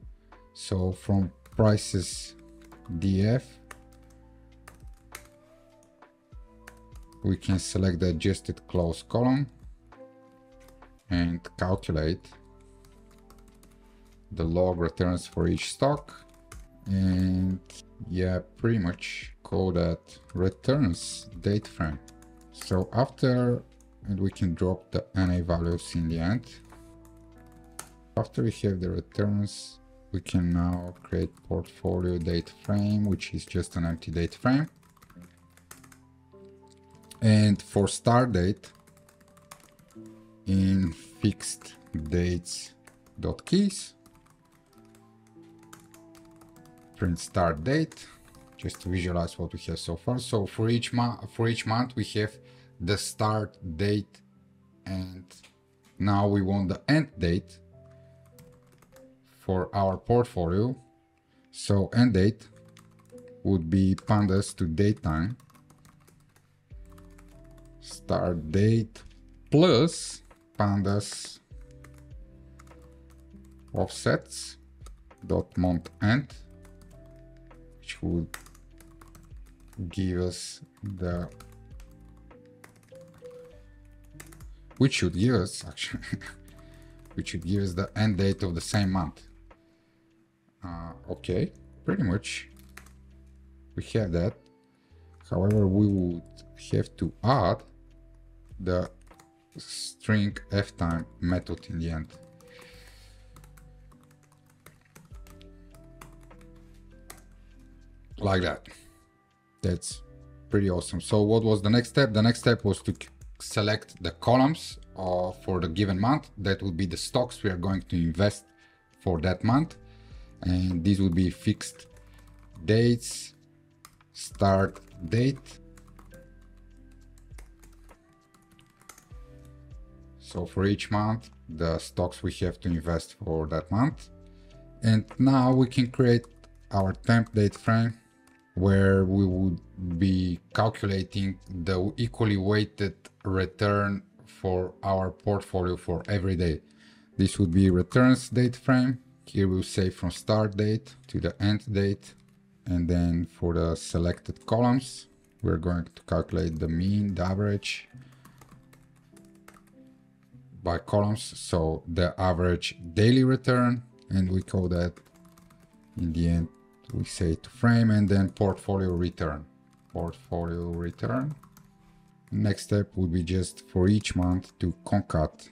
So from prices df, we can select the adjusted close column and calculate the log returns for each stock. And yeah, pretty much call that returns date frame. So after, and we can drop the NA values in the end. After we have the returns, we can now create portfolio date frame, which is just an empty date frame. And for start date, in fixed dates dot keys, print start date, just to visualize what we have so far. So for each month we have the start date, and now we want the end date for our portfolio. So end date would be pandas to date time, start date plus pandas offsets dot month end, which would give us the which should give us the end date of the same month. Okay, pretty much we have that. However, we would have to add the string ftime method in the end. Like that. That's pretty awesome. So what was the next step? The next step was to select the columns for the given month. That would be the stocks we are going to invest for that month, and these would be fixed dates, start date. So for each month, the stocks we have to invest for that month. And now we can create our temp date frame, where we would be calculating the equally weighted return for our portfolio for every day. This would be returns date frame. Here we'll say from start date to the end date. And then for the selected columns, we're going to calculate the mean, the average by columns. So the average daily return, and we call that in the end, we say to frame, and then portfolio return. Next step would be just for each month to concat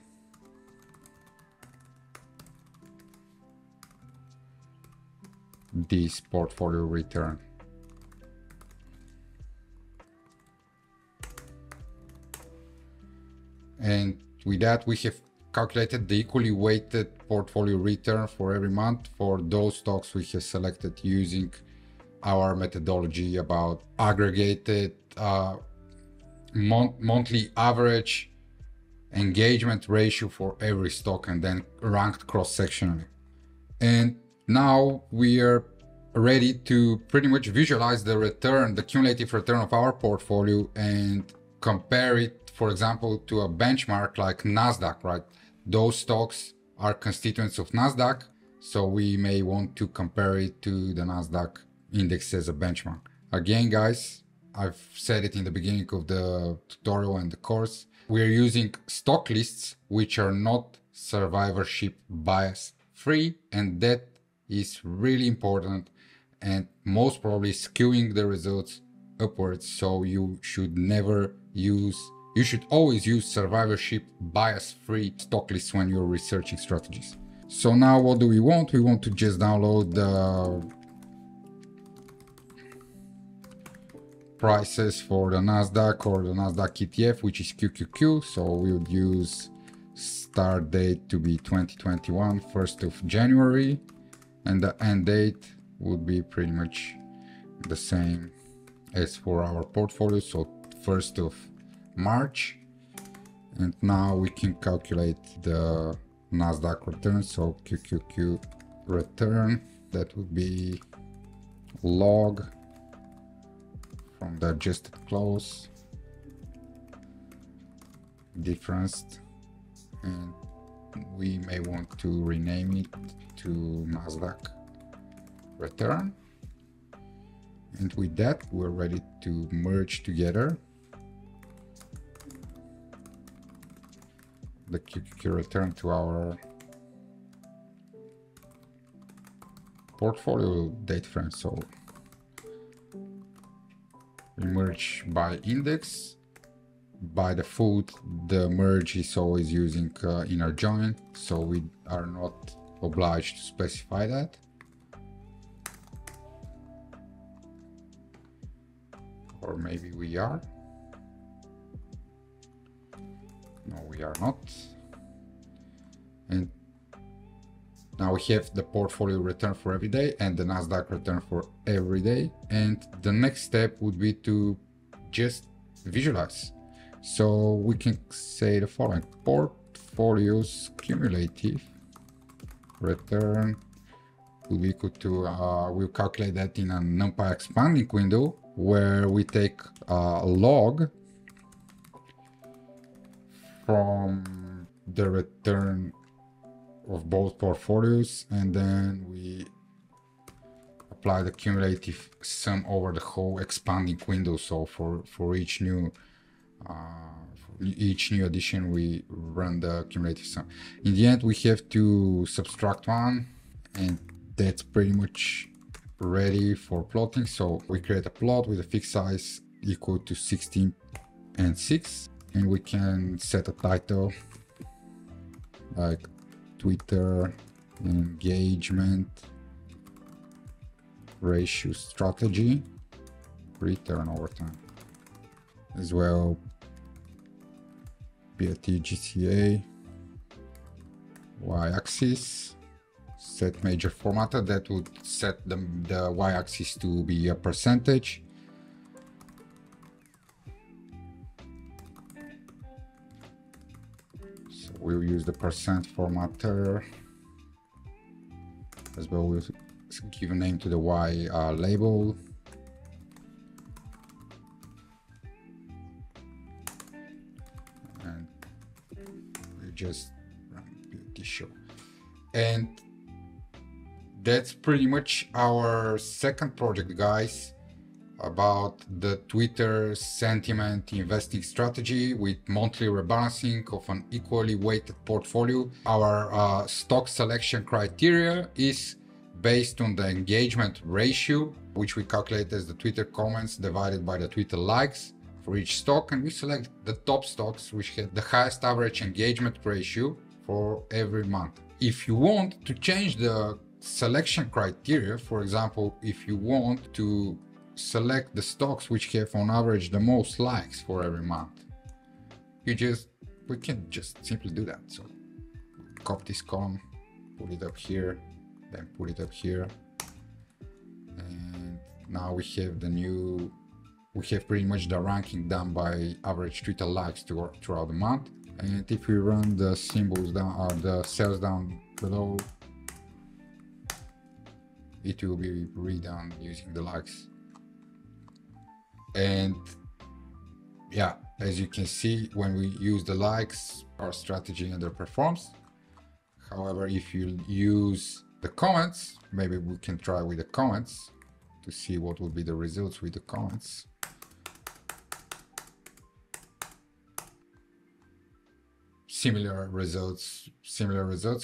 this portfolio return. And with that, we have calculated the equally weighted portfolio return for every month for those stocks we have selected using our methodology about aggregated monthly average engagement ratio for every stock, and then ranked cross-sectionally. And now we are ready to pretty much visualize the return, the cumulative return of our portfolio, and compare it, for example, to a benchmark like Nasdaq, right? Those stocks are constituents of Nasdaq, so we may want to compare it to the Nasdaq index as a benchmark. Again, guys, I've said it in the beginning of the tutorial and the course, we're using stock lists which are not survivorship bias free, and that is really important and most probably skewing the results upwards. So you should always use survivorship bias free stock lists when you're researching strategies. So now what do we want? We want to just download the prices for the Nasdaq or the Nasdaq ETF, which is QQQ. So we would use start date to be 2021, 1st of January, and the end date would be pretty much the same as for our portfolio, so 1st of March. And now we can calculate the Nasdaq return, so QQQ return, that would be log from the adjusted close difference, and we may want to rename it to Nasdaq return. And with that, we're ready to merge together the QQQ return to our portfolio date frame. So we merge by index. By default, the merge is always using inner join, so we are not obliged to specify that. Or maybe we are. No, we are not. And Now we have the portfolio return for every day and the Nasdaq return for every day. And the next step would be to just visualize. So we can say the following: portfolios cumulative return will be equal to, we'll calculate that in a NumPy expanding window where we take a log from the return of both portfolios, and then we apply the cumulative sum over the whole expanding window. So for each new addition, we run the cumulative sum. In the end, we have to subtract 1, and that's pretty much ready for plotting. So we create a plot with a fixed size equal to 16 and 6, and we can set a title like Twitter engagement ratio strategy return over time. As well, BATGCA y-axis, set major formatter. That would set the y-axis to be a percentage. So we'll use the percent formatter. As well, we'll give a name to the y label. And we just run beauty show. And that's pretty much our second project, guys, about the Twitter sentiment investing strategy with monthly rebalancing of an equally weighted portfolio. Our stock selection criteria is based on the engagement ratio, which we calculate as the Twitter comments divided by the Twitter likes for each stock, and we select the top stocks which have the highest average engagement ratio for every month. If you want to change the selection criteria, for example, if you want to select the stocks which have on average the most likes for every month, we can just simply do that. So copy this column, put it up here, then put it up here, and now we have pretty much the ranking done by average Twitter likes throughout the month. And if we run the symbols down, or the cells down below, it will be redone using the likes. And yeah, as you can see, when we use the likes, our strategy underperforms. However, if you use the comments, maybe we can try with the comments to see what would be the results with the comments. Similar results,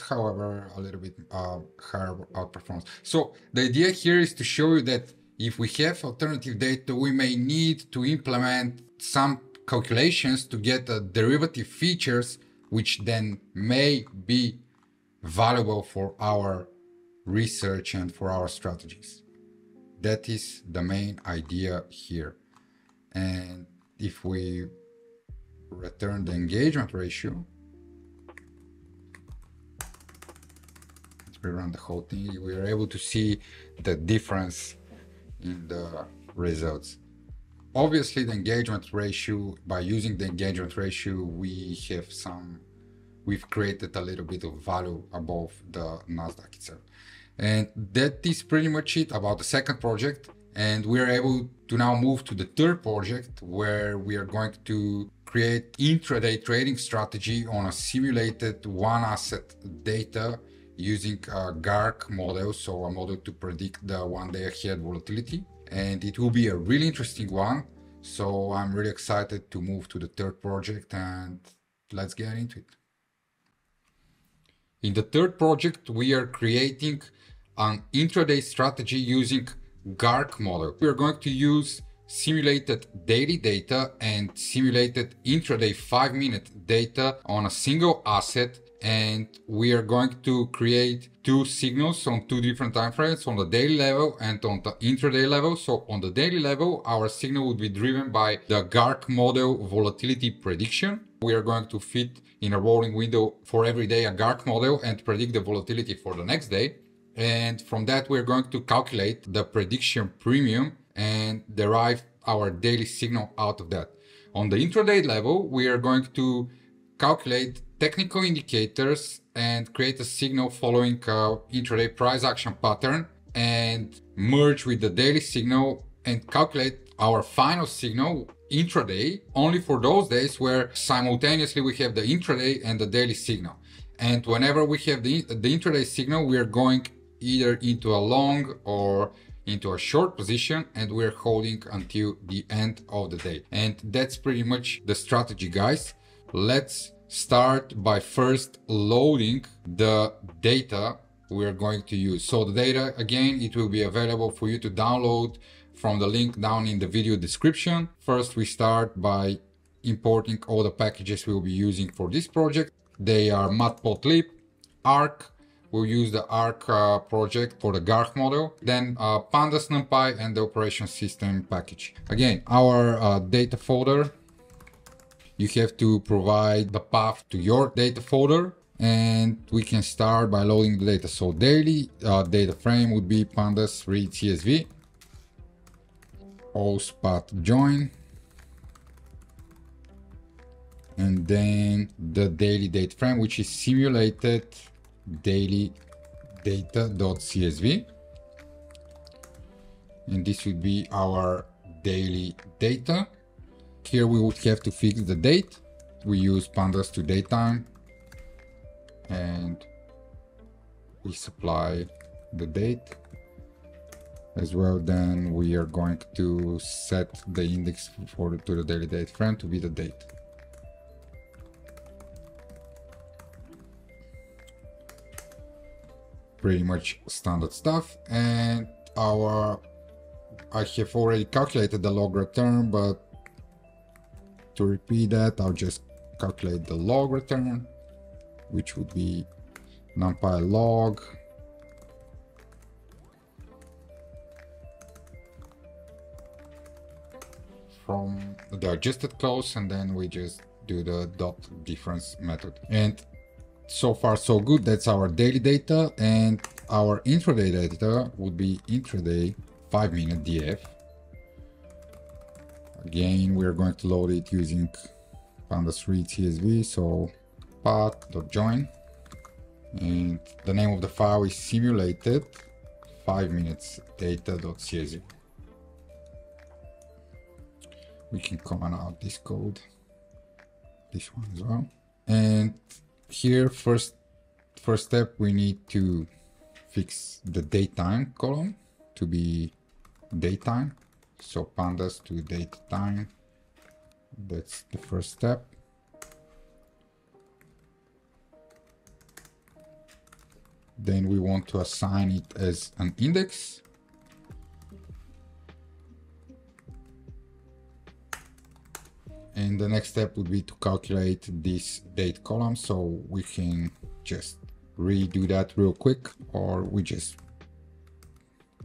however, a little bit higher outperformance. So the idea here is to show you that if we have alternative data, we may need to implement some calculations to get derivative features, which then may be valuable for our research and for our strategies. That is the main idea here. And if we return the engagement ratio, we run the whole thing, we are able to see the difference in the results. Obviously, the engagement ratio, by using the engagement ratio, we've created a little bit of value above the Nasdaq itself. And that is pretty much it about the second project. And we are able to now move to the third project, where we are going to create intraday trading strategy on a simulated one asset data using a GARCH model, so a model to predict the 1 day ahead volatility. And it will be a really interesting one. So I'm really excited to move to the third project, and let's get into it. In the third project, we are creating an intraday strategy using GARCH model. We are going to use simulated daily data and simulated intraday 5-minute data on a single asset, and we are going to create two signals on two different time frames, on the daily level and on the intraday level. So on the daily level, our signal would be driven by the GARCH model volatility prediction. We are going to fit in a rolling window for every day a GARCH model and predict the volatility for the next day. And from that, we're going to calculate the prediction premium and derive our daily signal out of that. On the intraday level, we are going to calculate technical indicators and create a signal following a intraday price action pattern and merge with the daily signal and calculate our final signal intraday only for those days where simultaneously we have the intraday and the daily signal. And whenever we have the intraday signal, we are going either into a long or into a short position, and we're holding until the end of the day. And that's pretty much the strategy, guys. Let's start by first loading the data we're going to use. So the data, again, it will be available for you to download from the link down in the video description. First, we start by importing all the packages we'll be using for this project. They are matplotlib, arc. We'll use the arc project for the GARCH model, then pandas, numpy, and the operation system package. Again, our data folder, you have to provide the path to your data folder, and we can start by loading the data. So daily data frame would be pandas read CSV, ospat join, and then the daily data frame, which is simulated daily data.csv, and this would be our daily data. Here we would have to fix the date. We use pandas to datetime, and we supply the date as well. Then we are going to set the index to the daily date frame to be the date. Pretty much standard stuff. And I have already calculated the log return, but to repeat that, I'll just calculate the log return, which would be numpy log from the adjusted close, and then we just do the dot difference method. And so far so good. That's our daily data, and our intraday data would be intraday 5-minute DF. Again, we're going to load it using pandas read CSV, so path.join, and the name of the file is simulated 5 minutes data.csv. We can comment out this code, this one as well. And here, first step, we need to fix the datetime column to be datetime. So pandas to datetime, that's the first step. Then we want to assign it as an index. And the next step would be to calculate this date column. So we can just redo that real quick, or we just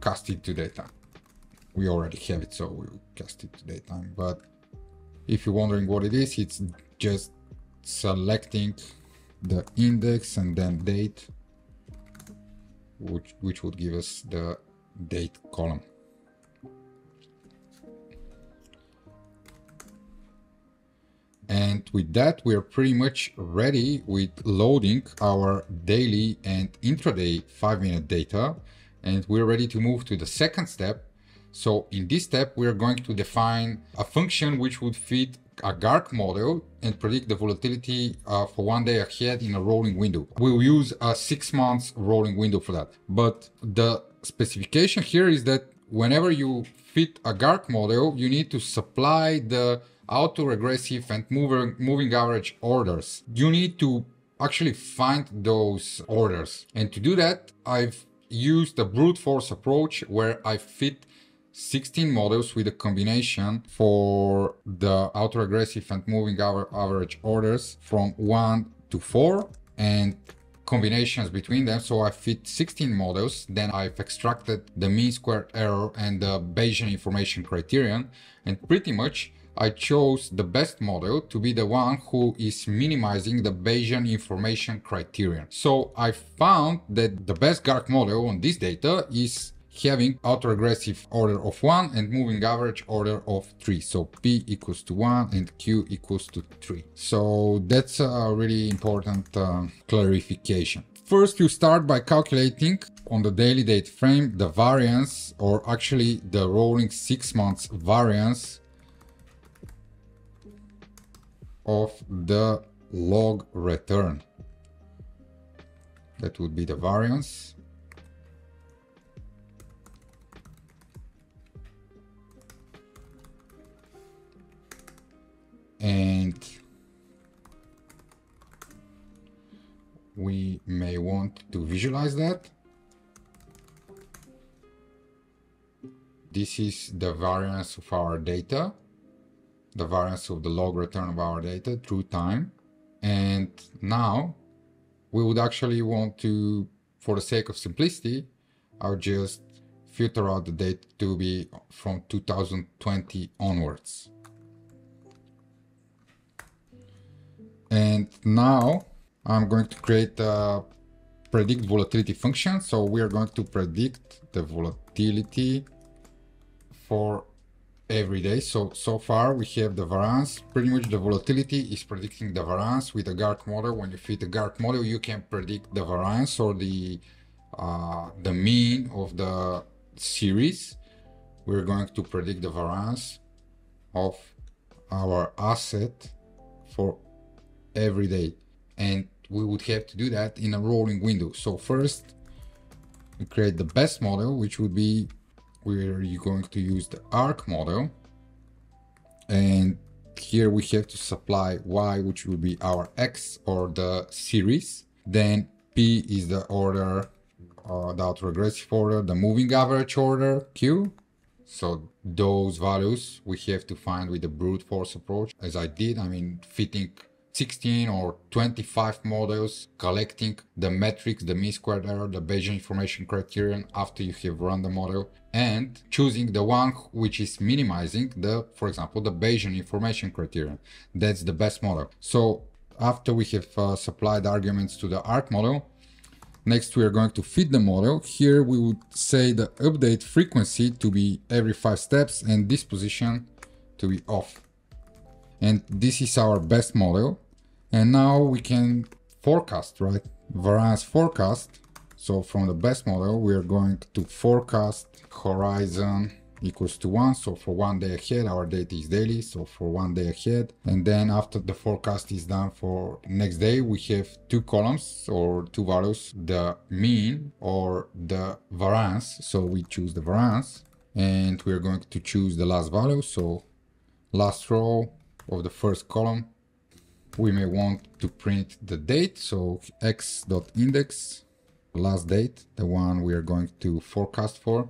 cast it to data. We already have it, so we'll cast it to datetime. But if you're wondering what it is, it's just selecting the index and then date, which would give us the date column. And with that, we're pretty much ready with loading our daily and intraday 5-minute data, and we're ready to move to the second step. So in this step, we're going to define a function which would fit a GARCH model and predict the volatility for 1 day ahead in a rolling window. We'll use a 6 months rolling window for that. But the specification here is that whenever you fit a GARCH model, you need to supply the autoregressive and moving average orders. You need to actually find those orders. And to do that, I've used a brute force approach where I fit 16 models with a combination for the autoregressive and moving average orders from 1 to 4. and combinations between them. So I fit 16 models, then I've extracted the mean squared error and the Bayesian information criterion, and pretty much I chose the best model to be the one who is minimizing the Bayesian information criterion. So I found that the best GARCH model on this data is having autoregressive order of 1 and moving average order of 3. So P equals to 1 and Q equals to 3. So that's a really important clarification. First, you start by calculating on the daily date frame the variance, or actually the rolling 6 months variance of the log return. That would be the variance. And we may want to visualize that. This is the variance of our data, the variance of the log return of our data through time. And now we would actually want to, for the sake of simplicity, I'll just filter out the data to be from 2020 onwards. And now I'm going to create a predict volatility function. So we are going to predict the volatility for every day. So far we have the variance. Pretty much the volatility is predicting the variance with a GARCH model. When you fit a GARCH model, you can predict the variance or the mean of the series. We're going to predict the variance of our asset for every day, and we would have to do that in a rolling window. So first we create the best model, which would be where you're going to use the ARC model, and here we have to supply Y, which will be our X or the series. Then P is the order, the autoregressive order, the moving average order, Q. So those values we have to find with the brute force approach, as I did. I mean, fitting 16 or 25 models, collecting the metrics, the mean squared error, the Bayesian information criterion after you have run the model, and choosing the one which is minimizing the, for example, the Bayesian information criterion. That's the best model. So after we have supplied arguments to the ARC model, next we are going to fit the model. Here we would say the update frequency to be every 5 steps and this position to be off. And this is our best model. And now we can forecast, right? Variance forecast. So from the best model, we are going to forecast horizon equals to 1. So for 1 day ahead, our data is daily. So for 1 day ahead. And then after the forecast is done for next day, we have 2 columns or 2 values, the mean or the variance. So we choose the variance and we're going to choose the last value. So last row of the first column, we may want to print the date. So x.index, last date, the one we are going to forecast for.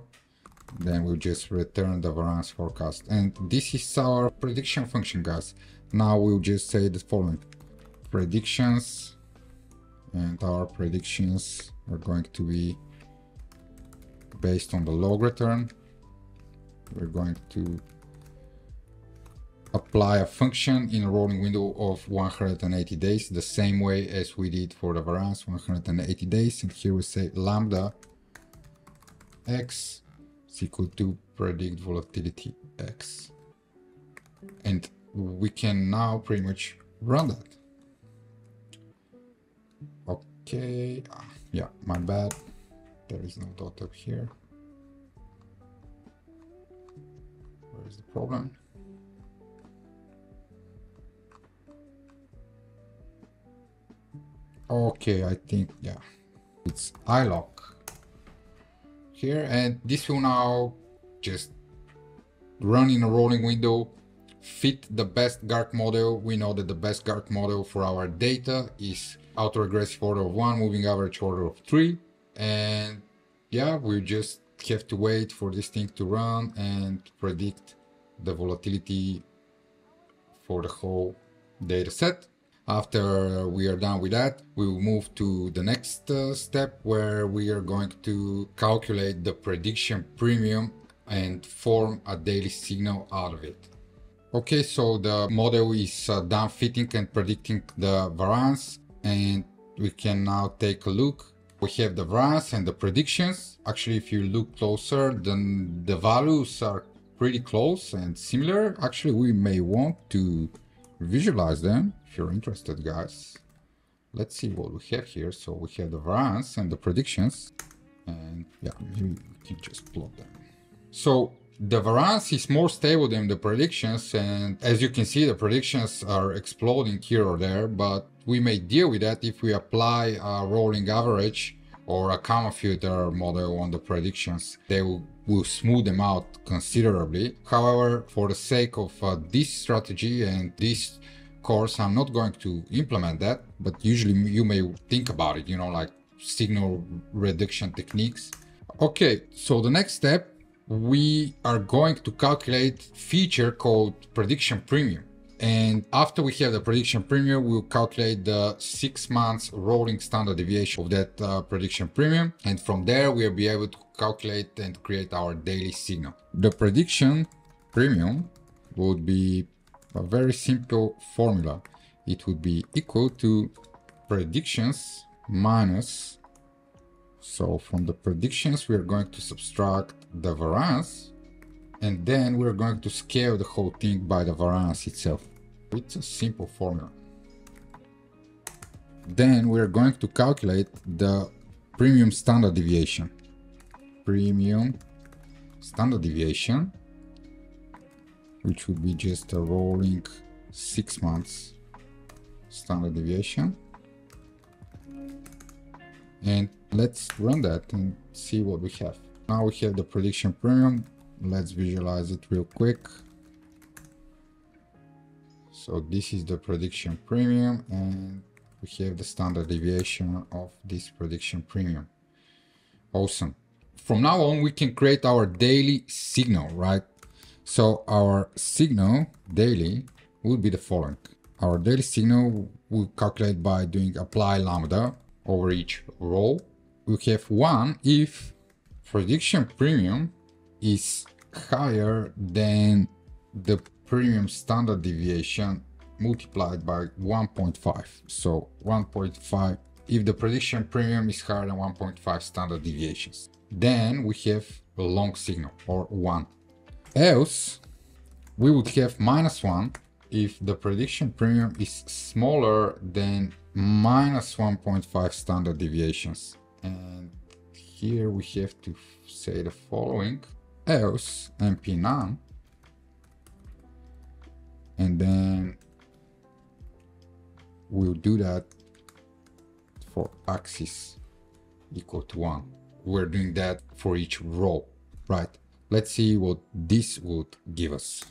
Then we'll just return the variance forecast. And this is our prediction function, guys. Now we'll just say the following: predictions, and our predictions are going to be based on the log return. We're going to apply a function in a rolling window of 180 days, the same way as we did for the variance, 180 days. And here we say lambda x is equal to predict volatility x. And we can now pretty much run that. Okay, yeah, my bad. There is no dot up here. Where is the problem? Okay, I think, yeah, it's iLock here, and this will now just run in a rolling window, fit the best GARCH model. We know that the best GARCH model for our data is autoregressive order of 1, moving average order of 3. And yeah, we just have to wait for this thing to run and predict the volatility for the whole data set. After we are done with that, we will move to the next step, where we are going to calculate the prediction premium and form a daily signal out of it. Okay, so the model is done fitting and predicting the variance, and we can now take a look. We have the variance and the predictions. Actually, if you look closer, then the values are pretty close and similar. Actually, we may want to visualize them if you're interested, guys. Let's see what we have here. So we have the variance and the predictions, and yeah, maybe we can just plot them. So the variance is more stable than the predictions, and as you can see, the predictions are exploding here or there, but we may deal with that if we apply a rolling average or a comma filter model on the predictions. They will smooth them out considerably. However, for the sake of this strategy and this course, I'm not going to implement that, but usually you may think about it, you know, like signal reduction techniques. Okay, so the next step, we are going to calculate feature called prediction premium. And after we have the prediction premium, we'll calculate the 6 months rolling standard deviation of that prediction premium. And from there, we'll be able to calculate and create our daily signal. The prediction premium would be a very simple formula. It would be equal to predictions minus, so from the predictions, we're going to subtract the variance, and then we're going to scale the whole thing by the variance itself. It's a simple formula. Then we're going to calculate the premium standard deviation. Premium standard deviation, which would be just a rolling 6 months standard deviation. And let's run that and see what we have. Now we have the prediction premium. Let's visualize it real quick. So this is the prediction premium, and we have the standard deviation of this prediction premium. Awesome. From now on, we can create our daily signal, right? So our signal daily would be the following. Our daily signal will calculate by doing apply lambda over each row. We have 1 if prediction premium is higher than the premium standard deviation multiplied by 1.5. So 1.5 if the prediction premium is higher than 1.5 standard deviations. Then we have a long signal, or 1. Else, we would have -1 if the prediction premium is smaller than -1.5 standard deviations. And here we have to say the following: else NP none, and then we'll do that for axis equal to 1. We're doing that for each row, right? Let's see what this would give us.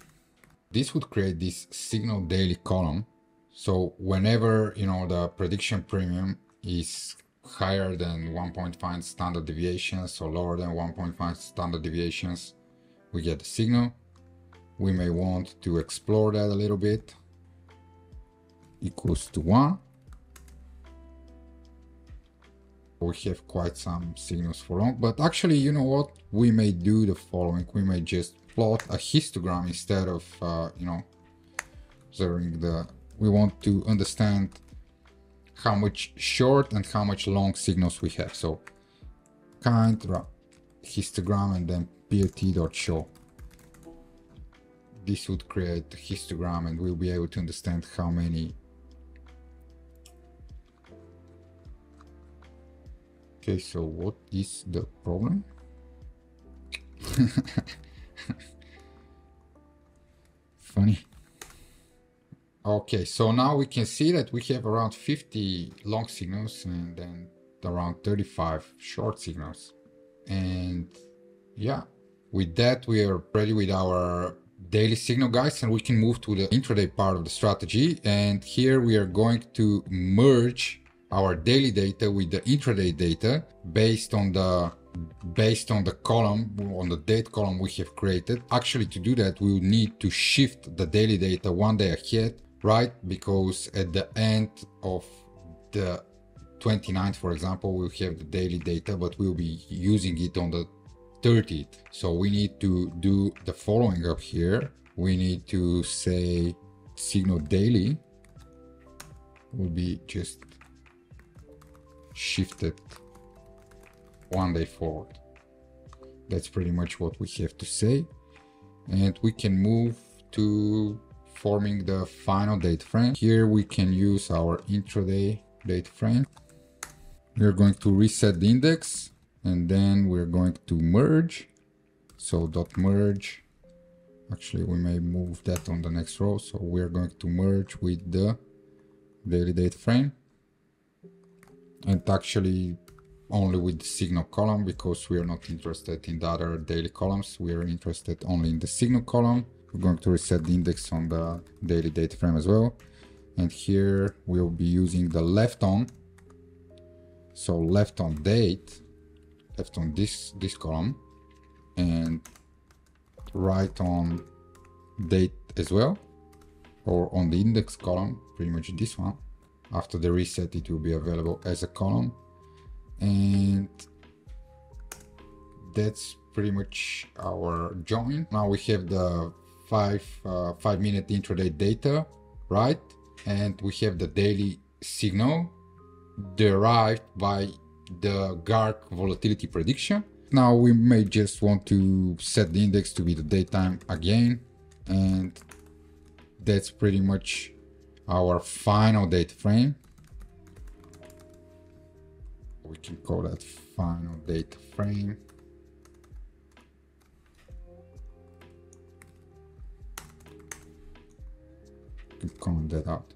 This would create this signal daily column. So whenever, you know, the prediction premium is higher than 1.5 standard deviations or lower than 1.5 standard deviations, we get the signal. We may want to explore that a little bit. Equals to 1. We have quite some signals for long, but actually, you know what? We may do the following. We may just plot a histogram instead of, you know, observing the... We want to understand how much short and how much long signals we have. So kind histogram and then plt.show. This would create a histogram, and we'll be able to understand how many. Okay, so what is the problem? Funny. Okay, so now we can see that we have around 50 long signals and then around 35 short signals. And yeah, with that, we are ready with our daily signal, guys, and we can move to the intraday part of the strategy. And here we are going to merge our daily data with the intraday data based on the column, on the date column we have created. Actually, to do that, we will need to shift the daily data 1 day ahead right? Because at the end of the 29th, for example, we'll have the daily data, but we'll be using it on the 30th. So we need to do the following up here. We need to say signal daily will be just shifted 1 day forward. That's pretty much what we have to say. And we can move to forming the final date frame. Here we can use our intraday date frame. We're going to reset the index, and then we're going to merge. So dot merge. Actually, we may move that on the next row. So we're going to merge with the daily date frame, and actually only with the signal column, because we are not interested in the other daily columns. We are interested only in the signal column. We're going to reset the index on the daily date frame as well. And here we'll be using the left on. So left on date, left on this column, and right on date as well, or on the index column, pretty much this one. After the reset, it will be available as a column. And that's pretty much our join. Now we have the 5-minute intraday data, right? And we have the daily signal derived by the GARCH volatility prediction. Now we may just want to set the index to be the daytime again, and that's pretty much our final date frame. We can call that final date frame. You can comment that out.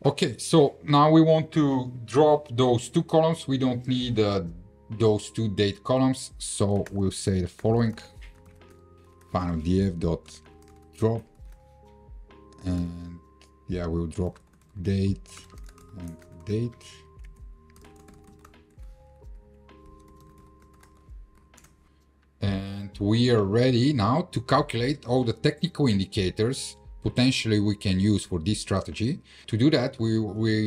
Okay, so now we want to drop those two columns. We don't need those two date columns, so we'll say the following: final df dot drop, and yeah, we'll drop date and date. And we are ready now to calculate all the technical indicators potentially we can use for this strategy. To do that, we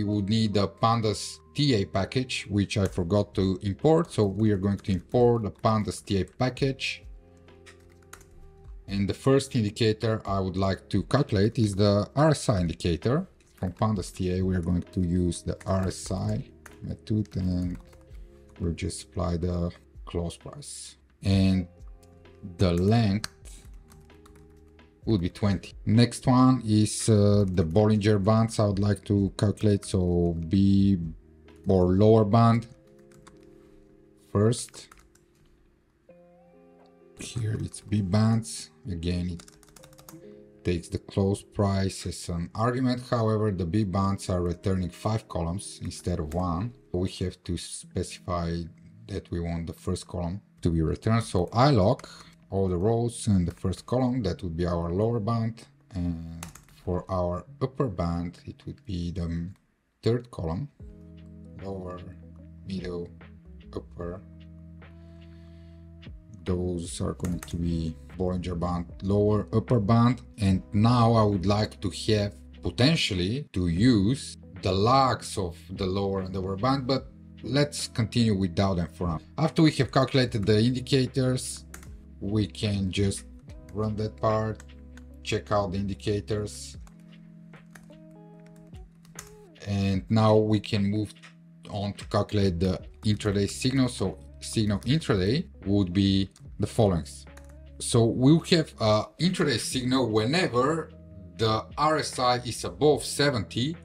would need the pandas TA package, which I forgot to import. So we are going to import the pandas TA package. And the first indicator I would like to calculate is the RSI indicator. From pandas TA, we are going to use the RSI method, and we'll just apply the close price. And the length would be 20. Next one is the Bollinger Bands I would like to calculate. So B or lower band first. Here it's B bands. Again, it takes the close price as an argument. However, the B bands are returning 5 columns instead of 1. We have to specify that we want the first column to be returned. So I lock all the rows in the first column. That would be our lower band, and for our upper band it would be the third column, lower, middle, upper. Those are going to be Bollinger Band, lower, upper band. And now I would like to have potentially to use the lags of the lower and upper band, but let's continue without them for now. After we have calculated the indicators, we can just run that part, check out the indicators, and now we can move on to calculate the intraday signal. So signal intraday would be the following. So we'll have an intraday signal whenever the RSI is above 70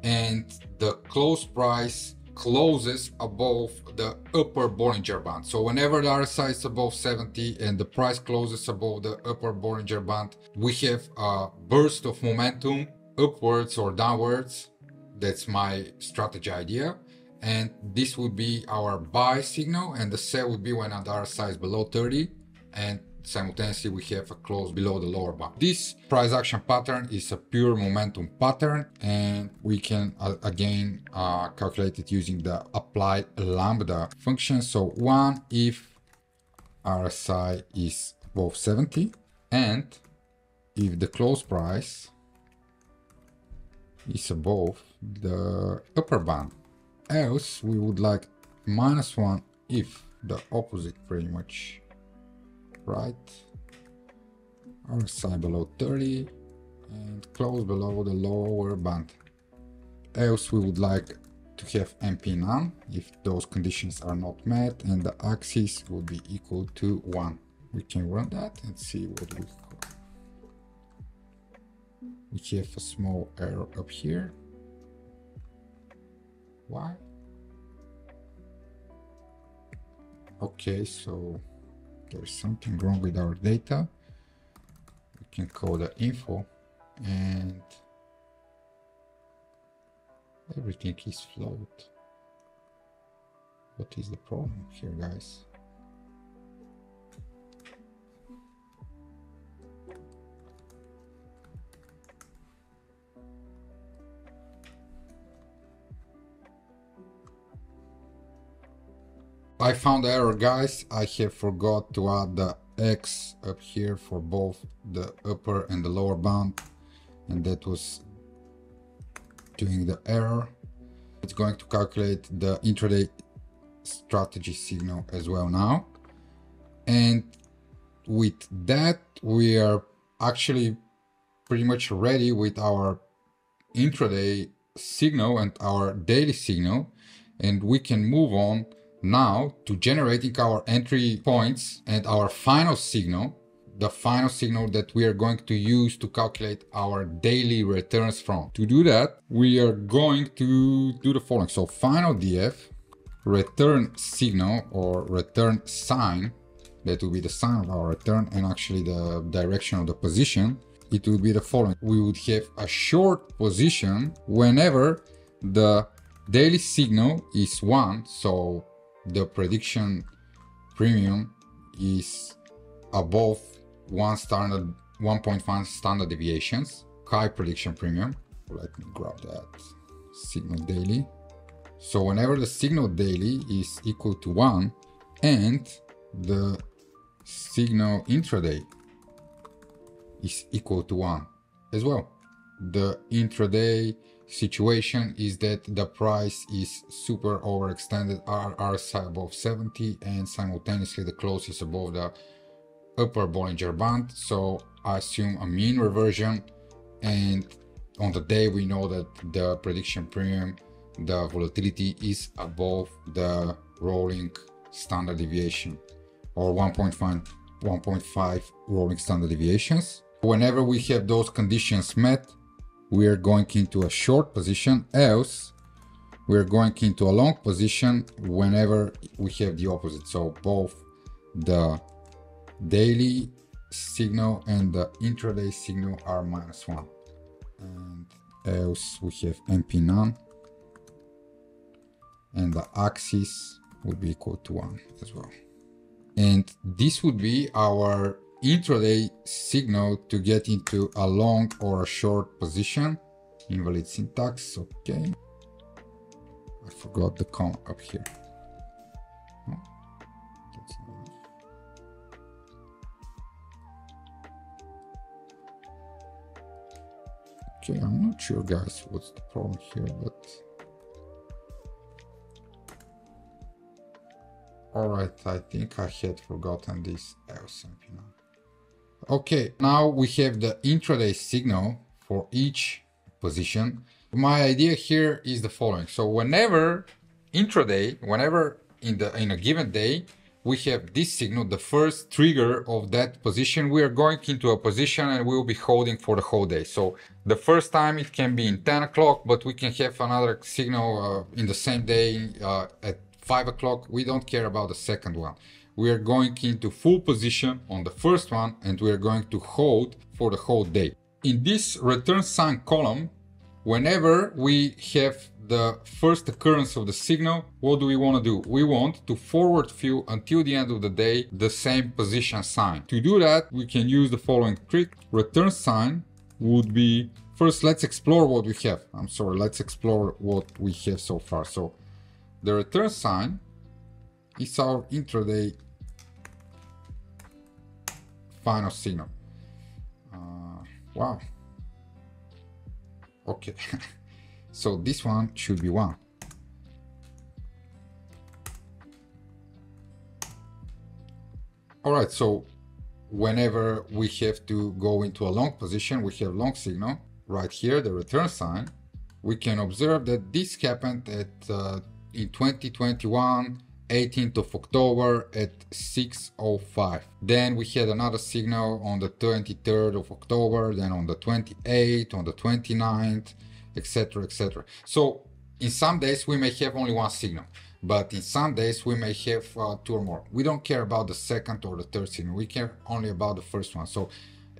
and the close price closes above the upper Bollinger Band. So whenever the RSI is above 70 and the price closes above the upper Bollinger Band, we have a burst of momentum upwards or downwards. That's my strategy idea. And this would be our buy signal, and the sell would be when the RSI is below 30 and simultaneously we have a close below the lower band. This price action pattern is a pure momentum pattern, and we can again calculate it using the apply lambda function. So one, if RSI is above 70 and if the close price is above the upper bound. Else we would like -1 if the opposite pretty much, right? RSI below 30 and close below the lower band. Else we would like to have MP none if those conditions are not met, and the axis would be equal to 1. We can run that and see what we have. We have a small error up here. Why? Okay, so there's something wrong with our data. We can call the info and everything is float. What is the problem here, guys? I found the error, guys. I have forgot to add the X up here for both the upper and the lower bound, and that was doing the error. It's going to calculate the intraday strategy signal as well now, and with that we are actually pretty much ready with our intraday signal and our daily signal, and we can move on now to generating our entry points and our final signal, the final signal that we are going to use to calculate our daily returns from. To do that, we are going to do the following. So final DF, return signal or return sign, that will be the sign of our return and actually the direction of the position. It will be the following. We would have a short position whenever the daily signal is 1, so the prediction premium is above 1.5 standard deviations, high prediction premium. Let me grab that signal daily. So whenever the signal daily is equal to 1 and the signal intraday is equal to 1 as well. The intraday situation is that the price is super overextended, RSI above 70, and simultaneously the close is above the upper Bollinger Band. So I assume a mean reversion, and on the day we know that the prediction premium, the volatility is above the rolling standard deviation or 1.5 rolling standard deviations. Whenever we have those conditions met, we are going into a short position, else we are going into a long position whenever we have the opposite. So both the daily signal and the intraday signal are -1, and else we have MP none, and the axis would be equal to 1 as well. And this would be our intraday signal to get into a long or a short position. Invalid syntax, okay. I forgot the comma up here. Oh, that's not... Okay, I'm not sure, guys, what's the problem here, but all right, I think I had forgotten this else. Okay, now we have the intraday signal for each position. My idea here is the following. So whenever intraday, whenever in a given day, we have this signal, the first trigger of that position, we are going into a position and we will be holding for the whole day. So the first time it can be in 10 o'clock, but we can have another signal in the same day at 5 o'clock. We don't care about the second one. We are going into full position on the first one and we are going to hold for the whole day. In this return sign column, whenever we have the first occurrence of the signal, what do we want to do? We want to forward fill until the end of the day the same position sign. To do that, we can use the following trick. Return sign would be, first let's explore what we have. Let's explore what we have so far. So the return sign is our intraday final signal. Wow. Okay. So this one should be 1. All right, so whenever we have to go into a long position, we have long signal. Right here, the return sign. We can observe that this happened at in 2021, 18th of October at 6:05. Then we had another signal on the 23rd of October, then on the 28th, on the 29th, etc., etc. So in some days we may have only one signal, but in some days we may have 2 or more. We don't care about the second or the third signal. We care only about the first one. So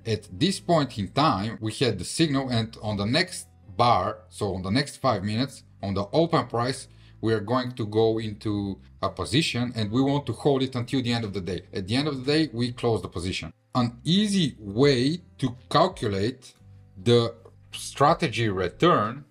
at this point in time, we had the signal, and on the next bar, so on the next 5 minutes, on the open price, we are going to go into a position and we want to hold it until the end of the day. At the end of the day, we close the position. An easy way to calculate the strategy return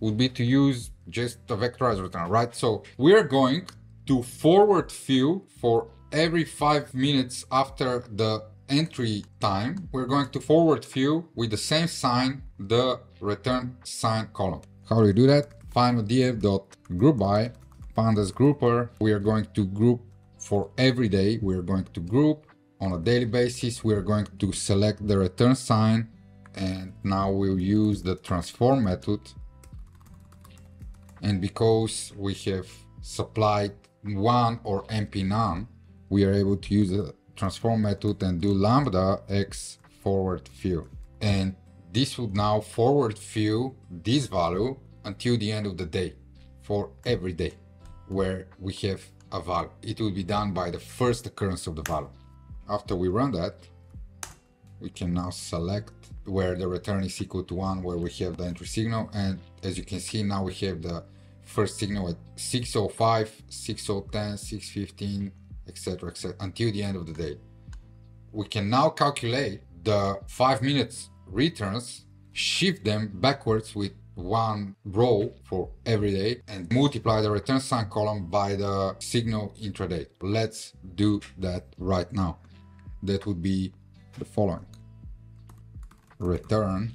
would be to use just a vectorized return, right? So we're going to forward fill for every 5 minutes after the entry time. We're going to forward fill with the same sign, the return sign column. How do you do that? Find a df.group by, find as grouper. We are going to group for every day. We are going to group on a daily basis. We are going to select the return sign, and now we'll use the transform method. And because we have supplied 1 or MP none, we are able to use the transform method and do lambda x forward fill. And this would now forward fill this value until the end of the day for every day where we have a value. It will be done by the first occurrence of the value. After we run that, we can now select where the return is equal to 1, where we have the entry signal. And as you can see, now we have the first signal at 6:05, 6:10, 6:15, etc., etc., until the end of the day. We can now calculate the 5 minutes returns, shift them backwards with 1 row for every day, and multiply the return sign column by the signal intraday. Let's do that right now. That would be the following. Return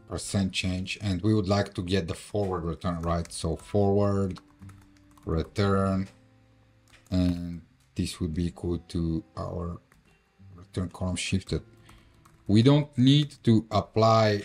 percent change, and we would like to get the forward return, right? So forward return, and this would be equal to our return column shifted. We don't need to apply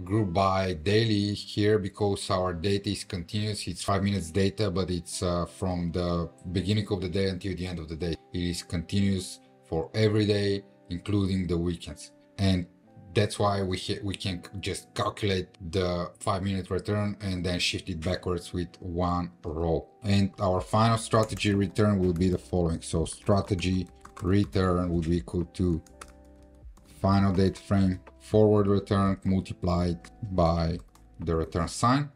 group by daily here because our data is continuous. It's 5 minutes data, but it's from the beginning of the day until the end of the day. It is continuous for every day, including the weekends. And that's why we can just calculate the 5 minute return and then shift it backwards with 1 row. And our final strategy return will be the following. So strategy return would be equal to final date frame forward return multiplied by the return sign.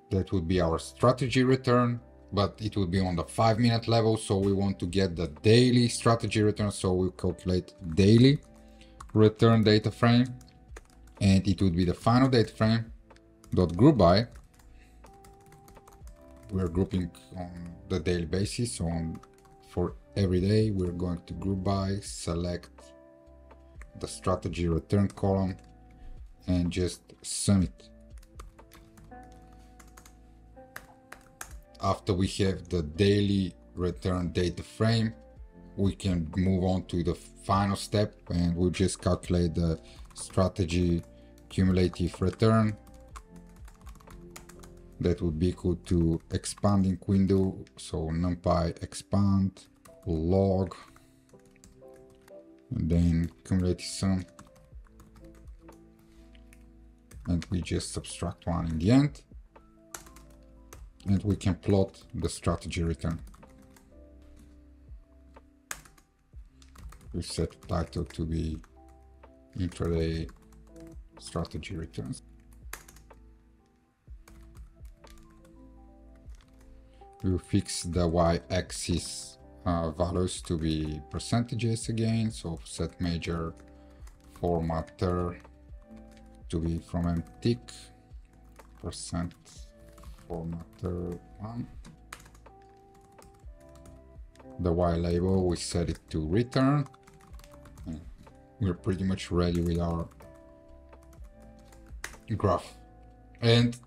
That would be our strategy return, but it would be on the 5 minute level. So we want to get the daily strategy return. So we'll calculate daily return data frame, and it would be the final data frame dot group by. We're grouping on the daily basis. So for every day, we're going to group by, select the strategy return column, and just sum it. After we have the daily return data frame, we can move on to the final step, and we'll just calculate the strategy cumulative return. That would be equal to expanding window, so numpy expand log, and then cumulative sum, and we just subtract 1 in the end, and we can plot the strategy return. We set title to be intraday strategy returns. We'll fix the y-axis values to be percentages again. So set major formatter to be from mtick percent formatter 1. The y label, we set it to return. we're pretty much ready with our graph. And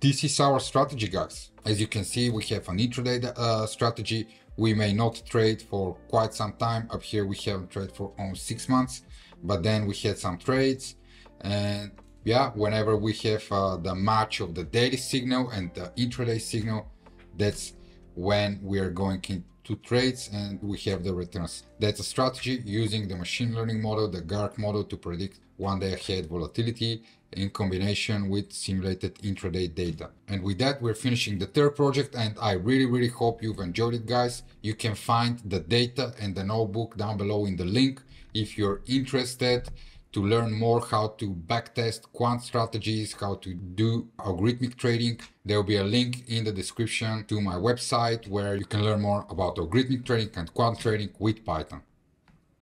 this is our strategy, guys. As you can see, we have an intraday strategy. We may not trade for quite some time. Up here, we haven't traded for almost 6 months, but then we had some trades. And yeah, whenever we have the match of the daily signal and the intraday signal, that's when we are going into trades and we have the returns. That's a strategy using the machine learning model, the GARCH model, to predict 1 day ahead volatility in combination with simulated intraday data. And with that, we're finishing the third project, and I really hope you've enjoyed it, guys. You can find the data and the notebook down below in the link if you're interested to learn more how to backtest quant strategies, how to do algorithmic trading. There will be a link in the description to my website where you can learn more about algorithmic trading and quant trading with Python.